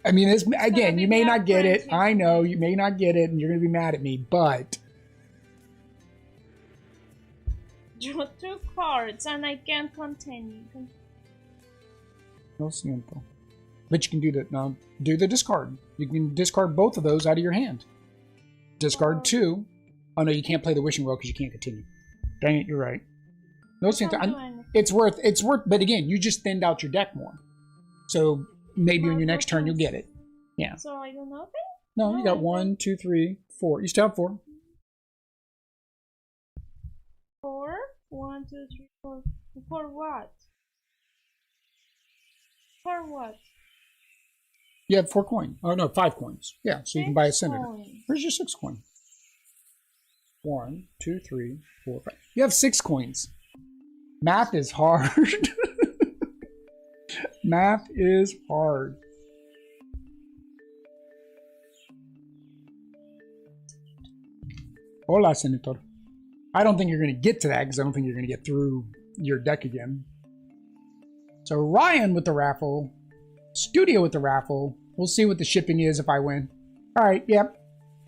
I mean, this, again, you may not get it. I know, you may not get it, and you're going to be mad at me, but... Draw 2 cards, and I can't continue. No siento. But you can do that. Now, do the discard. You can discard both of those out of your hand. Discard 2. Oh, no, you can't play the Wishing Well because you can't continue. Dang it, you're right. No siento. It's worth, but again, you just thinned out your deck more. So maybe on your next turn you'll get it. Yeah. So I do nothing? No, you got 1, 2, 3, 4. You still have 4. 4? 1, 2, 3, 4. For what? For what? You have 4 coins. Oh, no, 5 coins. Yeah, so you can buy a Senator. Where's your 6 coin? 1, 2, 3, 4, 5. You have 6 coins. Math is hard. Math is hard. Hola, Senator. I don't think you're going to get to that because I don't think you're going to get through your deck again. So Ryan with the raffle. Studio with the raffle. We'll see what the shipping is if I win. All right, yep.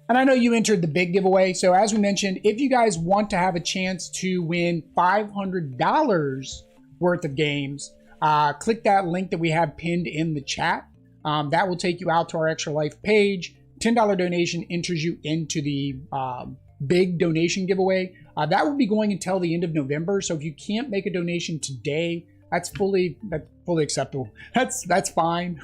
And I know you entered the big giveaway. So as we mentioned, if you guys want to have a chance to win $500 worth of games, click that link that we have pinned in the chat. That will take you out to our Extra Life page. $10 donation enters you into the big donation giveaway. That will be going until the end of November. So if you can't make a donation today, that's fully acceptable. That's fine.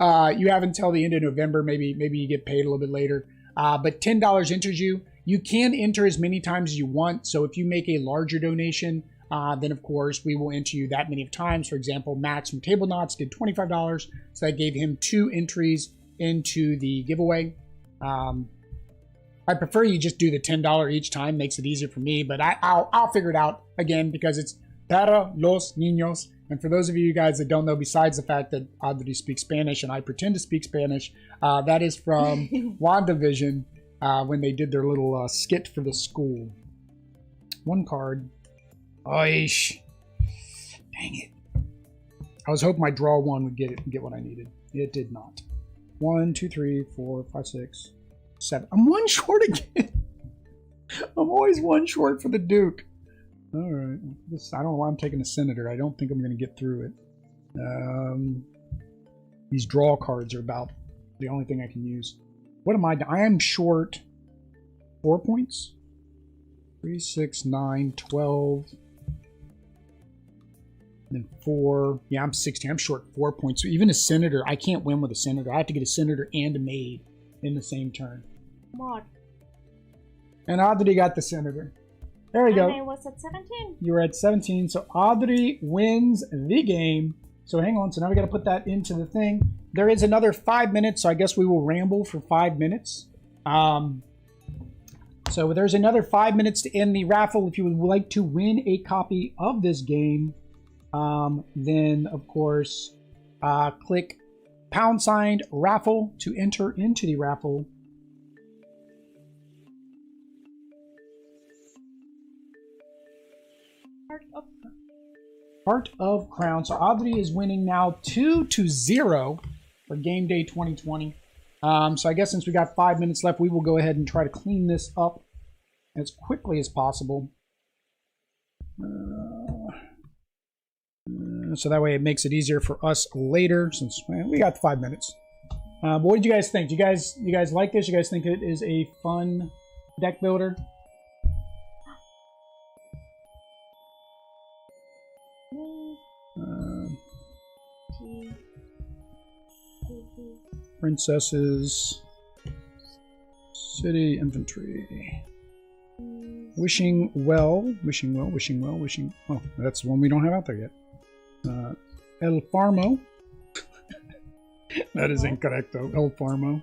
You have until the end of November. Maybe you get paid a little bit later. But $10 enters you. You can enter as many times as you want. So if you make a larger donation, then of course we will enter you that many times. For example, Max from Table Knots did $25, so that gave him 2 entries into the giveaway. I prefer you just do the $10 each time, makes it easier for me, but I'll figure it out again because it's para los niños. And for those of you guys that don't know, besides the fact that Audrey speaks Spanish and I pretend to speak Spanish, that is from WandaVision when they did their little skit for the school. 1 card. Oish. Dang it. I was hoping my draw 1 would get it and get what I needed. It did not. 1, 2, 3, 4, 5, 6, 7. I'm 1 short again. I'm always 1 short for the Duke. All right. I don't know why I'm taking a Senator. I don't think I'm going to get through it. These draw cards are about the only thing I can use. What am I? I am short 4 points. 3, 6, 9, 12. And then 4. Yeah, I'm 16. I'm short 4 points. So even a Senator, I can't win with a Senator. I have to get a Senator and a Maid in the same turn. Mod. And Audrey got the Senator. There we go. And I was at 17. You were at 17. So Audrey wins the game. So hang on. So now we got to put that into the thing. There is another 5 minutes. So I guess we will ramble for 5 minutes. So there's another 5 minutes to end the raffle. If you would like to win a copy of this game, then of course, click # raffle to enter into the raffle. Heart of Crown. So Audrey is winning now 2-0 for Game Day 2020. So I guess since we got 5 minutes left, we will go ahead and try to clean this up as quickly as possible. So that way it makes it easier for us later, since we got 5 minutes. What did you guys think? You guys like this? You guys think it is a fun deck builder? Princesses, City Infantry, Wishing Well. Oh, that's one we don't have out there yet. El Farmo. That is incorrect though. El Farmo.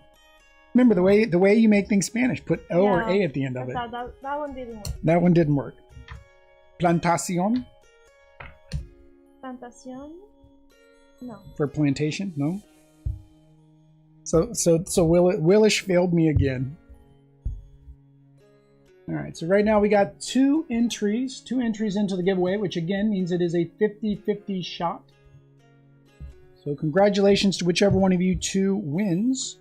Remember the way you make things Spanish. Put O or A at the end of it. That one didn't work. That one didn't work. Plantacion. Plantacion? No. For plantation? No. So Willish failed me again. All right, so right now we got 2 entries into the giveaway, which again means it is a 50-50 shot. So congratulations to whichever one of you 2 wins.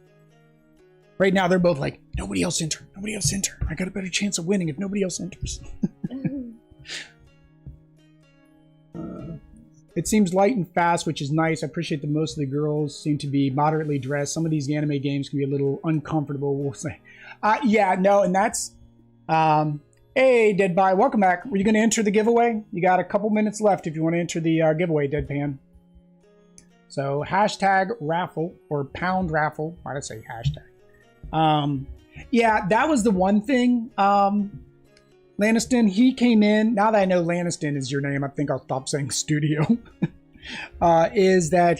Right now they're both like, nobody else enter. I got a better chance of winning if nobody else enters. It seems light and fast, which is nice. I appreciate that most of the girls seem to be moderately dressed. Some of these anime games can be a little uncomfortable, we'll say. Yeah, no, and that's... hey, Deadby, welcome back. Were you going to enter the giveaway? You got a couple minutes left if you want to enter the giveaway, Deadpan. So, hashtag raffle, or pound raffle. Why did I say hashtag? Yeah, that was the one thing. Lanniston, he came in. Now that I know Lanniston is your name, I think I'll stop saying studio. Is that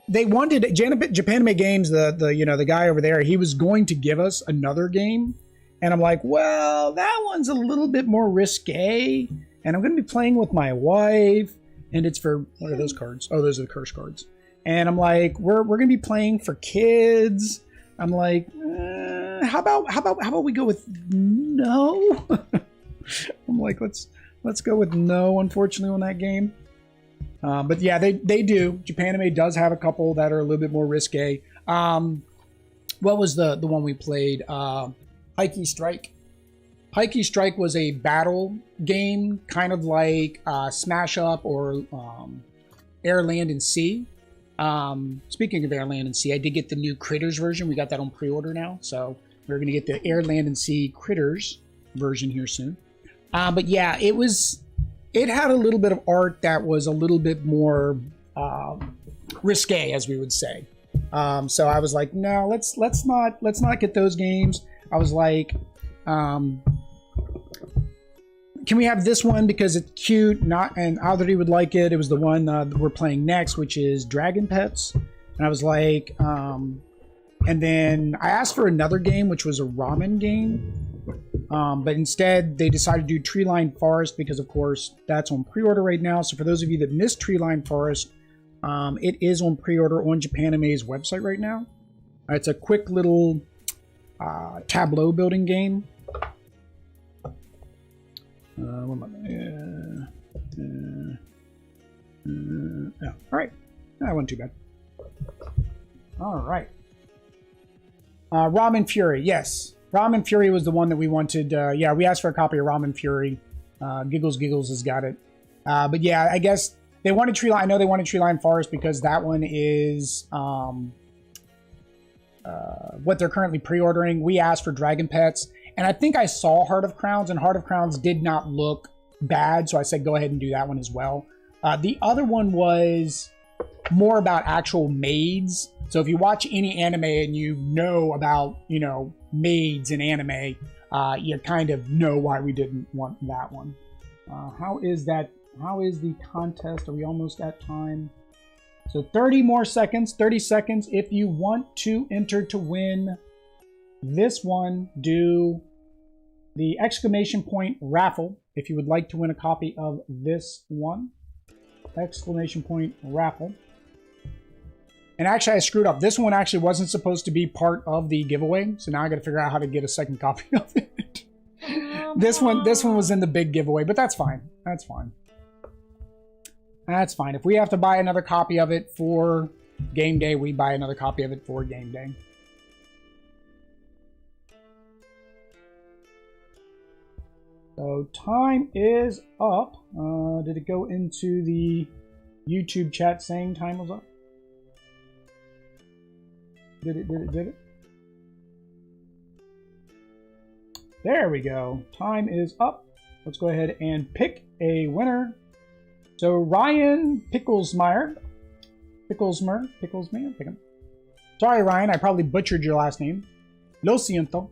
they wanted Japanime Games, the guy over there, he was going to give us another game. And I'm like, well, that one's a little bit more risque. And I'm going to be playing with my wife. And it's for, what are those cards? Oh, those are the curse cards. And I'm like, we're going to be playing for kids. I'm like, how about we go with no? I'm like, let's go with no, unfortunately, on that game. But yeah, they do. Japanime does have a couple that are a little bit more risque. What was the one we played? Heike Strike. Heike Strike was a battle game, kind of like Smash Up or Air, Land, and Sea. Speaking of Air, Land, and Sea, I did get the new Critters version. We got that on pre-order now, so we're going to get the Air, Land, and Sea Critters version here soon. But yeah, it had a little bit of art that was a little bit more risque, as we would say. So I was like, no, let's not get those games. I was like, can we have this one because it's cute? Not, and Audrey would like it. It was the one that we're playing next, which is Dragon Pets. And I was like, and then I asked for another game, which was a ramen game. But instead, they decided to do Tree Line Forest because, of course, that's on pre-order right now. So for those of you that missed Tree Line Forest, it is on pre-order on Japanime's website right now. It's a quick little tableau building game. All right, that wasn't too bad. All right, Ramen Fury, yes. Ramen Fury was the one that we wanted. Yeah, we asked for a copy of Ramen Fury. Giggles has got it. But yeah, I guess they wanted Tree Line. I know they wanted Tree Line Forest because that one is what they're currently pre-ordering. We asked for Dragon Pets, and I think I saw Heart of Crowns, and Heart of Crowns did not look bad, so I said go ahead and do that one as well. The other one was more about actual maids. So if you watch any anime and you know about, you know, maids in anime, you kind of know why we didn't want that one. How is that? How is the contest? Are we almost at time? So 30 more seconds, 30 seconds. If you want to enter to win this one, do the exclamation point raffle. If you would like to win a copy of this one, exclamation point raffle. And actually, I screwed up. This one actually wasn't supposed to be part of the giveaway, so now I got to figure out how to get a second copy of it. This one was in the big giveaway, but that's fine. That's fine. That's fine. If we have to buy another copy of it for game day, we buy another copy of it for game day. So time is up. Did it go into the YouTube chat saying time was up? Did it? There we go. Time is up. Let's go ahead and pick a winner. So Ryan Picklesmeyer. Pick him. Sorry, Ryan, I probably butchered your last name. Lo siento.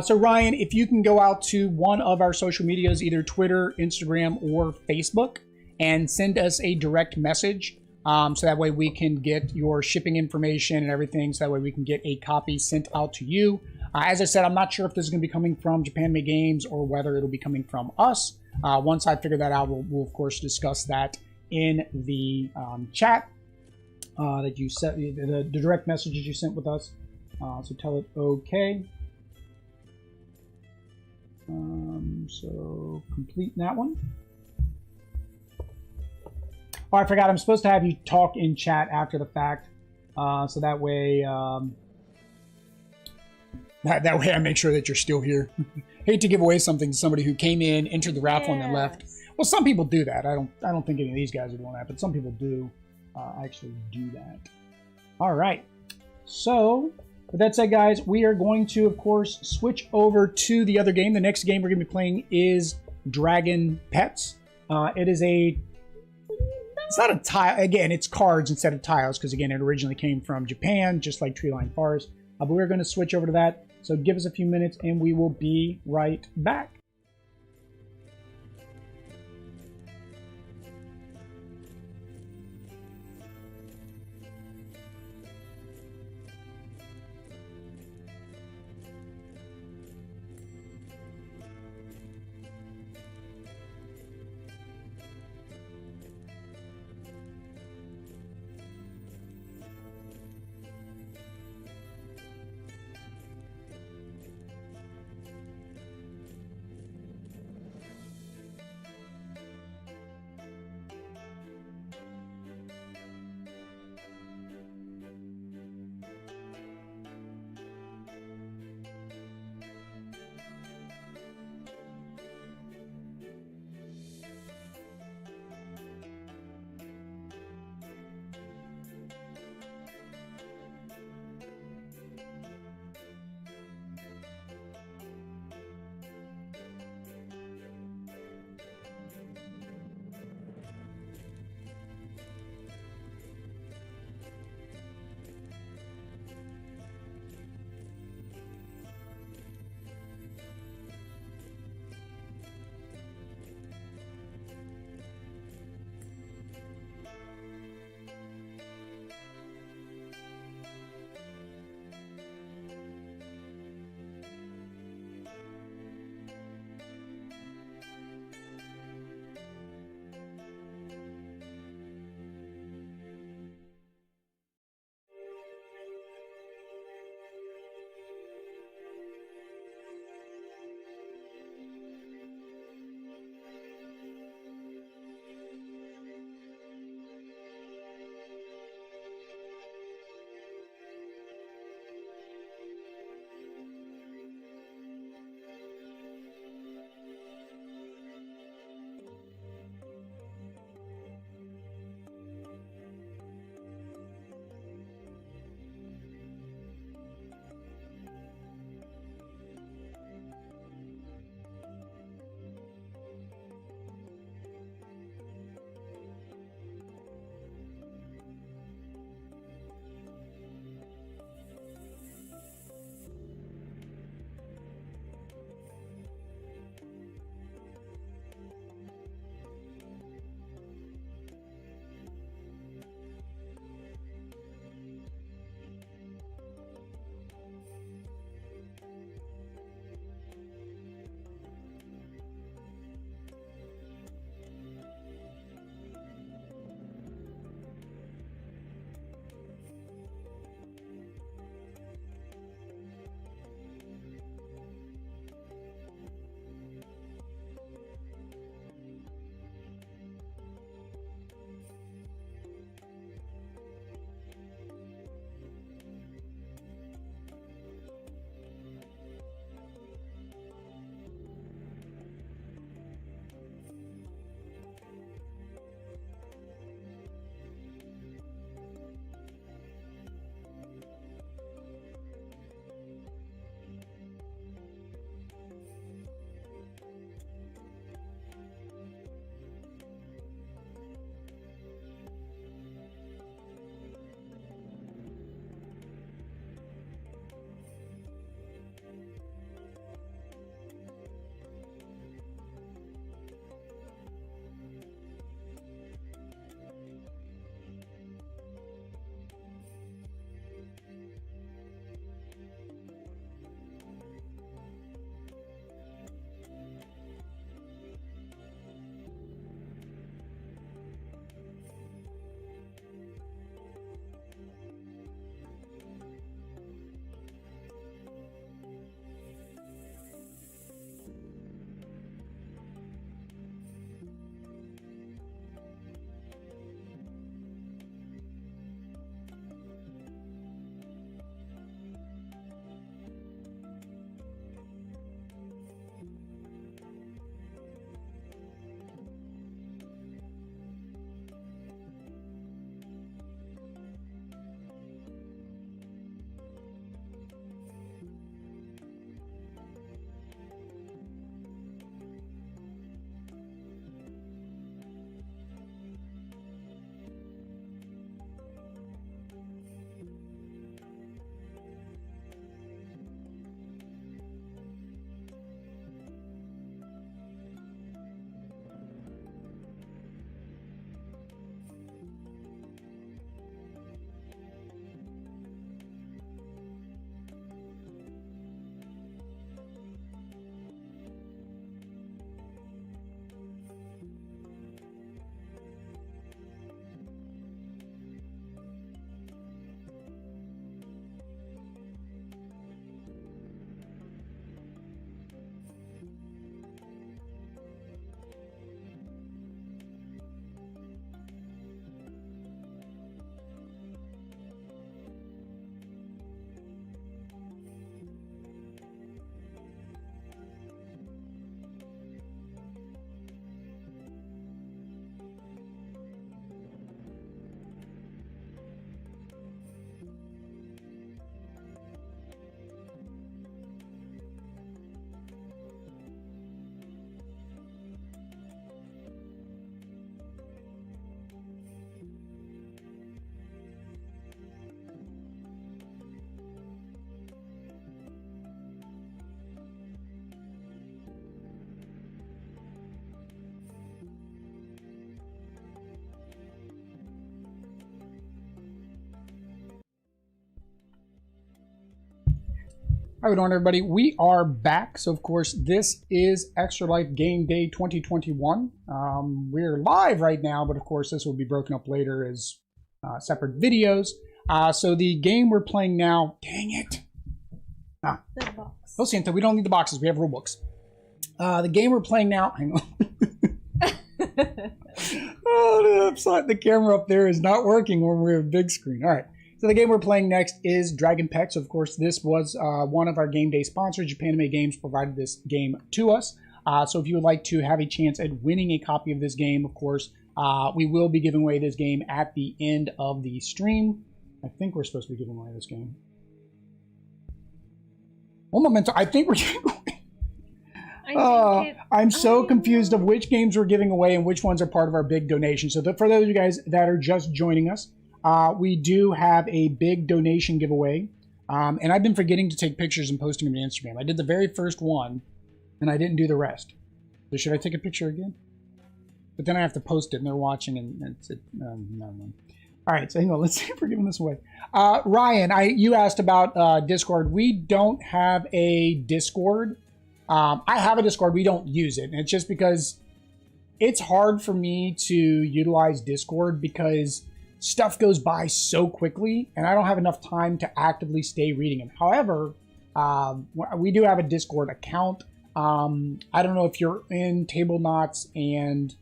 So Ryan, if you can go out to one of our social medias, either Twitter, Instagram, or Facebook, and send us a direct message. So that way we can get your shipping information and everything. So that way we can get a copy sent out to you. As I said, I'm not sure if this is going to be coming from Japanime Games or whether it'll be coming from us. Once I figure that out, we'll of course discuss that in the chat that you sent, the direct messages you sent with us. So tell it okay. So complete that one. Oh, I forgot. I'm supposed to have you talk in chat after the fact, so that way, that way I make sure that you're still here. Hate to give away something to somebody who came in, entered the raffle, and then left. Well, some people do that. I don't think any of these guys are doing that, but some people do actually do that. All right. So with that said, guys, we are going to, of course, switch over to the other game. The next game we're going to be playing is Dragon Pets. It is a... It's not a tile. Again, it's cards instead of tiles because, again, it originally came from Japan, just like Tree Line Forest. But we're going to switch over to that. So give us a few minutes and we will be right back. How we doing, everybody? We are back. So, of course, this is Extra Life Game Day 2021. We're live right now, but of course, this will be broken up later as separate videos. So the game we're playing now, dang it. The box. Oh, Santa, we don't need the boxes. We have rule books. The game we're playing now, hang on. Oh, the camera up there is not working when we're a big screen. All right. So the game we're playing next is Dragon Pet. So, of course, this was one of our game day sponsors. Japanime Games provided this game to us. So if you would like to have a chance at winning a copy of this game, of course, we will be giving away this game at the end of the stream. I think we're supposed to be giving away this game. One moment. I think we're giving away. I'm so confused of which games we're giving away and which ones are part of our big donation. So for those of you guys that are just joining us, we do have a big donation giveaway. And I've been forgetting to take pictures and posting them to Instagram. I did the very first one, and I didn't do the rest. So should I take a picture again? But then I have to post it, and they're watching, and it's... no. All right, so hang on. Let's see if we're giving this away. Ryan, you asked about Discord. We don't have a Discord. I have a Discord. We don't use it. And it's just because it's hard for me to utilize Discord because stuff goes by so quickly, and I don't have enough time to actively stay reading them. However, we do have a Discord account. I don't know if you're in Table Knots and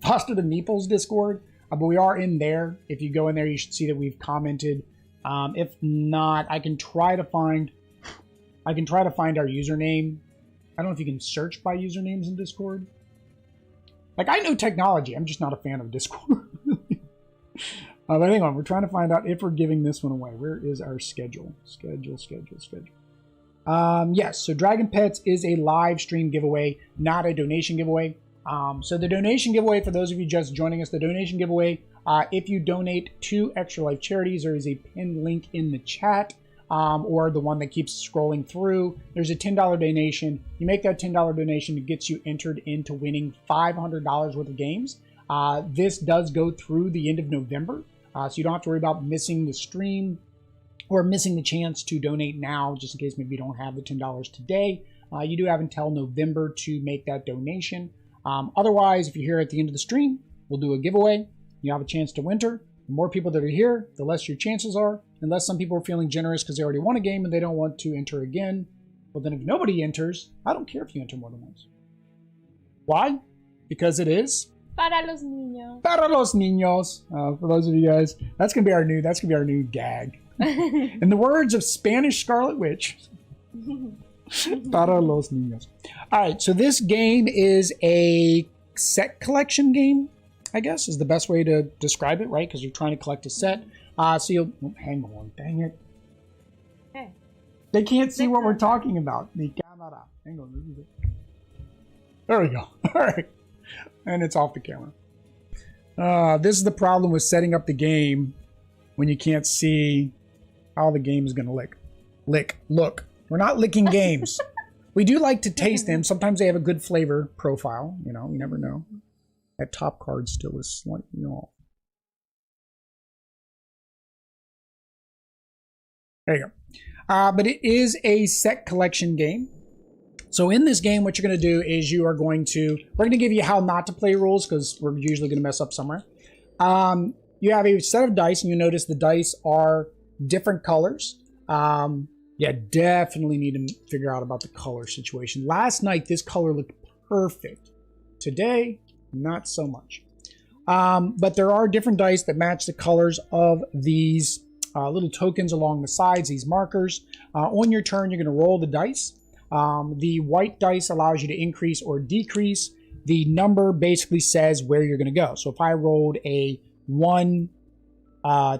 Foster the Meeple's Discord, but we are in there. If you go in there, you should see that we've commented. If not, I can try to find our username. I don't know if you can search by usernames in Discord. Like, I know technology. I'm just not a fan of Discord. But hang on. We're trying to find out if we're giving this one away. Where is our schedule? Schedule. Yes, so Dragon Pets is a live stream giveaway, not a donation giveaway. So the donation giveaway, for those of you just joining us, the donation giveaway, if you donate to Extra Life Charities, there is a pinned link in the chat. Or the one that keeps scrolling through. There's a $10 donation. You make that $10 donation, it gets you entered into winning $500 worth of games. This does go through the end of November, so you don't have to worry about missing the stream or missing the chance to donate now, just in case maybe you don't have the $10 today. You do have until November to make that donation. Otherwise, if you're here at the end of the stream, we'll do a giveaway. You have a chance to enter. The more people that are here, the less your chances are. Unless some people are feeling generous because they already won a game and they don't want to enter again. Well, then if nobody enters, I don't care if you enter more than once. Why? Because it is Para los niños. Para los niños. For those of you guys, that's gonna be our new gag. In the words of Spanish Scarlet Witch. Para los niños. All right, so this game is a set collection game, I guess, is the best way to describe it, right? Because you're trying to collect a set. So you'll... Oh, hang on. Dang it. Okay. They can't see what we're talking about. The camera. Hang on. There we go. All right. And it's off the camera. This is the problem with setting up the game when you can't see how the game is going to look. We're not licking games. We do like to taste them. Sometimes they have a good flavor profile. You know, you never know. That top card still is slightly off. There you go. But it is a set collection game. So in this game, what you're going to do is we're going to give you how not to play rules because we're usually going to mess up somewhere. You have a set of dice, and you notice the dice are different colors. Yeah, definitely need to figure out about the color situation. Last night, this color looked perfect. Today, not so much. But there are different dice that match the colors of these little tokens along the sides, these markers. On your turn, you're going to roll the dice. The white dice allows you to increase or decrease. The number basically says where you're going to go. So if I rolled a 1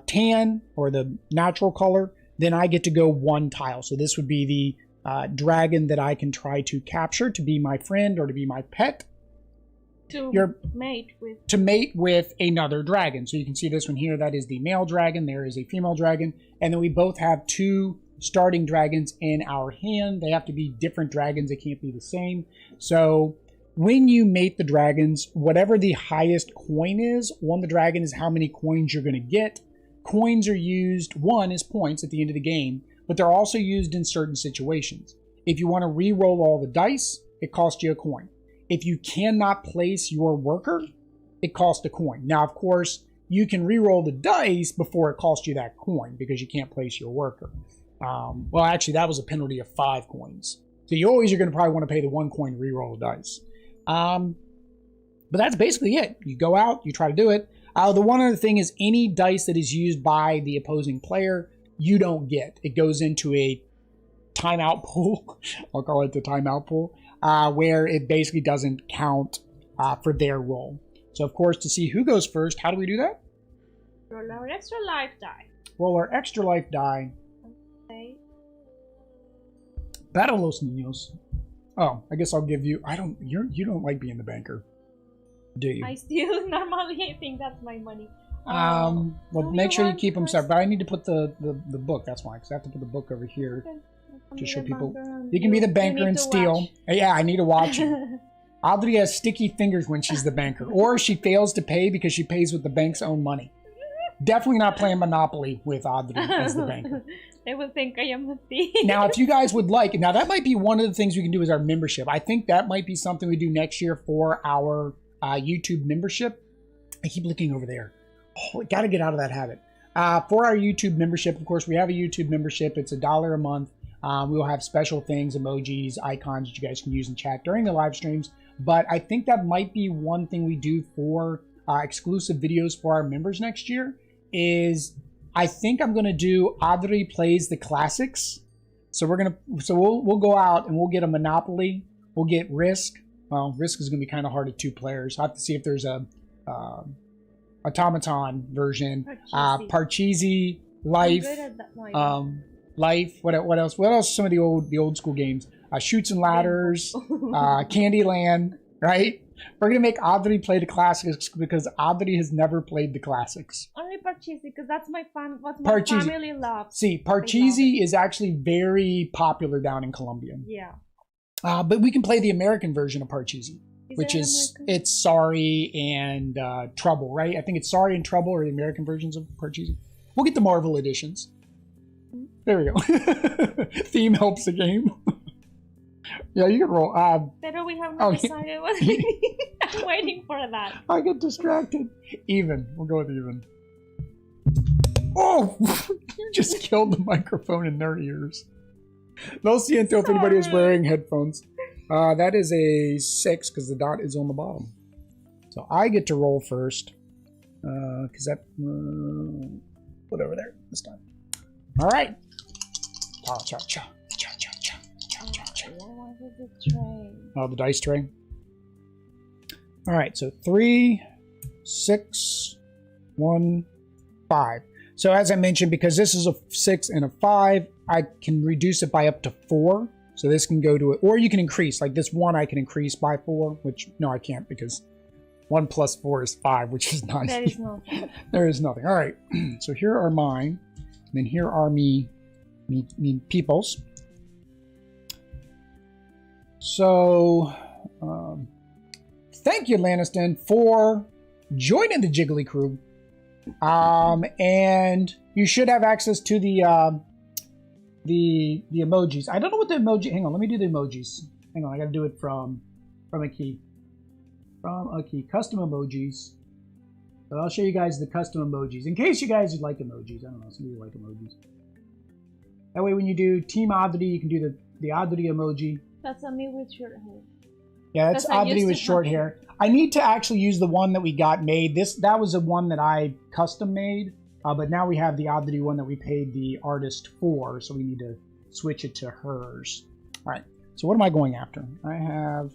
tan, or the natural color, then I get to go 1 tile. So this would be the dragon that I can try to capture to be my friend or to be my pet. To mate with another dragon. So you can see this one here, that is the male dragon, there is a female dragon, and then we both have 2 starting dragons in our hand. They have to be different dragons, they can't be the same. So when you mate the dragons, whatever the highest coin is on the dragon is how many coins you're going to get. coins are used, one is points at the end of the game, but they're also used in certain situations. If you want to re-roll all the dice, it costs you a coin. If you cannot place your worker, it costs a coin. Now, of course, you can re-roll the dice before it costs you that coin because you can't place your worker. Well, actually, that was a penalty of 5 coins. So you always are going to probably want to pay the 1 coin to re-roll the dice. But that's basically it. You go out, you try to do it. The one other thing is any dice that is used by the opposing player, you don't get. It goes into a timeout pool. I'll call it the timeout pool, where it basically doesn't count for their roll. So, of course, to see who goes first, how do we do that? Roll our extra life die. Roll our extra life die. Okay. Para los niños. Oh, I guess I'll give you. You don't like being the banker, do you? I still normally think that's my money. Well, make sure you keep them separate. But I need to put the book. That's why, because I have to put the book over here to show people. You can be the banker and steal. Yeah, I need to watch it. Audrey has sticky fingers when she's the banker, or she fails to pay because she pays with the bank's own money. Definitely not playing Monopoly with Audrey as the banker. They will think I am a thief. Now, if you guys would like, now that might be one of the things we can do as our membership. I think that might be something we do next year for our YouTube membership. I keep looking over there. Oh, got to get out of that habit. For our YouTube membership, of course, we have a YouTube membership. It's $1 a month. We will have special things, emojis, icons that you guys can use in chat during the live streams. But I think that might be one thing we do for exclusive videos for our members next year is I think I'm going to do Audrey plays the classics. So we'll go out and we'll get a Monopoly. We'll get Risk. Well, Risk is going to be kind of hard at 2 players. I'll have to see if there's a automaton version. Parcheesi, Life. Life. What else? What else? Some of the old school games. Shoots and Ladders, Candyland, right? We're gonna make Audrey play the classics because Audrey has never played the classics. Only Parcheesi, because that's my family loves. See, Parcheesi is actually very popular down in Colombia. Yeah. But we can play the American version of Parcheesi, which is it's Sorry and Trouble, right? I think it's Sorry and Trouble are the American versions of Parcheesi. We'll get the Marvel editions. There we go. Theme helps the game. Yeah, you can roll. But we have not decided what I'm waiting for that. I get distracted. Even. We'll go with even. Oh! You just killed the microphone in their ears. No siento if anybody is wearing headphones. That is a 6 because the dot is on the bottom. So I get to roll first. Because that... put over there this time. All right. Cha-cha-cha. Oh, the dice tray. All right, so 3, 6, 1, 5. So as I mentioned, because this is a 6 and a 5, I can reduce it by up to 4. So this can go to it, or you can increase. Like this 1, I can increase by 4, which no, I can't because 1 plus 4 is 5, which is not. There is nothing. There is nothing. All right, so here are mine, and then here are me peoples. So, thank you, Lanniston, for joining the Jiggly crew. And you should have access to the emojis. I don't know what the emoji. Hang on, let me do the emojis. Hang on, I got to do it from a key. From a key, custom emojis. So I'll show you guys the custom emojis in case you guys like emojis. I don't know, some of you like emojis. That way, when you do Team Audrey, you can do the Audrey emoji. That's a me with short hair. Yeah, that's Audrey with short hair. I need to actually use the one that we got made. That was the one that I custom made, but now we have the Audrey one that we paid the artist for, so we need to switch it to hers. All right, so what am I going after? I have...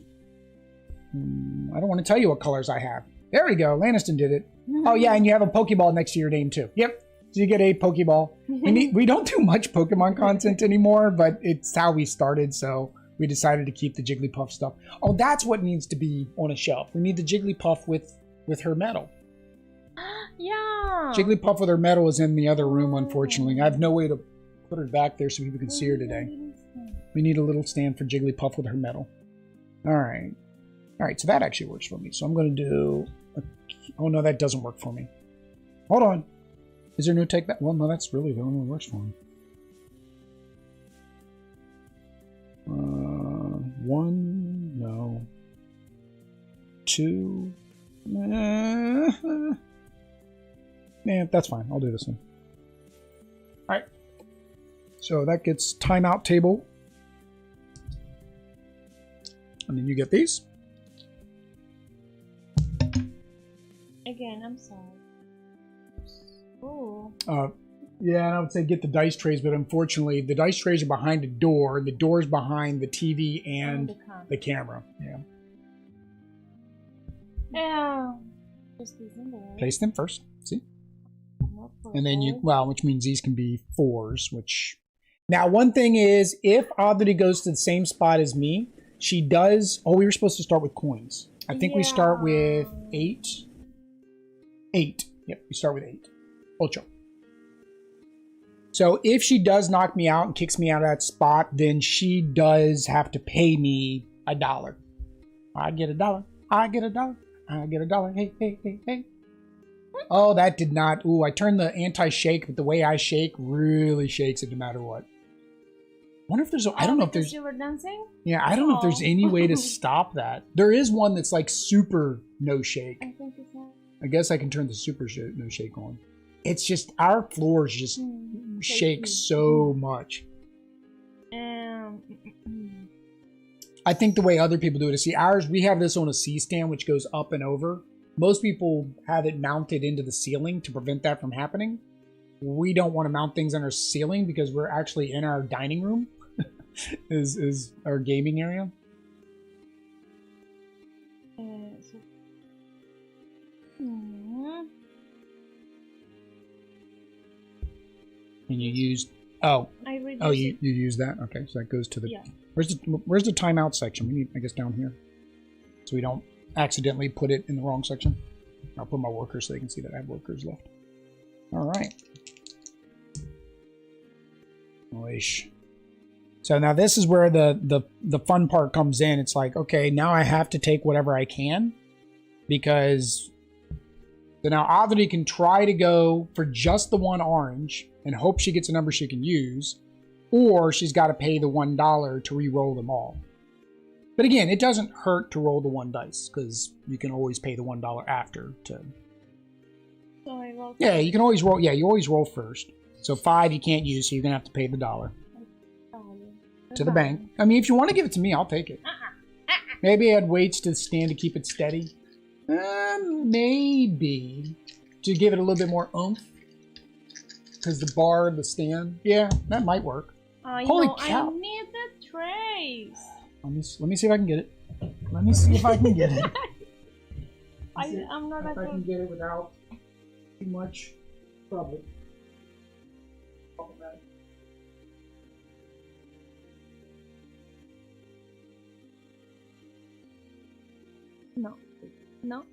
I don't want to tell you what colors I have. There we go. Lanniston did it. Oh, yeah, and you have a Pokeball next to your name, too. Yep. So you get a Pokeball. We don't do much Pokemon content anymore, but it's how we started, so... we decided to keep the Jigglypuff stuff. Oh, that's what needs to be on a shelf. We need the Jigglypuff with her medal. Yeah. Jigglypuff with her medal is in the other room, unfortunately. I have no way to put her back there so people can see her today. We need a little stand for Jigglypuff with her medal. All right. All right, so that actually works for me. So I'm going to do... oh, no, that doesn't work for me. Hold on. Is there no take back? Well, no, that's really the only one that works for him. 1, no. 2. Yeah, that's fine. I'll do this one. All right. So that gets timeout table. And then you get these. Again, I'm sorry. Ooh. Yeah, and I would say get the dice trays, but unfortunately, the dice trays are behind the door. The door's behind the TV and the camera. Yeah. Yeah. Just these in there. Place them first. See? And then you, well, which means these can be 4s, which... Now, one thing is, if Audrey goes to the same spot as me, she does... Oh, we were supposed to start with coins. I think we start with 8. 8. Yep, we start with 8. Ocho. So if she does knock me out and kicks me out of that spot, then she does have to pay me $1. I get $1. I get $1. I get $1. Hey, hey, hey, hey. Oh, that did not... Ooh, I turned the anti-shake, but the way I shake really shakes it no matter what. I wonder if there's... I don't know if there's... You were dancing? Yeah, I don't know if there's any way to stop that. There is one that's like super no shake. I think it's not. I guess I can turn the super no shake on. It's just... Our floors just shake so much. I think the way other people do it is... See, ours, we have this on a C-stand, which goes up and over. Most people have it mounted into the ceiling to prevent that from happening. We don't want to mount things on our ceiling because we're actually in our dining room is our gaming area. And you used... Oh. You use that? Okay, so that goes to the... Yeah. Where's the timeout section? We need, I guess, down here. So we don't accidentally put it in the wrong section. I'll put my workers so they can see that I have workers left. All right. Oish. So now this is where the fun part comes in. It's like, okay, now I have to take whatever I can because so now Audrey can try to go for just the 1 orange and hope she gets a number she can use, or she's got to pay the $1 to re-roll them all. But again, it doesn't hurt to roll the 1 dice because you can always pay the $1 after to. So I roll. Yeah, you can always roll. Yeah, you always roll first. So 5 you can't use, so you're gonna have to pay the $1 to the bank. I mean, if you want to give it to me, I'll take it. Maybe add weights to the stand to keep it steady. Maybe to give it a little bit more oomph because the bar, the stand. Yeah, that might work. Holy cow! I need the trays. Let me see if I can get it. Let me see if I can get it. I'm not if I can get it without too much trouble. No. No?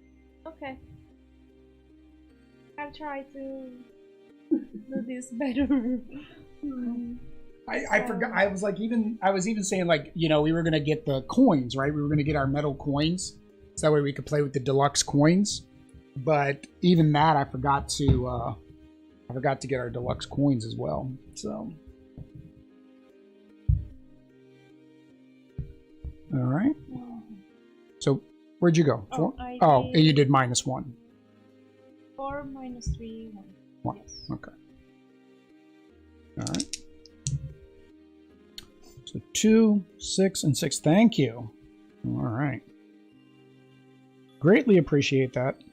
Okay. I'll try to do this better. I forgot. I was even saying, like, you know, we were gonna get the coins, right? We were gonna get our metal coins, so that way we could play with the deluxe coins. But even that, I forgot to get our deluxe coins as well. So, all right. So, where'd you go? 4? Oh, you did -1. 4 minus 3, 1. 1. Yes. Okay. All right. So 2, 6, and 6. Thank you. All right. Greatly appreciate that.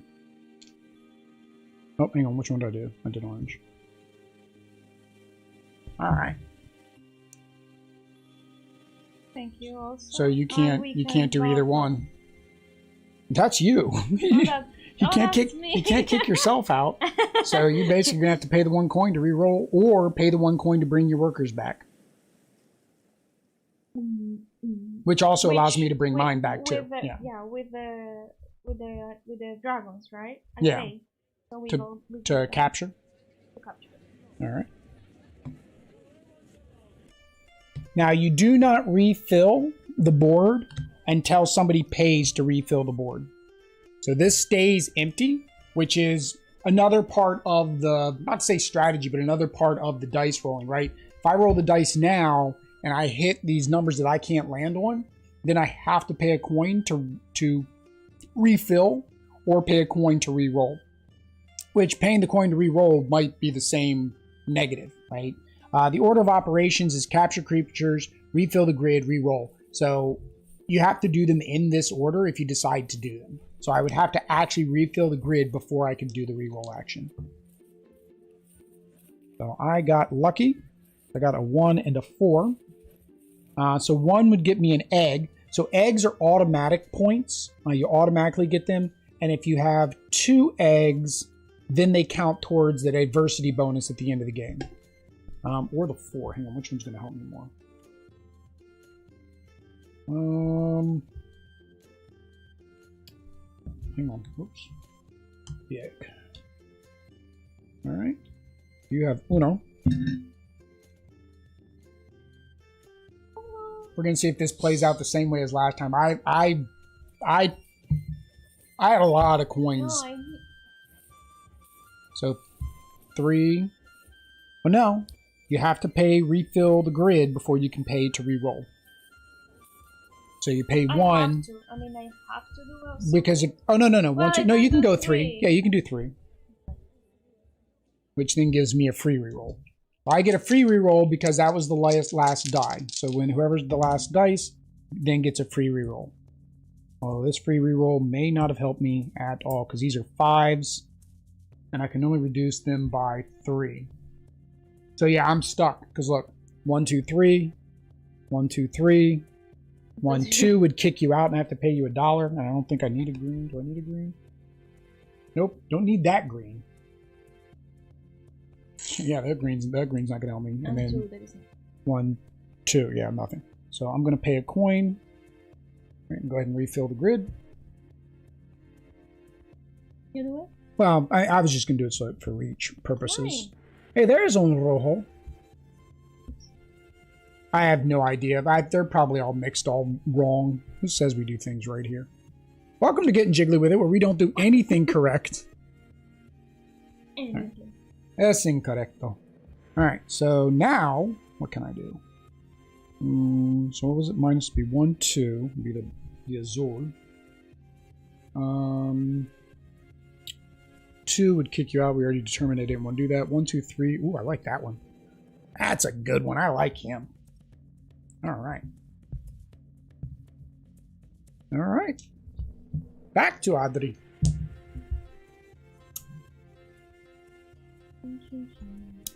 Oh, hang on. Which one did I do? I did orange. All right. Thank you also. So you can't do either one. That's you. You can't kick yourself out. So you basically gonna have to pay the 1 coin to re-roll, or pay the 1 coin to bring your workers back. Which also allows me to bring mine back too. With the dragons, right? So we to capture. To capture. All right. Now you do not refill the board until somebody pays to refill the board. So this stays empty, which is another part of the, not to say strategy, but another part of the dice rolling, right? If I roll the dice now and I hit these numbers that I can't land on, then I have to pay a coin to refill or pay a coin to re-roll. Which paying the coin to re-roll might be the same negative, right? The order of operations is capture creatures, refill the grid, re-roll. So you have to do them in this order if you decide to do them. So I would have to actually refill the grid before I can do the re-roll action. So I got lucky. I got a 1 and a 4. So 1 would get me an egg. So eggs are automatic points. You automatically get them. And if you have 2 eggs, then they count towards that adversity bonus at the end of the game. Or the 4. Hang on, which one's going to help me more? Hang on. Whoops. The egg. All right. You have Uno. We're going to see if this plays out the same way as last time. I had a lot of coins. No, So 3. Well, no. You have to pay refill the grid before you can pay to re-roll. So you pay 1. I have to do also. Because oh no. Well, Once I you can do go 3. 3. Yeah, you can do 3. Which then gives me a free reroll. I get a free reroll because that was the last die. So when whoever's the last dice then gets a free reroll. Although this free reroll may not have helped me at all because these are 5s and I can only reduce them by 3. So yeah, I'm stuck because look, 1, 2, 3, 1, 2, 3, 1, 2 would kick you out and I have to pay you $1. And I don't think I need a green. Do I need a green? Nope, don't need that green. Yeah, that green's not gonna help me. And then 1, 2, yeah, nothing. So I'm gonna pay a coin. Go ahead and refill the grid. You do it? Well, I was just gonna do it so for reach purposes. Why? Hey, there's un rojo. I have no idea. They're probably all mixed all wrong. Who says we do things right here? Welcome to Getting Jiggly With It, where we don't do anything correct. Right. Es incorrecto. Alright, so now, what can I do? So what was it? Minus be 1, 2, would be the azul. 2 would kick you out. We already determined I didn't want to do that. 1, 2, 3. Ooh, I like that one. That's a good one. I like him. Alright. Alright. Back to Adri.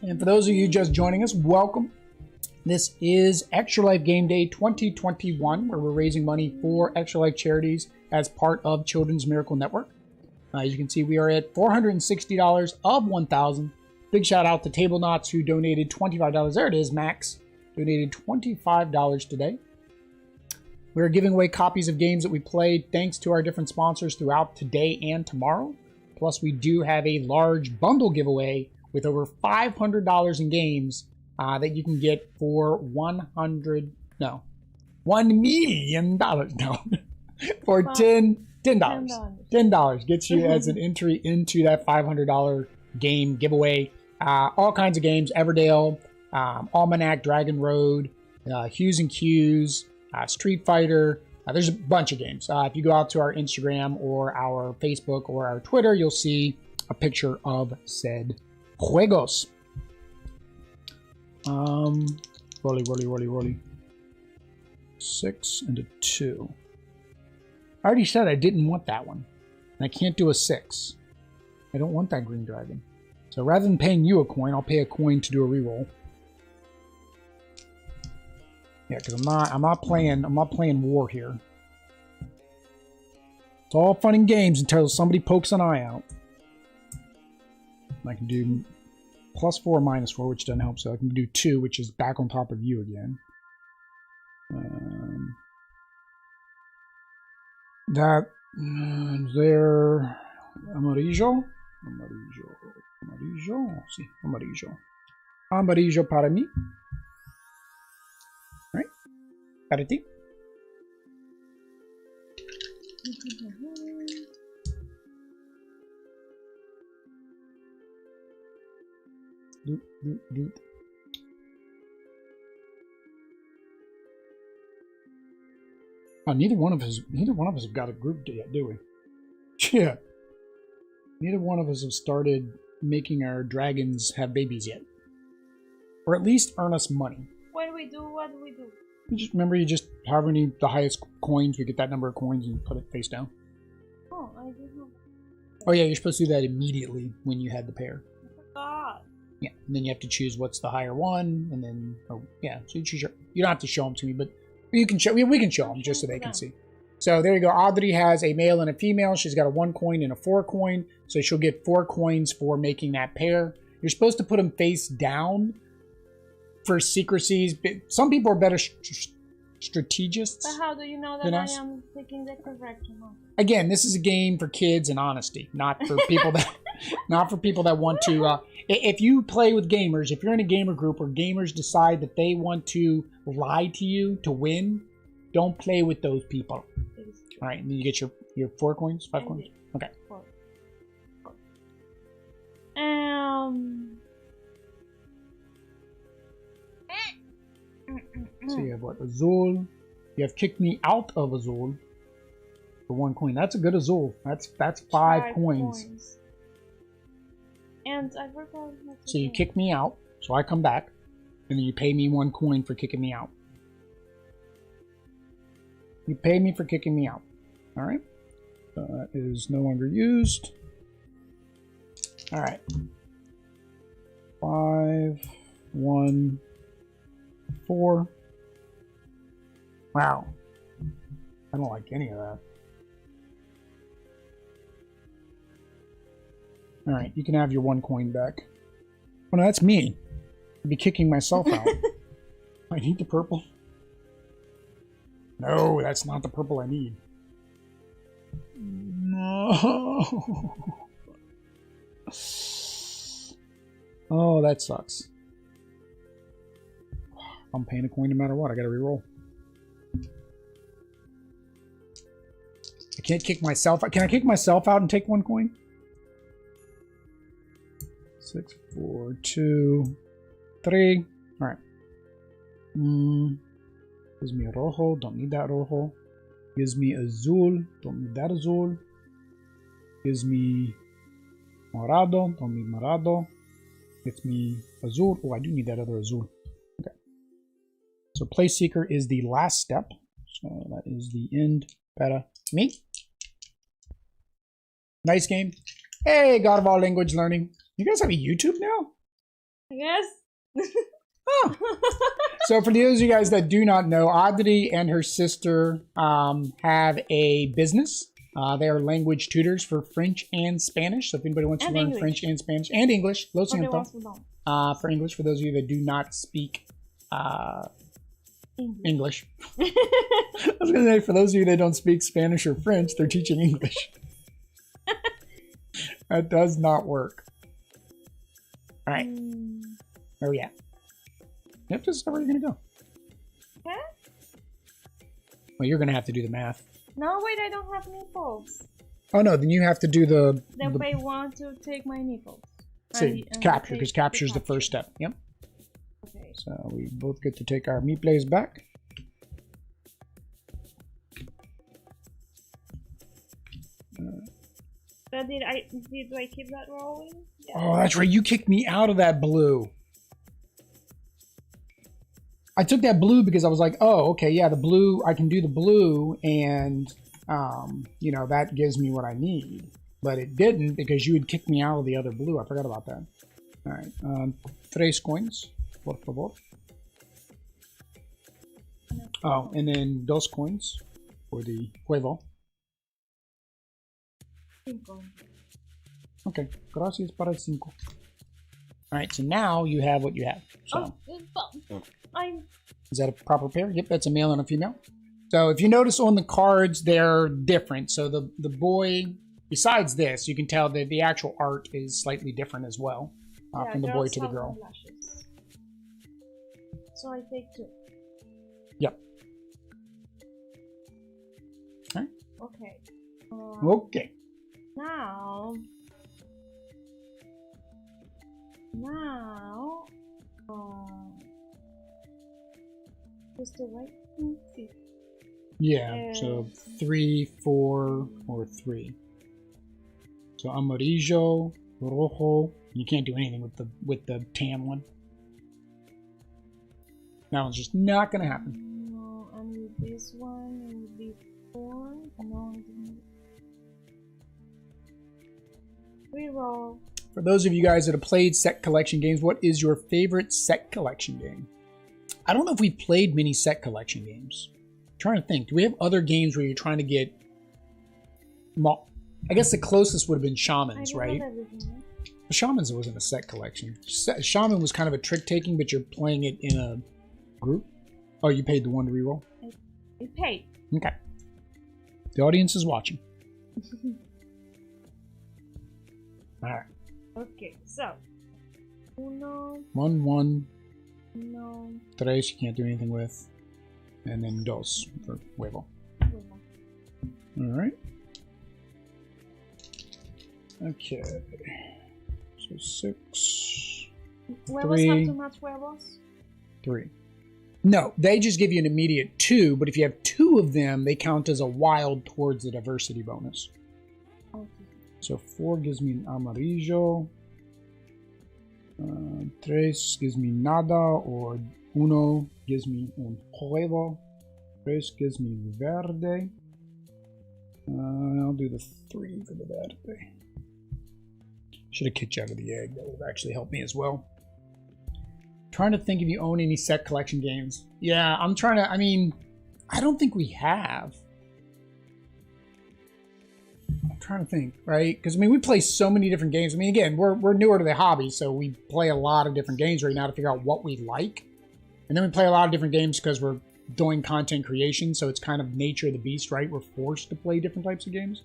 And for those of you just joining us, welcome. This is Extra Life Game Day 2021, where we're raising money for Extra Life charities as part of Children's Miracle Network. As you can see, we are at $460 of $1,000. Big shout out to Table Knots, who donated $25. There it is, Max. Donated $25 today. We're giving away copies of games that we played thanks to our different sponsors throughout today and tomorrow. Plus, we do have a large bundle giveaway with over $500 in games that you can get for $1 million. No, for $10. $10 gets you as an entry into that $500 game giveaway. All kinds of games: Everdale, Almanac, Dragon Road, Hughes and Q's, Street Fighter. There's a bunch of games. If you go out to our Instagram or our Facebook or our Twitter, you'll see a picture of said juegos. Rolly. 6 and a 2. I already said I didn't want that one. And I can't do a 6. I don't want that green dragon. So rather than paying you a coin, I'll pay a coin to do a reroll. Yeah, because I'm not playing war here. It's all fun and games until somebody pokes an eye out. I can do +4, -4, which doesn't help. So I can do 2, which is back on top of you again. There, amarillo, sí, amarillo para mí. Right, para ti. Doot, doot, doot. Oh, neither one of us have got a group yet, do we? Yeah. Neither one of us have started making our dragons have babies yet. Or at least earn us money. When we do, what do we do? You just however many the highest coins, we get that number of coins and put it face down. Oh, I didn't know. Oh yeah, you're supposed to do that immediately when you had the pair. I forgot. Yeah, and then you have to choose what's the higher one, and then so you choose you don't have to show them to me, but you can show. We can show them just so they can see. So there you go. Audrey has a male and a female. She's got a 1 coin and a 4 coin, so she'll get 4 coins for making that pair. You're supposed to put them face down for secrecies. Some people are better strategists. But how do you know that I am taking the correct one? Again, this is a game for kids and honesty, not for people that want to. If you play with gamers, if you're in a gamer group where gamers decide that they want to lie to you to win, don't play with those people. All right, and then you get your 4 coins, 5 coins. Okay. 4. So you have what? Azul. You have kicked me out of Azul for 1 coin. That's a good Azul. That's 5 coins. And I forgot. So you kick me out, so I come back, and then you pay me 1 coin for kicking me out. You pay me for kicking me out. All right. That is no longer used. All right. 5, 1, 4. Wow. I don't like any of that. All right, you can have your 1 coin back. Oh no, that's me. I'd be kicking myself out. I need the purple. No, that's not the purple I need. No. Oh, that sucks. I'm paying a coin no matter what. I gotta reroll. I can't kick myself out. Can I kick myself out and take 1 coin? 6, 4, 2, 3. All right. Gives me a rojo. Don't need that rojo. Gives me azul. Don't need that azul. Gives me morado. Don't need morado. Gives me azul. Oh, I do need that other azul. Okay. So place seeker is the last step. So that is the end. Para me. Nice game. Hey, God of all language learning. You guys have a YouTube now? Yes. Oh. So for those of you guys that do not know, Audrey and her sister have a business. They are language tutors for French and Spanish. So if anybody wants to learn French and Spanish and English, for English, for those of you that do not speak English. I was going to say, for those of you that don't speak Spanish or French, they're teaching English. That does not work. All right. Where are we at? Yep, this is where you're going to go. Huh? Well, you're going to have to do the math. No, wait, I don't have nipples. Oh, no, then you have to do the... Then they want to take my nipples. See, capture, because capture is the first step. Yep. Okay. So we both get to take our meat plays back. But did I keep that rolling? Yeah. Oh, that's right. You kicked me out of that blue. I took that blue because I was like, oh, okay, yeah, the blue, I can do the blue, and, you know, that gives me what I need. But it didn't because you had kicked me out of the other blue. I forgot about that. All right. 3 coins, por favor. Oh, and then 2 coins for the huevo. Okay, gracias para 5. All right, so now you have what you have. So, is that a proper pair? Yep, that's a male and a female. So if you notice on the cards, they're different. So the boy, besides this, you can tell that the actual art is slightly different as well, from the boy to the girl. So I take 2. Yep. All right. Okay. Okay. Now, Now, just the right thing. Yeah, so 3, 4, or 3. So amarillo, rojo. You can't do anything with the tan one. That one's just not gonna happen. No, and with this one it would be 4. No, reroll. For those of you guys that have played set collection games, what is your favorite set collection game? I don't know if we've played many set collection games. I'm trying to think. Do we have other games where you're trying to get... I guess the closest would have been Shamans, right? But Shamans wasn't a set collection. Shaman was kind of a trick-taking, but you're playing it in a group. Oh, you paid the one to reroll? I paid. Okay. The audience is watching. Alright. Okay, so. Uno. 1, 1. No. 3, you can't do anything with. And then dos for huevo. Alright. Okay. So 6. Huevos 3. have to match huevos? 3. No, they just give you an immediate 2, but if you have 2 of them, they count as a wild towards the diversity bonus. Okay. So 4 gives me an amarillo. 3 gives me nada, or uno gives me un huevo. 3 gives me verde. I'll do the 3 for the verde. Should have kicked you out of the egg. That would have actually helped me as well. Trying to think if you own any set collection games. Yeah, I'm trying to, I mean, I don't think we have. I'm trying to think, right? Because, I mean, we play so many different games. I mean, again, we're newer to the hobby, so we play a lot of different games right now to figure out what we like. And then we play a lot of different games because we're doing content creation, so it's kind of nature of the beast, right? We're forced to play different types of games.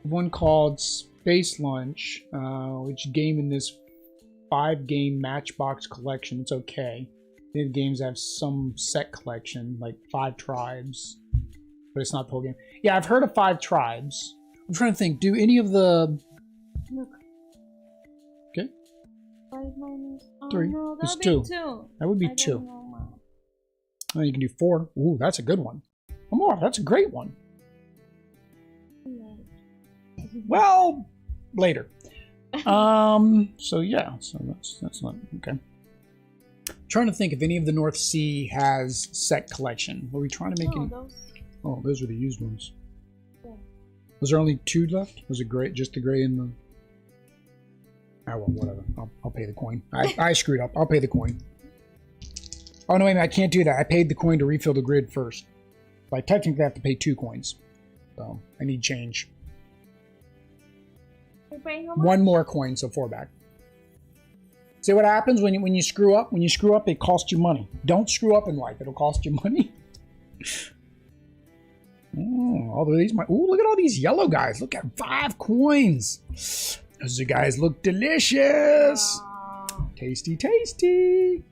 One called Space Lunch, which game in this 5-game Matchbox collection. It's okay. They have games that have some set collection, like 5 Tribes, but it's not the whole game. Yeah, I've heard of 5 Tribes. I'm trying to think. Do any of the... Look. Okay. 5 minus... Oh, 3. no, It's that 2. would be 2. That would be I 2. don't know, Mom. Oh, you can do 4. Ooh, that's a good one. One more. That's a great one. Well, later. So yeah, so that's not okay. Trying to think if any of the North Sea has set collection. Were we trying to make any? Oh, those are the used ones. Yeah. Was there only 2 left? Was it gray? Just the gray and the? Oh well, whatever. I'll pay the coin. I screwed up. I'll pay the coin. Oh no, wait a minute, I can't do that. I paid the coin to refill the grid first. But I technically have to pay 2 coins. So I need change. One more coin, so 4 back. See what happens when you screw up? When you screw up, it costs you money. Don't screw up in life; it'll cost you money. Oh, all these look at all these yellow guys. Look at 5 coins. Those guys look delicious. Tasty, tasty.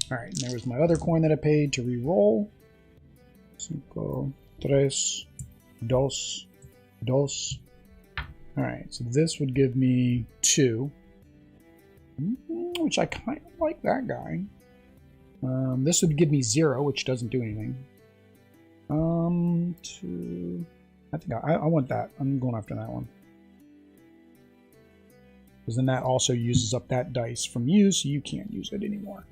All right, and there was my other coin that I paid to re-roll. 5, 3, 2, 2. All right, so this would give me 2, which I kind of like that guy. This would give me 0, which doesn't do anything. 2. I think I want that. I'm going after that one. Because then that also uses up that dice from you, so you can't use it anymore.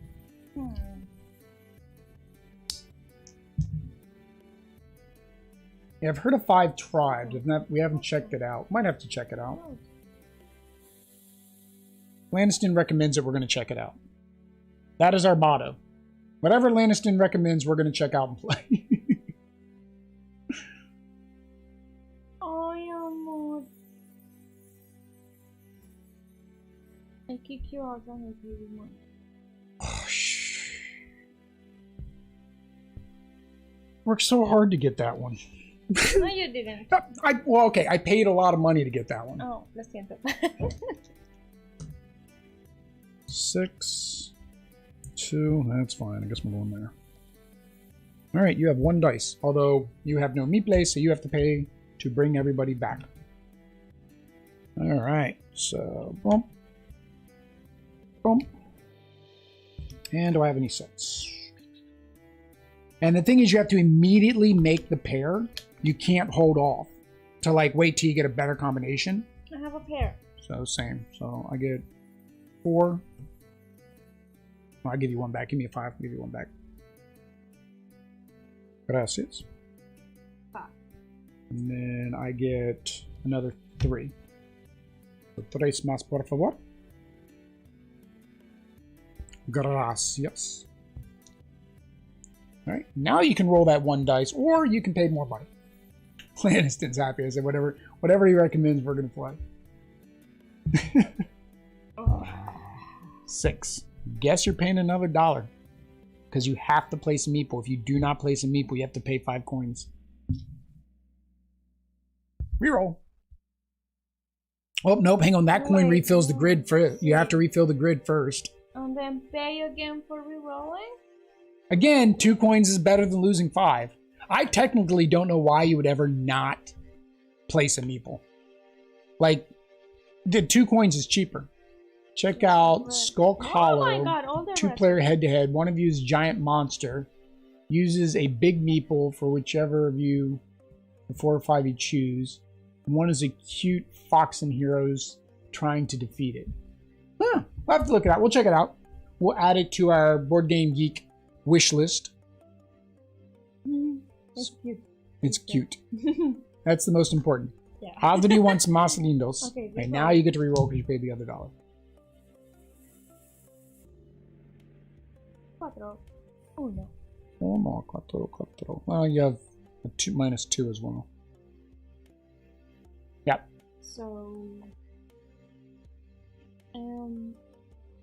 Yeah, I've heard of 5 Tribes. We haven't checked it out. Might have to check it out. Laniston recommends it. We're going to check it out. That is our motto. Whatever Laniston recommends, we're going to check out and play. Ay, amor. I kick you out when I give you money. Oh, shh. Worked so hard to get that one. No, you didn't. Well, okay, I paid a lot of money to get that one. Oh, lo siento. 6, 2, that's fine. I guess we're going there. All right, you have 1 dice. Although you have no meat place, so you have to pay to bring everybody back. All right, so boom, boom. And do I have any sets? And the thing is, you have to immediately make the pair. You can't hold off to like wait till you get a better combination. I have a pair. So same. So I get 4. Well, I'll give you one back. Give me a 5. I'll give you one back. Gracias. 5. And then I get another 3. So 3 más, por favor. Gracias. All right, now you can roll that 1 dice, or you can pay more money. Lanniston's happy. I said, whatever he recommends, we're gonna play. 6. Guess you're paying another $1 because you have to place a meeple. If you do not place a meeple, you have to pay 5 coins. Reroll. Oh nope, hang on. That coin refills the grid first. You have to refill the grid first. And then pay again for rerolling? Again, 2 coins is better than losing 5. I technically don't know why you would ever not place a meeple. Like, the 2 coins is cheaper. Check out Skulk Hollow. Oh my God, all the 2-player head-to-head. One of you is Giant Monster. Uses a big meeple for whichever of you, the 4 or 5 you choose. One is a cute fox and heroes trying to defeat it. Huh. We'll have to look it out. We'll check it out. We'll add it to our Board Game Geek wish list. It's cute. It's cute. That's the most important. Yeah. Adri wants más lindos. Okay, and now you get to reroll because you paid the other $1. 4. 1. Oh, no, 4, 4. Well, you have a 2 minus 2 as well. Yep. So, I'm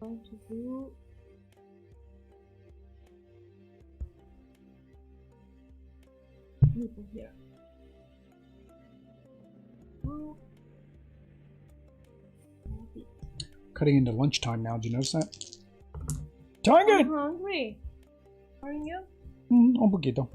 going to do meeple here. Cutting into lunchtime now. Did you notice that? Darn it! I'm hungry. Aren't you? Un poquito.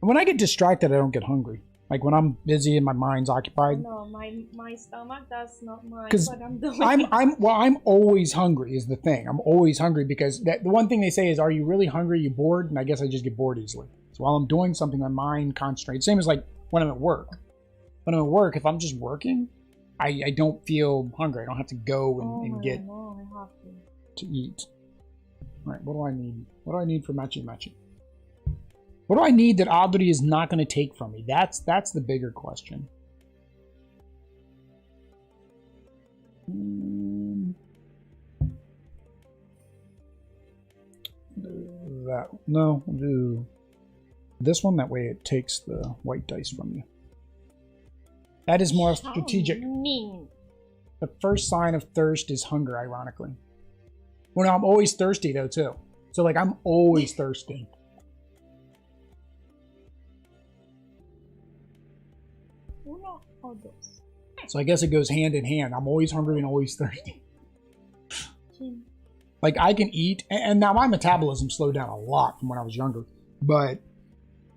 When I get distracted, I don't get hungry. Like when I'm busy and my mind's occupied. No, my stomach does not mind 'Cause what I'm doing. I'm always hungry is the thing. I'm always hungry because the one thing they say is, are you really hungry? Are you bored? And I guess I just get bored easily. So while I'm doing something, my mind concentrates. Same as like when I'm at work. When I'm at work, if I'm just working, I don't feel hungry. I don't have to go and get No, I have to eat. All right, what do I need? What do I need for matching? What do I need that Audrey is not going to take from me? That's the bigger question. That no, we'll do this one. That way it takes the white dice from you. That is more strategic. Mean. The first sign of thirst is hunger, ironically. Well, no, I'm always thirsty, though, too. So, like, I'm always thirsty. So I guess it goes hand in hand. I'm always hungry and always thirsty. Like, I can eat, and now my metabolism slowed down a lot from when I was younger. But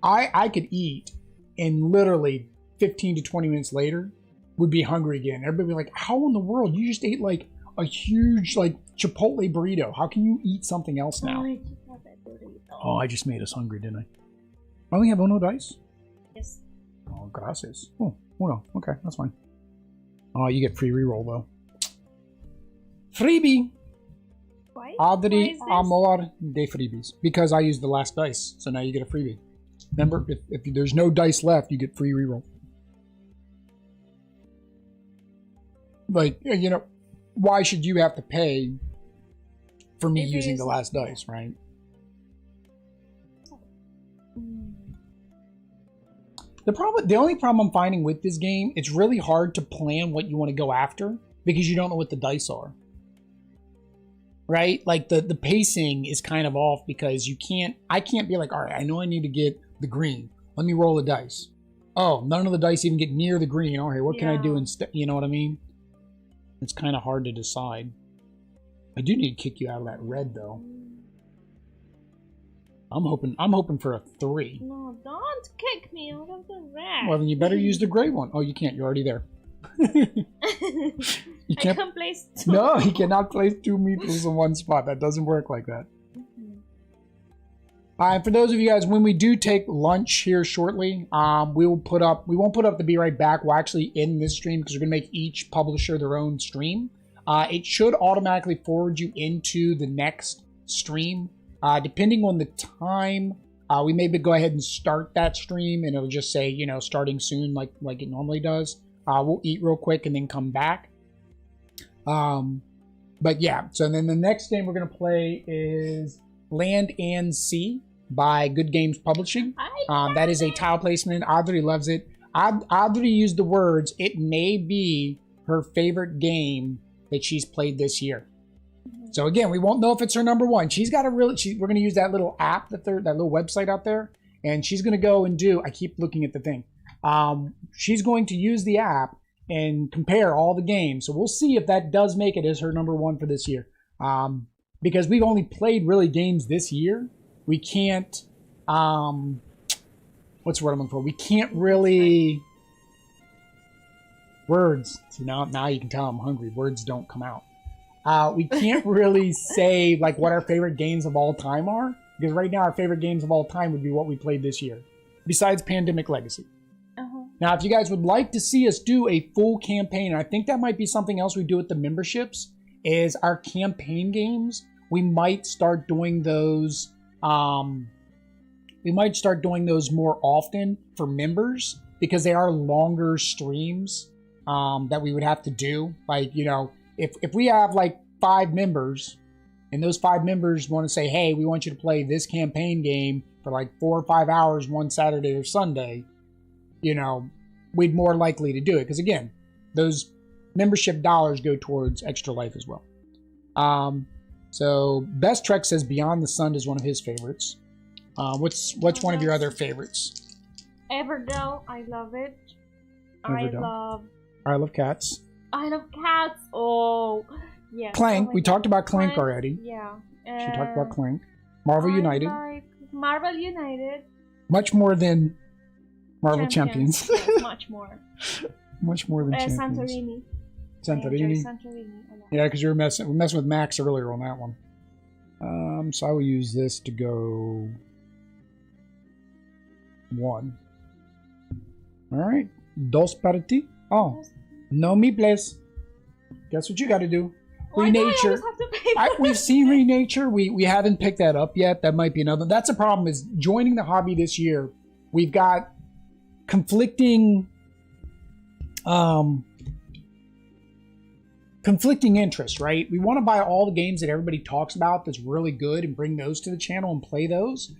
I could eat, and literally 15 to 20 minutes later, would be hungry again. Everybody would be like, how in the world? You just ate, like, a huge, like, Chipotle burrito. How can you eat something else now? Oh, I just made us hungry, didn't I? I only have uno dice? Yes. Oh, gracias. Oh, uno. Okay, that's fine. Oh, you get free reroll, though. Freebie! Why? Adri amor de freebies. Because I used the last dice, so now you get a freebie. Remember, if there's no dice left, you get free reroll. Like, you know, why should you have to pay for me using the last dice, right? The only problem I'm finding with this game, it's really hard to plan what you want to go after because you don't know what the dice are. Right? Like the pacing is kind of off because I can't be like, all right, I know I need to get the green. Let me roll the dice. Oh, none of the dice even get near the green. All right, what can I do instead? You know what I mean? It's kind of hard to decide. I do need to kick you out of that red though. I'm hoping for a 3. No, don't kick me out of the red. Well, then you better use the gray one. Oh, you can't. You're already there. You I can't. can place two. No, you cannot place 2 meeples in one spot. That doesn't work like that. For those of you guys, when we do take lunch here shortly, we won't put up the Be Right Back. We'll actually end this stream because we're going to make each publisher their own stream. It should automatically forward you into the next stream. Depending on the time, we maybe go ahead and start that stream and it'll just say, you know, starting soon like it normally does. We'll eat real quick and then come back. But yeah, so then the next game we're going to play is Land and Sea by Good Games Publishing. That is a tile placement. Audrey loves it. Audrey used the words, it may be her favorite game that she's played this year. So again, we won't know if it's her number one. She's got a we're going to use that little app, that little website out there, and she's going to go and I keep looking at the thing. She's going to use the app and compare all the games. So we'll see if that does make it as her number one for this year. Because we've only played really games this year. We can't, what's the word I'm looking for? We can't really, words, see now you can tell I'm hungry. Words don't come out. We can't really say like what our favorite games of all time are. Because right now our favorite games of all time would be what we played this year. Besides Pandemic Legacy. Now, if you guys would like to see us do a full campaign, and I think that might be something else we do with the memberships, is our campaign games. We might start doing those. We might start doing those more often for members because they are longer streams that we would have to do. Like, you know, if we have like 5 members, and those 5 members want to say, "Hey, we want you to play this campaign game for like 4 or 5 hours one Saturday or Sunday," you know, we'd more likely to do it. Because again, those membership dollars go towards Extra Life as well. So Best Trek says Beyond the Sun is one of his favorites. What's one of your other favorites? Everdell, I love it. Everdell. I love cats. I love cats. Oh, yeah. Clank. We talked about Clank Clank already. Yeah. She talked about Clank. Marvel United. Like Marvel United. Much more than Marvel Champions. Yes, much more. Much more than Champions. Santorini. Santorini. Yeah, because we were messing with Max earlier on that one. So I will use this to go 1. All right. Dos para ti. Oh, no me place. Guess what you got to do? Renature. We've seen Renature. We haven't picked that up yet. That might be another. That's a problem. Is joining the hobby this year. We've got conflicting interests, right? We want to buy all the games that everybody talks about that's really good and bring those to the channel and play those.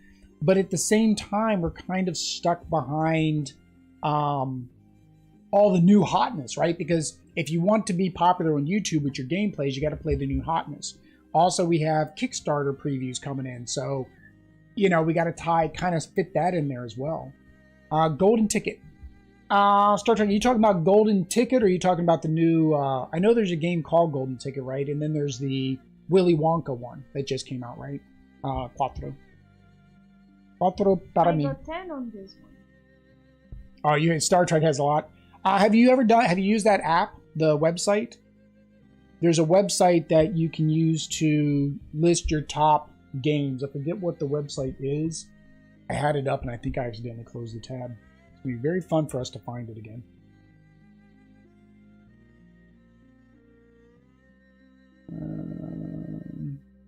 But at the same time, we're kind of stuck behind all the new hotness, right? Because if you want to be popular on YouTube with your gameplays, you got to play the new hotness. Also, we have Kickstarter previews coming in. So, you know, we got to kind of fit that in there as well. Golden Ticket. Star Trek, are you talking about Golden Ticket or are you talking about the new... I know there's a game called Golden Ticket, right? And then there's the Willy Wonka one that just came out, right? Cuatro para mí. I got 10 on this one. Oh, Star Trek has a lot. Have you used that app, the website? There's a website that you can use to list your top games. I forget what the website is. I had it up and I think I accidentally closed the tab. It's going to be very fun for us to find it again.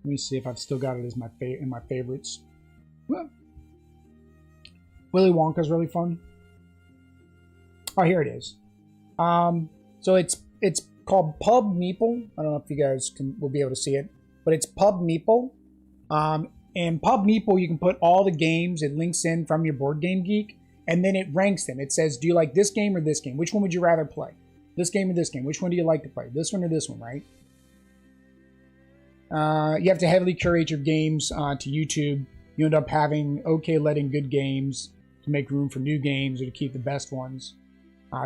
Let me see if I've still got it as in my favorites. Well, Willy Wonka's really fun. Oh, here it is. So it's called Pub Meeple. I don't know if you guys will be able to see it, but it's Pub Meeple. And Pub Meeple, you can put all the games. It links in from your Board Game Geek, and then it ranks them. It says, do you like this game or this game? Which one would you rather play? This game or this game? Which one do you like to play? This one or this one, right? You have to heavily curate your games to YouTube. You end up having letting good games to make room for new games or to keep the best ones.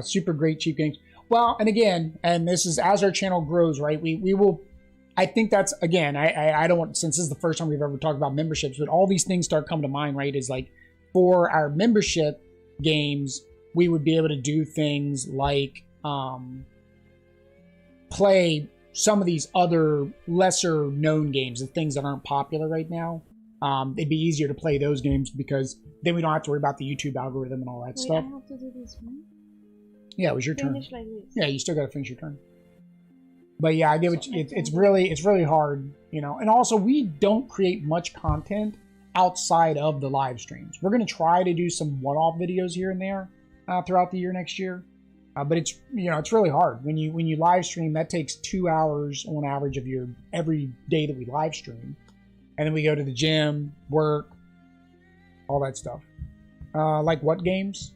Super great cheap games. Well, and again, and this is as our channel grows, right? We will. I think that's again. I don't want, since this is the first time we've ever talked about memberships, but all these things start coming to mind, right? Is like for our membership games, we would be able to do things like play some of these other lesser known games, the things that aren't popular right now. It'd be easier to play those games because then we don't have to worry about the YouTube algorithm and all that Wait, stuff. I have to do this one? Yeah, it was your turn. Finish like this. Yeah, you still got to finish your turn. But yeah, I get what it's really hard, you know. And also, we don't create much content outside of the live streams. We're going to try to do some one-off videos here and there throughout the year next year. But it's, you know, it's really hard when you live stream. That takes 2 hours on average of your every day that we live stream, and then we go to the gym, work, all that stuff. Like what games?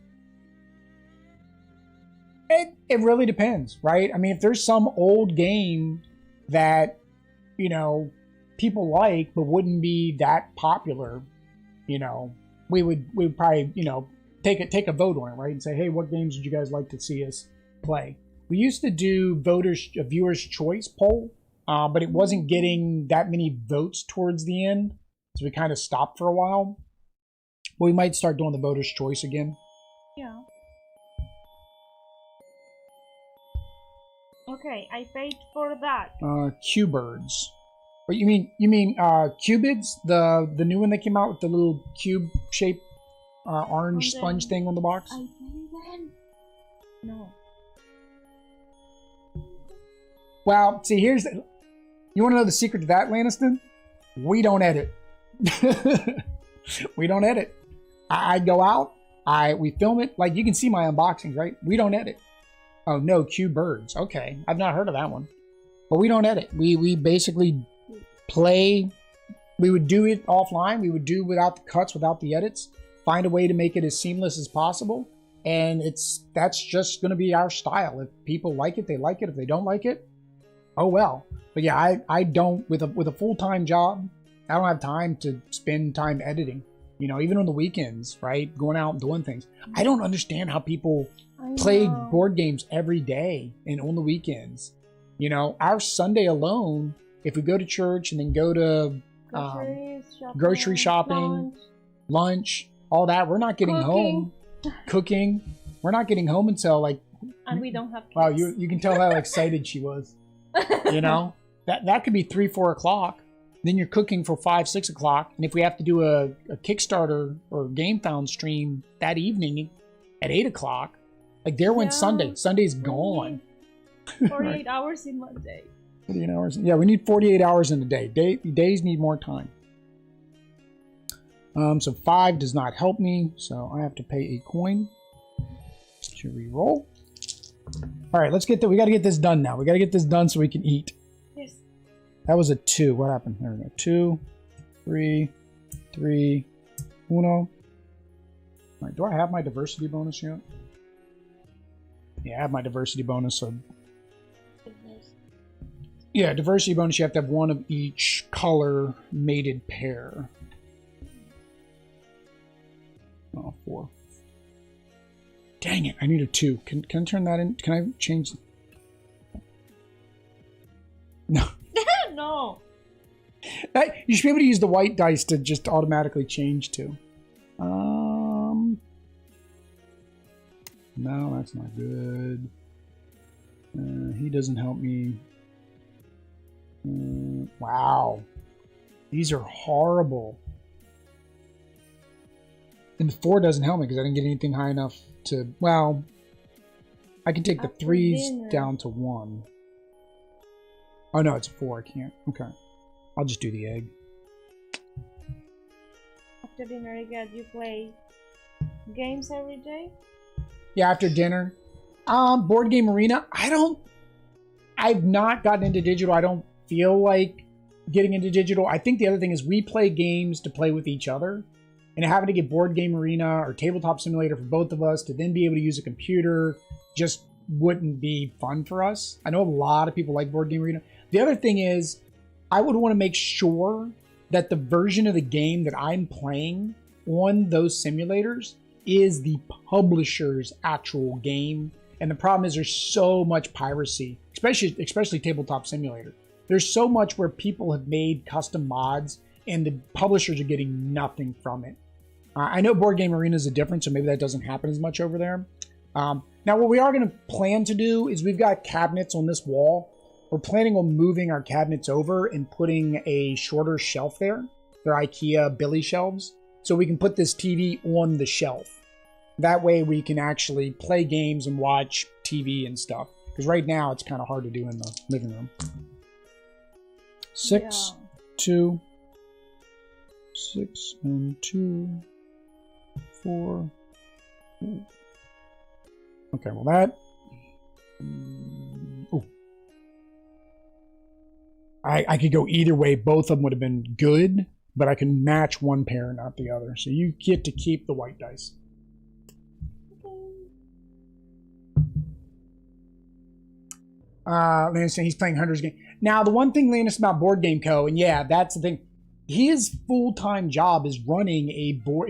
It really depends, right? I mean, if there's some old game that, you know, people like but wouldn't be that popular, you know, we would probably, you know, take a vote on it, right? And say, hey, what games would you guys like to see us play? We used to do a viewers' choice poll, but it wasn't getting that many votes towards the end, so we kind of stopped for a while. But we might start doing the voters' choice again. Yeah. Okay, I paid for that. Q-Birds. But you mean Cubids, the new one that came out with the little cube-shaped orange sponge thing on the box? I paid them. No. Well, see, you want to know the secret to that, Laniston? We don't edit. We don't edit. I go out, we film it. Like, you can see my unboxings, right? We don't edit. Oh, no, Q-Birds. Okay, I've not heard of that one. But we don't edit. We basically play. We would do it offline. We would do without the cuts, without the edits. Find a way to make it as seamless as possible. And that's just going to be our style. If people like it, they like it. If they don't like it, oh well. But yeah, I don't, with a full-time job, I don't have time to spend time editing. You know, even on the weekends, right? Going out and doing things. I don't understand how people play board games every day and on the weekends. You know, our Sunday alone, if we go to church and then go to grocery shopping, lunch, all that, we're not getting home. Cooking. We're not getting home until like... And we don't have kids. Wow, you can tell how excited she was. You know? That could be 3, 4 o'clock. Then you're cooking for 5, 6 o'clock. And if we have to do a Kickstarter or GameFound stream that evening at 8 o'clock, like there went Sunday. Sunday's gone. 48 right. hours in one day. 48 hours. Yeah, we need 48 hours in a day. Days need more time. So 5 does not help me, so I have to pay a coin to re-roll. All right, we got to get this done now. We got to get this done so we can eat. Yes. That was a 2. What happened? There we go. 2, 3, 3, 1. All right, do I have my diversity bonus yet? Yeah, I have my diversity bonus, so... Yeah, diversity bonus, you have to have one of each color mated pair. Oh, 4. Dang it, I need a 2. Can I turn that in? Can I change? No. No. You should be able to use the white dice to just automatically change to. No, that's not good. He doesn't help me. Wow. These are horrible. And the 4 doesn't help me because I didn't get anything high enough to... Well, I can take the 3s down to 1. Oh, no, it's a 4. I can't. Okay. I'll just do the egg. After dinner, again, you play games every day? Yeah, after dinner. Board Game Arena. I've not gotten into digital. I don't feel like getting into digital. I think the other thing is we play games to play with each other. And having to get Board Game Arena or Tabletop Simulator for both of us to then be able to use a computer just wouldn't be fun for us. I know a lot of people like Board Game Arena. The other thing is, I would want to make sure that the version of the game that I'm playing on those simulators is the publisher's actual game. And the problem is there's so much piracy, especially Tabletop Simulator. There's so much where people have made custom mods and the publishers are getting nothing from it. I know Board Game Arena is a difference, so maybe that doesn't happen as much over there. Now, what we are going to plan to do is we've got cabinets on this wall. We're planning on moving our cabinets over and putting a shorter shelf there. They're IKEA Billy shelves. So we can put this TV on the shelf. That way we can actually play games and watch TV and stuff. Because right now it's kind of hard to do in the living room. 6, 2, 6, and 2, 4. Ooh. Okay, well that... Ooh. I could go either way. Both of them would have been good, but I can match one pair, not the other. So you get to keep the white dice. Landis saying he's playing Hunter's game. Now, the one thing, Landis, about Board Game Co., and yeah, that's the thing. His full-time job is running Board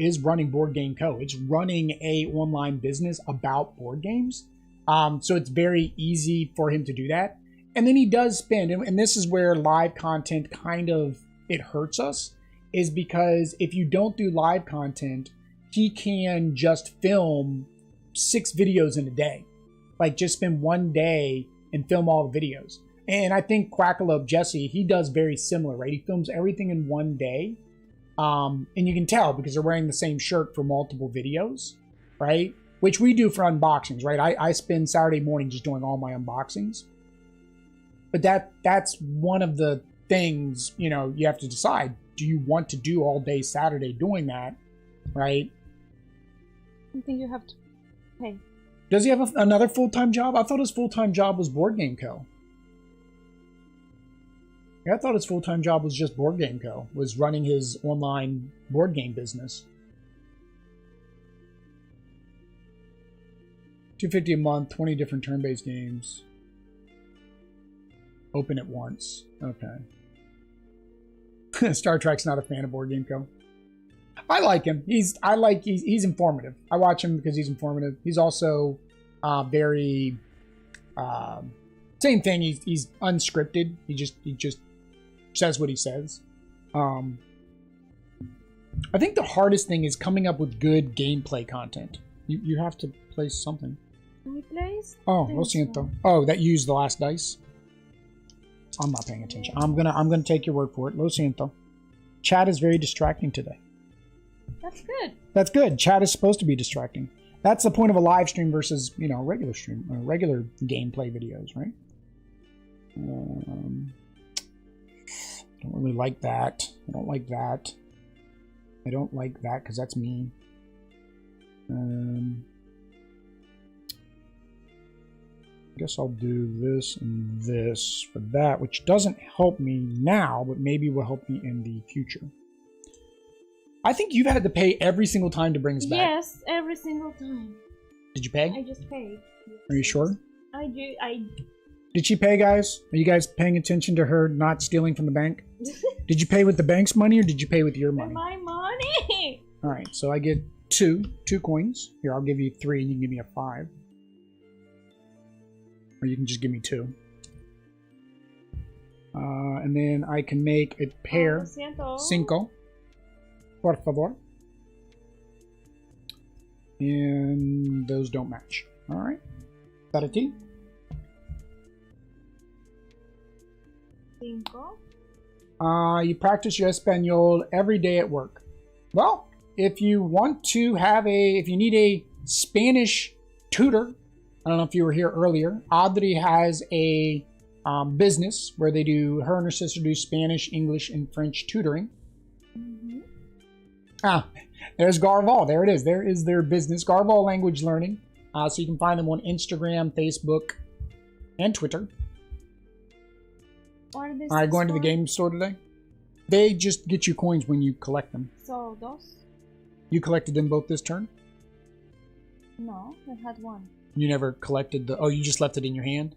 Game Co. It's running a online business about board games. So it's very easy for him to do that. And then he does spend, and this is where live content kind of, it hurts us, is because if you don't do live content, he can just film 6 videos in a day. Like, just spend one day and film all the videos. And I think Quackalope Jesse, he does very similar, right? He films everything in one day. And you can tell because they're wearing the same shirt for multiple videos, right? Which we do for unboxings, right? I spend Saturday morning just doing all my unboxings. But that's one of the things, you know, you have to decide. Do you want to do all day Saturday doing that, right? I think you have to pay. Does he have another full-time job? I thought his full-time job was Board Game Co. Yeah, I thought his full-time job was just Board Game Co. Was running his online board game business. $250 a month, 20 different turn-based games. Open at once. Okay. Star Trek's not a fan of Board Game Co. I like him. He's informative. I watch him because he's informative. He's also very same thing. He's unscripted. He just says what he says. I think the hardest thing is coming up with good gameplay content. You have to place something. We place? Oh, lo siento. Oh, that used the last dice. I'm not paying attention. I'm gonna take your word for it. Lo siento. Chat is very distracting today. That's good. That's good. Chat is supposed to be distracting. That's the point of a live stream versus, you know, regular stream or regular gameplay videos, right? Don't really like that. I don't like that. I don't like that because that's mean. I guess I'll do this and this for that, which doesn't help me now, but maybe will help me in the future. I think you've had to pay every single time to bring this back. Yes, every single time. Did you pay? I just paid. Are you sure? I do. Did she pay, guys? Are you guys paying attention to her not stealing from the bank? Did you pay with the bank's money or did you pay with your money? My money. All right, so I get two coins. Here, I'll give you 3 and you can give me a 5. Or you can just give me 2. And then I can make a pair. Cinco. Por favor. And those don't match. All right. Para ti. Cinco. You practice your Espanol every day at work. Well, if you want to have if you need a Spanish tutor, I don't know if you were here earlier, Audrey has a business where her and her sister do Spanish, English, and French tutoring. Mm-hmm. There's Garval. There it is. There is their business, Garval Language Learning. So you can find them on Instagram, Facebook, and Twitter. All right, going to the game store today. They just get you coins when you collect them. So those? You collected them both this turn? No, I had one. You never collected oh, you just left it in your hand?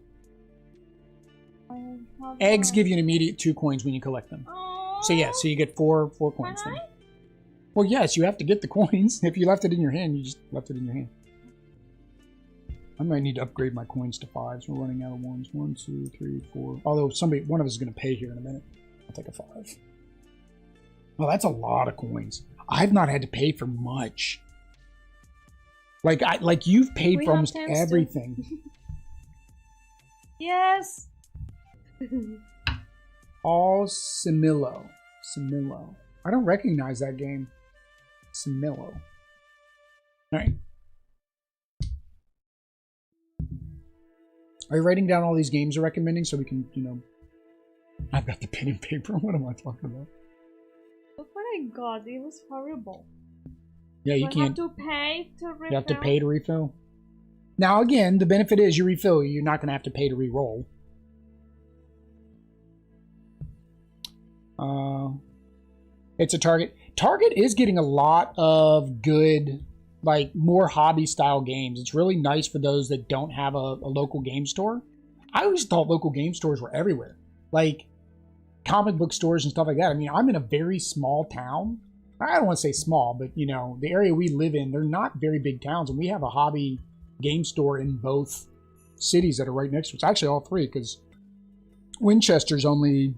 Eggs give you an immediate 2 coins when you collect them. Aww. So yeah, so you get 4 coins then. Well, yes, you have to get the coins. If you left it in your hand, you just left it in your hand. I might need to upgrade my coins to 5s. We're running out of 1s. 1, 2, 3, 4. Although one of us is going to pay here in a minute. I'll take a 5. Well, that's a lot of coins. I've not had to pay for much. Like you've paid We for have almost 10 still. everything. Yes. All Simillo. I don't recognize that game. Simillo. All right. Are you writing down all these games you're recommending so we can, I've got the pen and paper. What am I talking about? Look what I got. It was horrible. Yeah, you Do I can't. have to pay to refill? You have to pay to refill. Now, again, the benefit is you refill. You're not going to have to pay to re-roll. It's a Target. Target is getting a lot of good, like, more hobby-style games. It's really nice for those that don't have a local game store. I always thought local game stores were everywhere. Like, comic book stores and stuff like that. I mean, I'm in a very small town. I don't want to say small, but, the area we live in, they're not very big towns. And we have a hobby game store in both cities that are right next to us. Actually, all three, because Winchester's only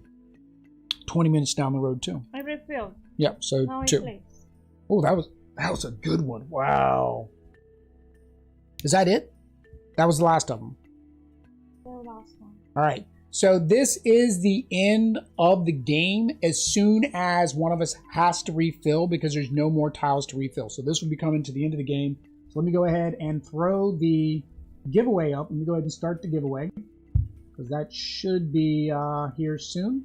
20 minutes down the road, too. I refilled. Yep, so Now I 2. place. Oh, that was a good one. Wow. Is that it? That was the last of them. The last one. All right. So this is the end of the game as soon as one of us has to refill because there's no more tiles to refill. So this will be coming to the end of the game. So let me go ahead and throw the giveaway up. Let me go ahead and start the giveaway because that should be here soon.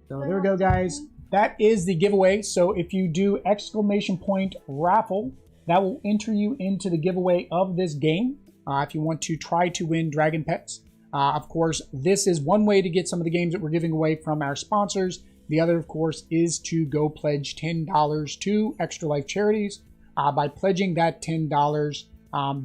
So there we go, guys. That is the giveaway. So if you do ! Raffle, that will enter you into the giveaway of this game. If you want to try to win Dragon Pets. Of course, this is one way to get some of the games that we're giving away from our sponsors. The other, of course, is to go pledge $10 to Extra Life Charities. By pledging that $10,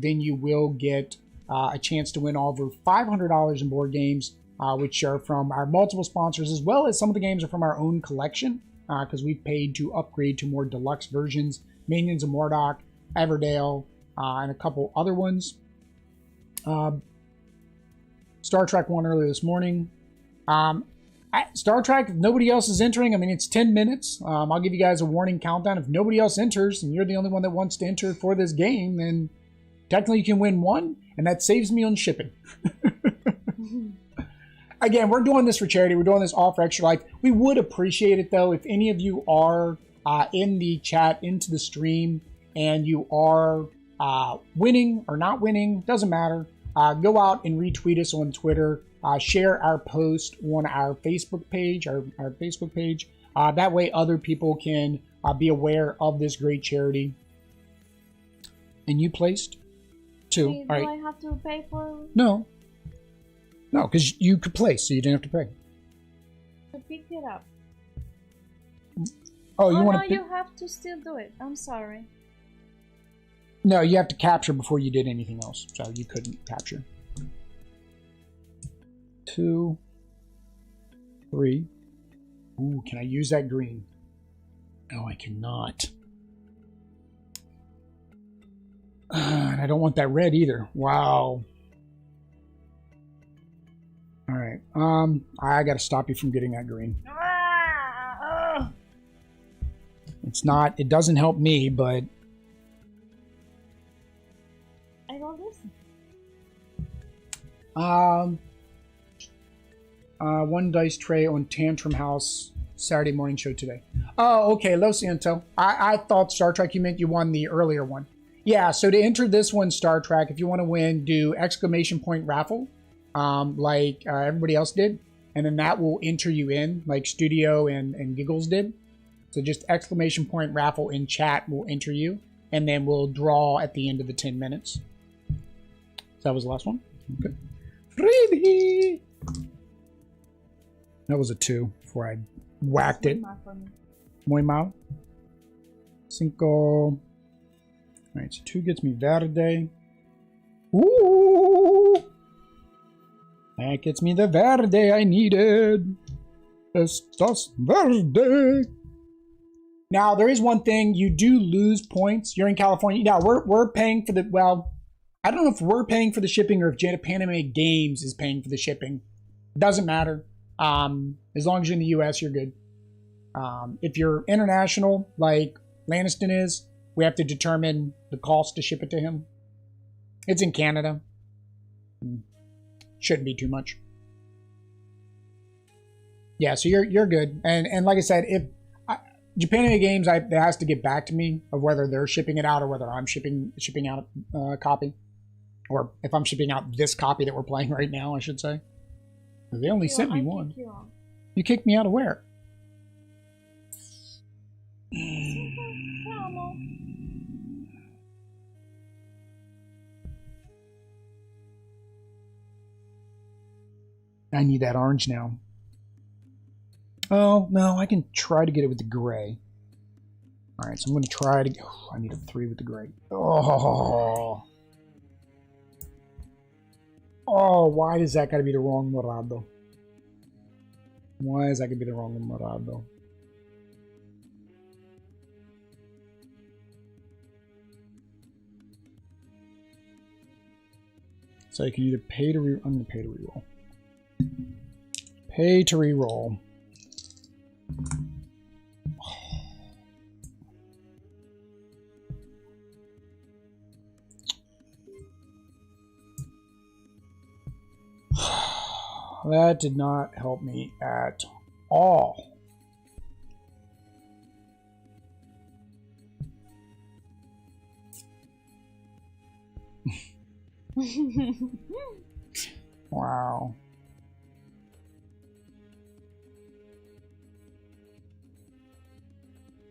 then you will get a chance to win over $500 in board games, which are from our multiple sponsors, as well as some of the games are from our own collection, because we've paid to upgrade to more deluxe versions. Minions of Mordok, Everdale, and a couple other ones. Star Trek won earlier this morning. Star Trek, if nobody else is entering, I mean, it's 10 minutes. I'll give you guys a warning countdown. If nobody else enters and you're the only one that wants to enter for this game, then technically you can win one, and that saves me on shipping. Again, we're doing this for charity. We're doing this all for Extra Life. We would appreciate it, though, if any of you are in the chat, into the stream, and you are winning or not winning, doesn't matter. Go out and retweet us on Twitter. Share our post on our Facebook page. Our Facebook page. That way, other people can be aware of this great charity. And you placed 2. Wait, All right. do I have to pay for No, because you could place, so you didn't have to pay. to pick it up? Oh, you want no, to? you have to still do it. I'm sorry. No, you have to capture before you did anything else, so you couldn't capture. 2, 3. Ooh, can I use that green? No, I cannot. And I don't want that red either. Wow. All right. I got to stop you from getting that green. It's not. It doesn't help me, but I don't listen. One dice tray on Tantrum House Saturday morning show today. Oh, okay. Lo siento. I thought Star Trek you meant you won the earlier one. Yeah, so to enter this one, Star Trek, if you want to win, do ! Raffle, like everybody else did. And then that will enter you in, like Studio and Giggles did. So just ! Raffle in chat will enter you. And then we'll draw at the end of the 10 minutes. So that was the last one? Okay. Freebie! That was a 2 before I whacked it. Muy mal. 5. Alright, so 2 gets me Verde. Ooh! That gets me the Verde I needed. Estos Verde. Now, there is one thing. You do lose points. You're in California. Now, we're paying for the... Well, I don't know if we're paying for the shipping or if Japanime Games is paying for the shipping. Doesn't matter. As long as you're in the U.S., you're good. If you're international, like Laniston is, We have to determine the cost to ship it to him. It's in Canada. Shouldn't be too much. Yeah, so you're good. And like I said, if Japanime Games, it has to get back to me of whether they're shipping it out or whether I'm shipping out a copy, or if I'm shipping out this copy that we're playing right now, I should say. They only sent me one. You kicked me out of where? I need that orange now. Oh, no, I can try to get it with the gray. Alright, so I'm going to try to... Oh, I need a 3 with the gray. Oh. Oh, why does that got to be the wrong Morado? Why is that going to be the wrong Morado? So I can either pay to re... I'm going to pay to reroll. Pay to reroll. That did not help me at all. Wow.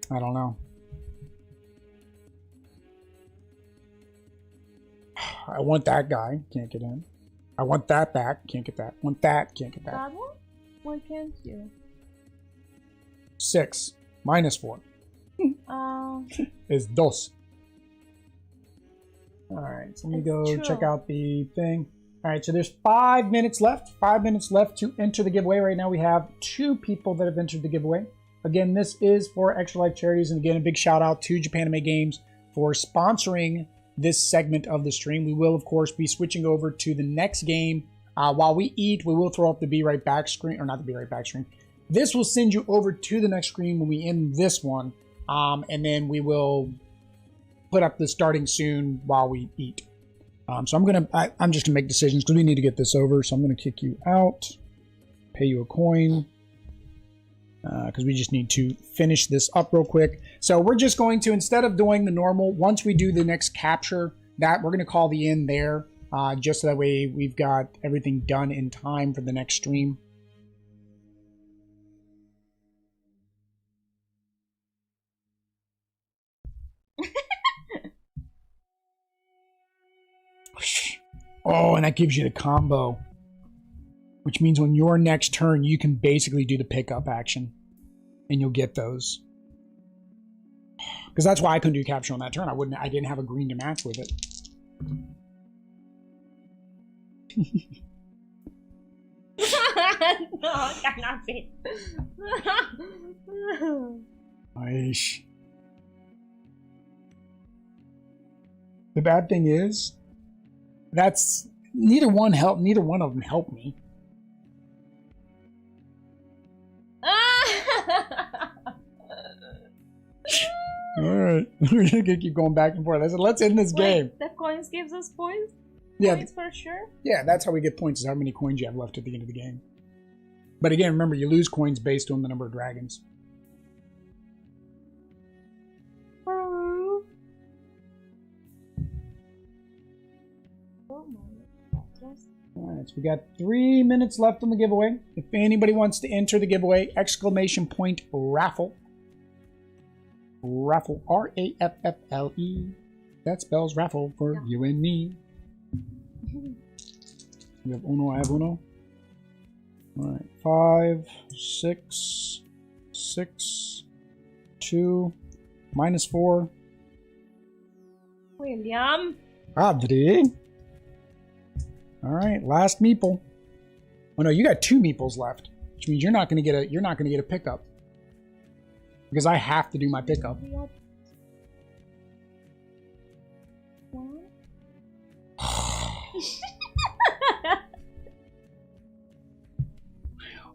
I don't know. I want that guy. Can't get in. I want that back. Can't get that. Want that. Can't get that. That one? Why can't you? 6 minus 4 is dos. Alright, so let me go check out the thing. Alright, so there's 5 minutes left. 5 minutes left to enter the giveaway. Right now we have 2 people that have entered the giveaway. Again, this is for Extra Life Charities. And again, a big shout out to Japanime Games for sponsoring this segment of the stream. We will, of course, be switching over to the next game. While we eat, we will throw up the Be Right Back screen, or not the Be Right Back screen. This will send you over to the next screen when we end this one. And then we will put up the starting soon while we eat. So I'm just gonna make decisions because we need to get this over. So I'm gonna kick you out, pay you a coin, because we just need to finish this up real quick. So we're just going to, instead of doing the normal, once we do the next capture, that we're going to call the end there, just so that way we've got everything done in time for the next stream. Oh, and that gives you the combo, which means on your next turn, you can basically do the pickup action, and you'll get those. Because that's why I couldn't do capture on that turn. I didn't have a green to match with it. No, it cannot be. Aish. The bad thing is, that's neither one of them helped me. Alright, we're gonna keep going back and forth. I said, let's end this game. The coins gives us points? Yeah. Points for sure? Yeah, that's how we get points, is how many coins you have left at the end of the game. But again, remember, you lose coins based on the number of dragons. Alright, so we got 3 minutes left on the giveaway. If anybody wants to enter the giveaway, exclamation point raffle. Raffle, R-A-F-F-L-E. That spells raffle for you and me. You have uno, I have uno. Alright, 5, 6, 6, 2, minus 4. William. Adri. Alright, last meeple. Oh no, you got 2 meeples left, which means you're not gonna get a pickup. Because I have to do my pickup.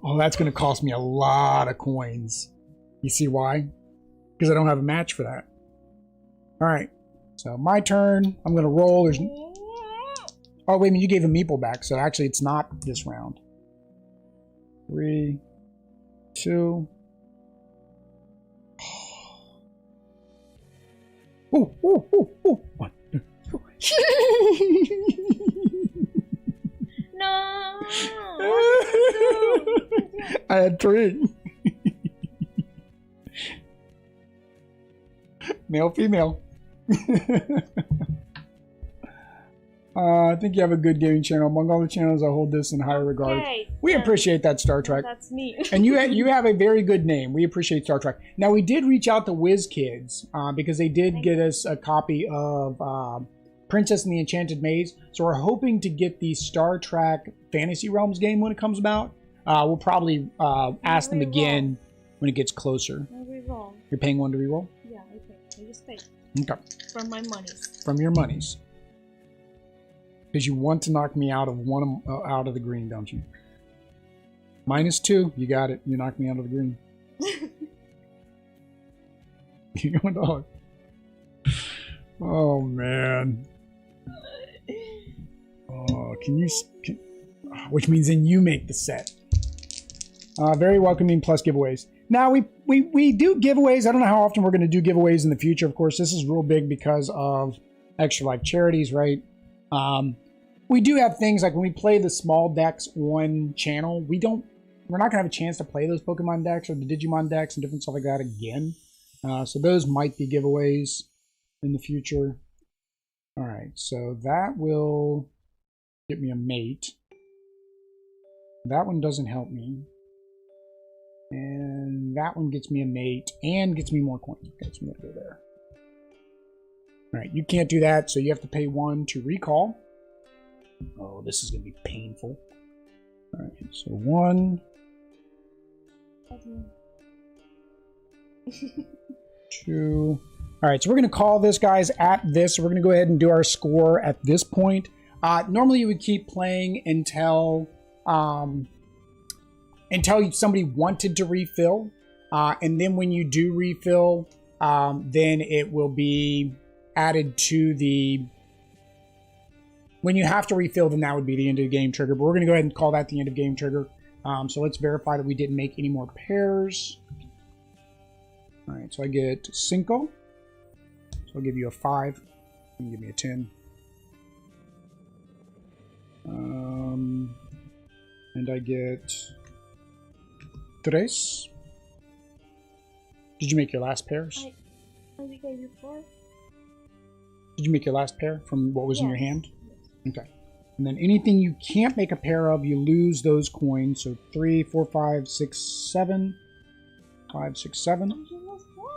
Oh, that's going to cost me a lot of coins. You see why? Because I don't have a match for that. All right. So my turn. I'm going to roll. There's... Oh, wait a minute. You gave a meeple back. So actually, it's not this round. 3, 2. Ooh, ooh, ooh, ooh. 1, 2, 3. No. I had 3. Male, female. I think you have a good gaming channel. Among all the channels, I hold this in high regard. We appreciate that, Star Trek. That's me. And you have a very good name. We appreciate Star Trek. Now, we did reach out to WizKids because they did get us a copy of Princess and the Enchanted Maze. So we're hoping to get the Star Trek Fantasy Realms game when it comes about. We'll probably ask them again when it gets closer. Reroll. You're paying 1 to reroll? Yeah, I pay. I just pay. Okay. From my monies. From your monies. Because you want to knock me out of out of the green, don't you? -2. You got it. You knocked me out of the green. You're going dog. Oh, man. Oh, which means then you make the set. Very welcoming plus giveaways. Now, we do giveaways. I don't know how often we're going to do giveaways in the future. Of course, this is real big because of Extra Life Charities, right? We do have things like when we play the small decks on channel, we're not going to have a chance to play those Pokemon decks or the Digimon decks and different stuff like that again. So those might be giveaways in the future. All right, so that will get me a mate. That one doesn't help me. And that one gets me a mate and gets me more coins. Okay, so I'm going to go there. All right, you can't do that, so you have to pay 1 to recall. Oh, this is going to be painful. All right, so 1. 2. All right, so we're going to call this, guys, at this. So we're going to go ahead and do our score at this point. Normally, you would keep playing until somebody wanted to refill. And then when you do refill, then it will be added to the... When you have to refill, then that would be the end of the game trigger. But we're going to go ahead and call that the end of game trigger. So let's verify that we didn't make any more pairs. All right, so I get 5. So I'll give you a 5. You can give me a 10. And I get 3. Did you make your last pairs? I gave you 4. Did you make your last pair from what was in your hand? Okay. And then anything you can't make a pair of, you lose those coins. So 3, 4, 5, 6, 7. 5, 6, 7. You lost 1.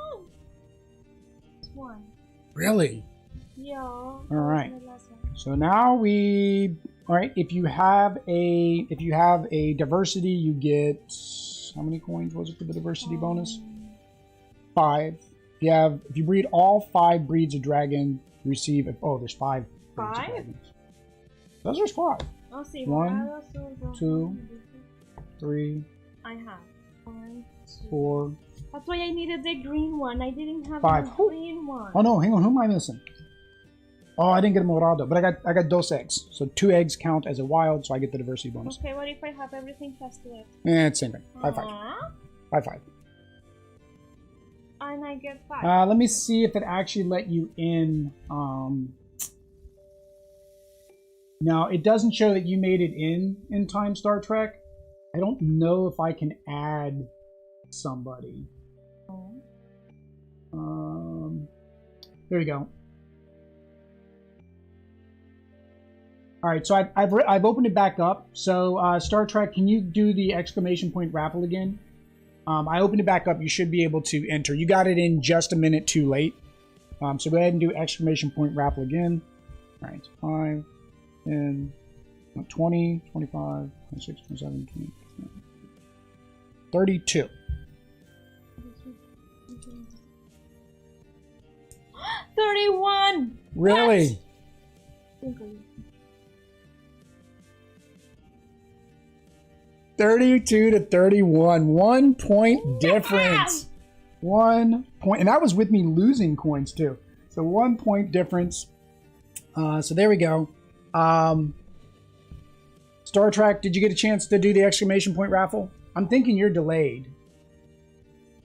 It's 1. Really? Yeah. All right. So now all right, if you have a diversity, you get, how many coins was it for the diversity bonus? 5. If you breed all 5 breeds of dragon, you receive there's 5 breeds of dragons. Those are 5. I'll see. 1, 2, 3. I have 1, 2. 4. That's why I needed the green one. I didn't have 5. the green one. Oh no, hang on. Who am I missing? Oh, I didn't get a Morado, but I got 2 eggs. So 2 eggs count as a wild, so I get the diversity bonus. Okay, what if I have everything festive? It's same thing. 5, 5. 5, 5. And I get 5. Let me see if it actually let you in. Now, it doesn't show that you made it in time, Star Trek. I don't know if I can add somebody. There you go. All right, so I've opened it back up. So Star Trek, can you do the exclamation point raffle again? I opened it back up. You should be able to enter. You got it in just a minute too late. So go ahead and do exclamation point raffle again. All right, 5, 10, 20, 25, 26, 27, 28, 32. 31! Really? What? 32 to 31. 1 point difference. 1 point. And that was with me losing coins too. So 1 point difference. So there we go. Star Trek, did you get a chance to do the exclamation point raffle? I'm thinking you're delayed.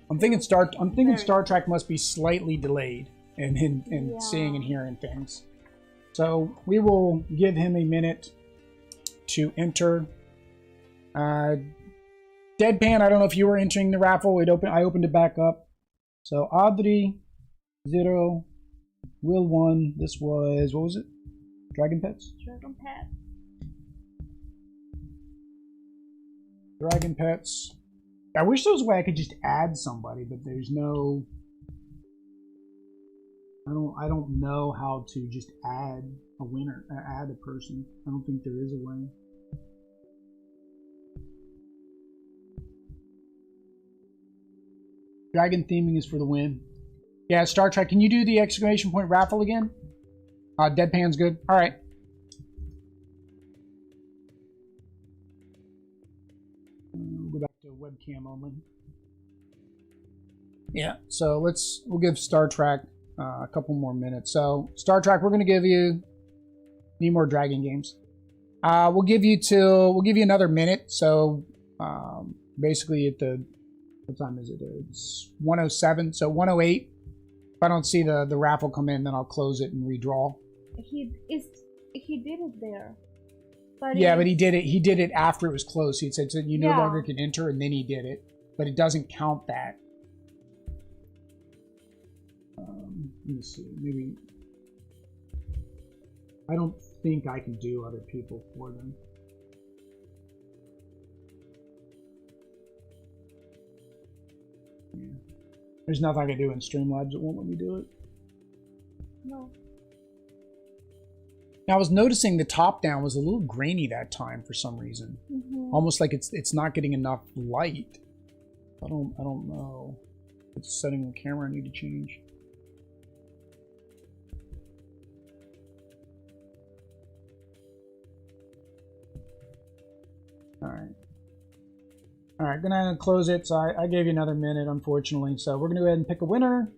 I'm thinking Star Trek must be slightly delayed in seeing and hearing things. So we will give him a minute to enter. Deadpan, I don't know if you were entering the raffle. I opened it back up. So Audrey 0, Will 1. This was, what was it? Dragon Pets? Dragon Pet. Dragon Pets. I wish there was a way I could just add somebody, but there's no. I don't know how to just add a winner, add a person. I don't think there is a way. Dragon theming is for the win. Yeah, Star Trek. Can you do the exclamation point raffle again? Deadpan's good. All right. We'll go back to webcam only. Yeah. So we'll give Star Trek a couple more minutes. So Star Trek, we're going to give you. Need more dragon games. We'll give you another minute. So basically at the. What time is it? It's 1:07. So 1:08. If I don't see the raffle come in, then I'll close it and redraw. He did it there. But yeah, but he did it after it was closed. He said you no Yeah. longer can enter, and then he did it. But it doesn't count that. Let me see. Maybe I don't think I can do other people for them. Yeah. There's nothing I can do in Streamlabs that won't let me do it. No. Now I was noticing the top down was a little grainy that time for some reason. Almost like it's not getting enough light. I don't know. It's a setting on the camera I need to change. All right, gonna close it. So I gave you another minute, unfortunately. So we're gonna go ahead and pick a winner.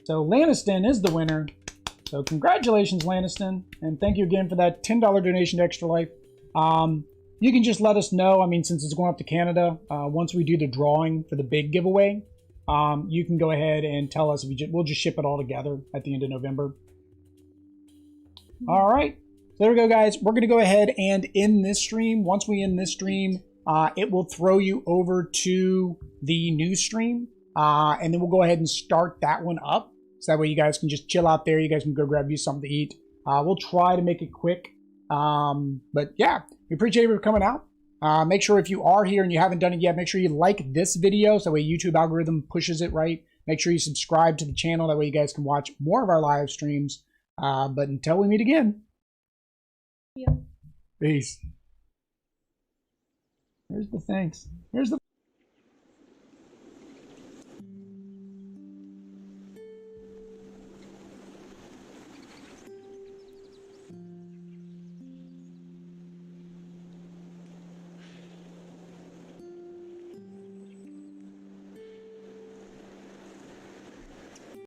So Lanniston is the winner. So congratulations, Lanniston, and thank you again for that $10 donation to Extra Life. You can just let us know. I mean, since it's going up to Canada, once we do the drawing for the big giveaway, you can go ahead and tell us. We'll just ship it all together at the end of November. All right. So there we go, guys. We're going to go ahead and end this stream. Once we end this stream, it will throw you over to the new stream. And then we'll go ahead and start that one up. So that way you guys can just chill out there. You guys can go grab you something to eat. We'll try to make it quick. But yeah, we appreciate you for coming out. Make sure if you are here and you haven't done it yet, make sure you like this video. So that way YouTube algorithm pushes it right. Make sure you subscribe to the channel. That way you guys can watch more of our live streams. But until we meet again. Yeah. Peace. Here's the thanks. Here's the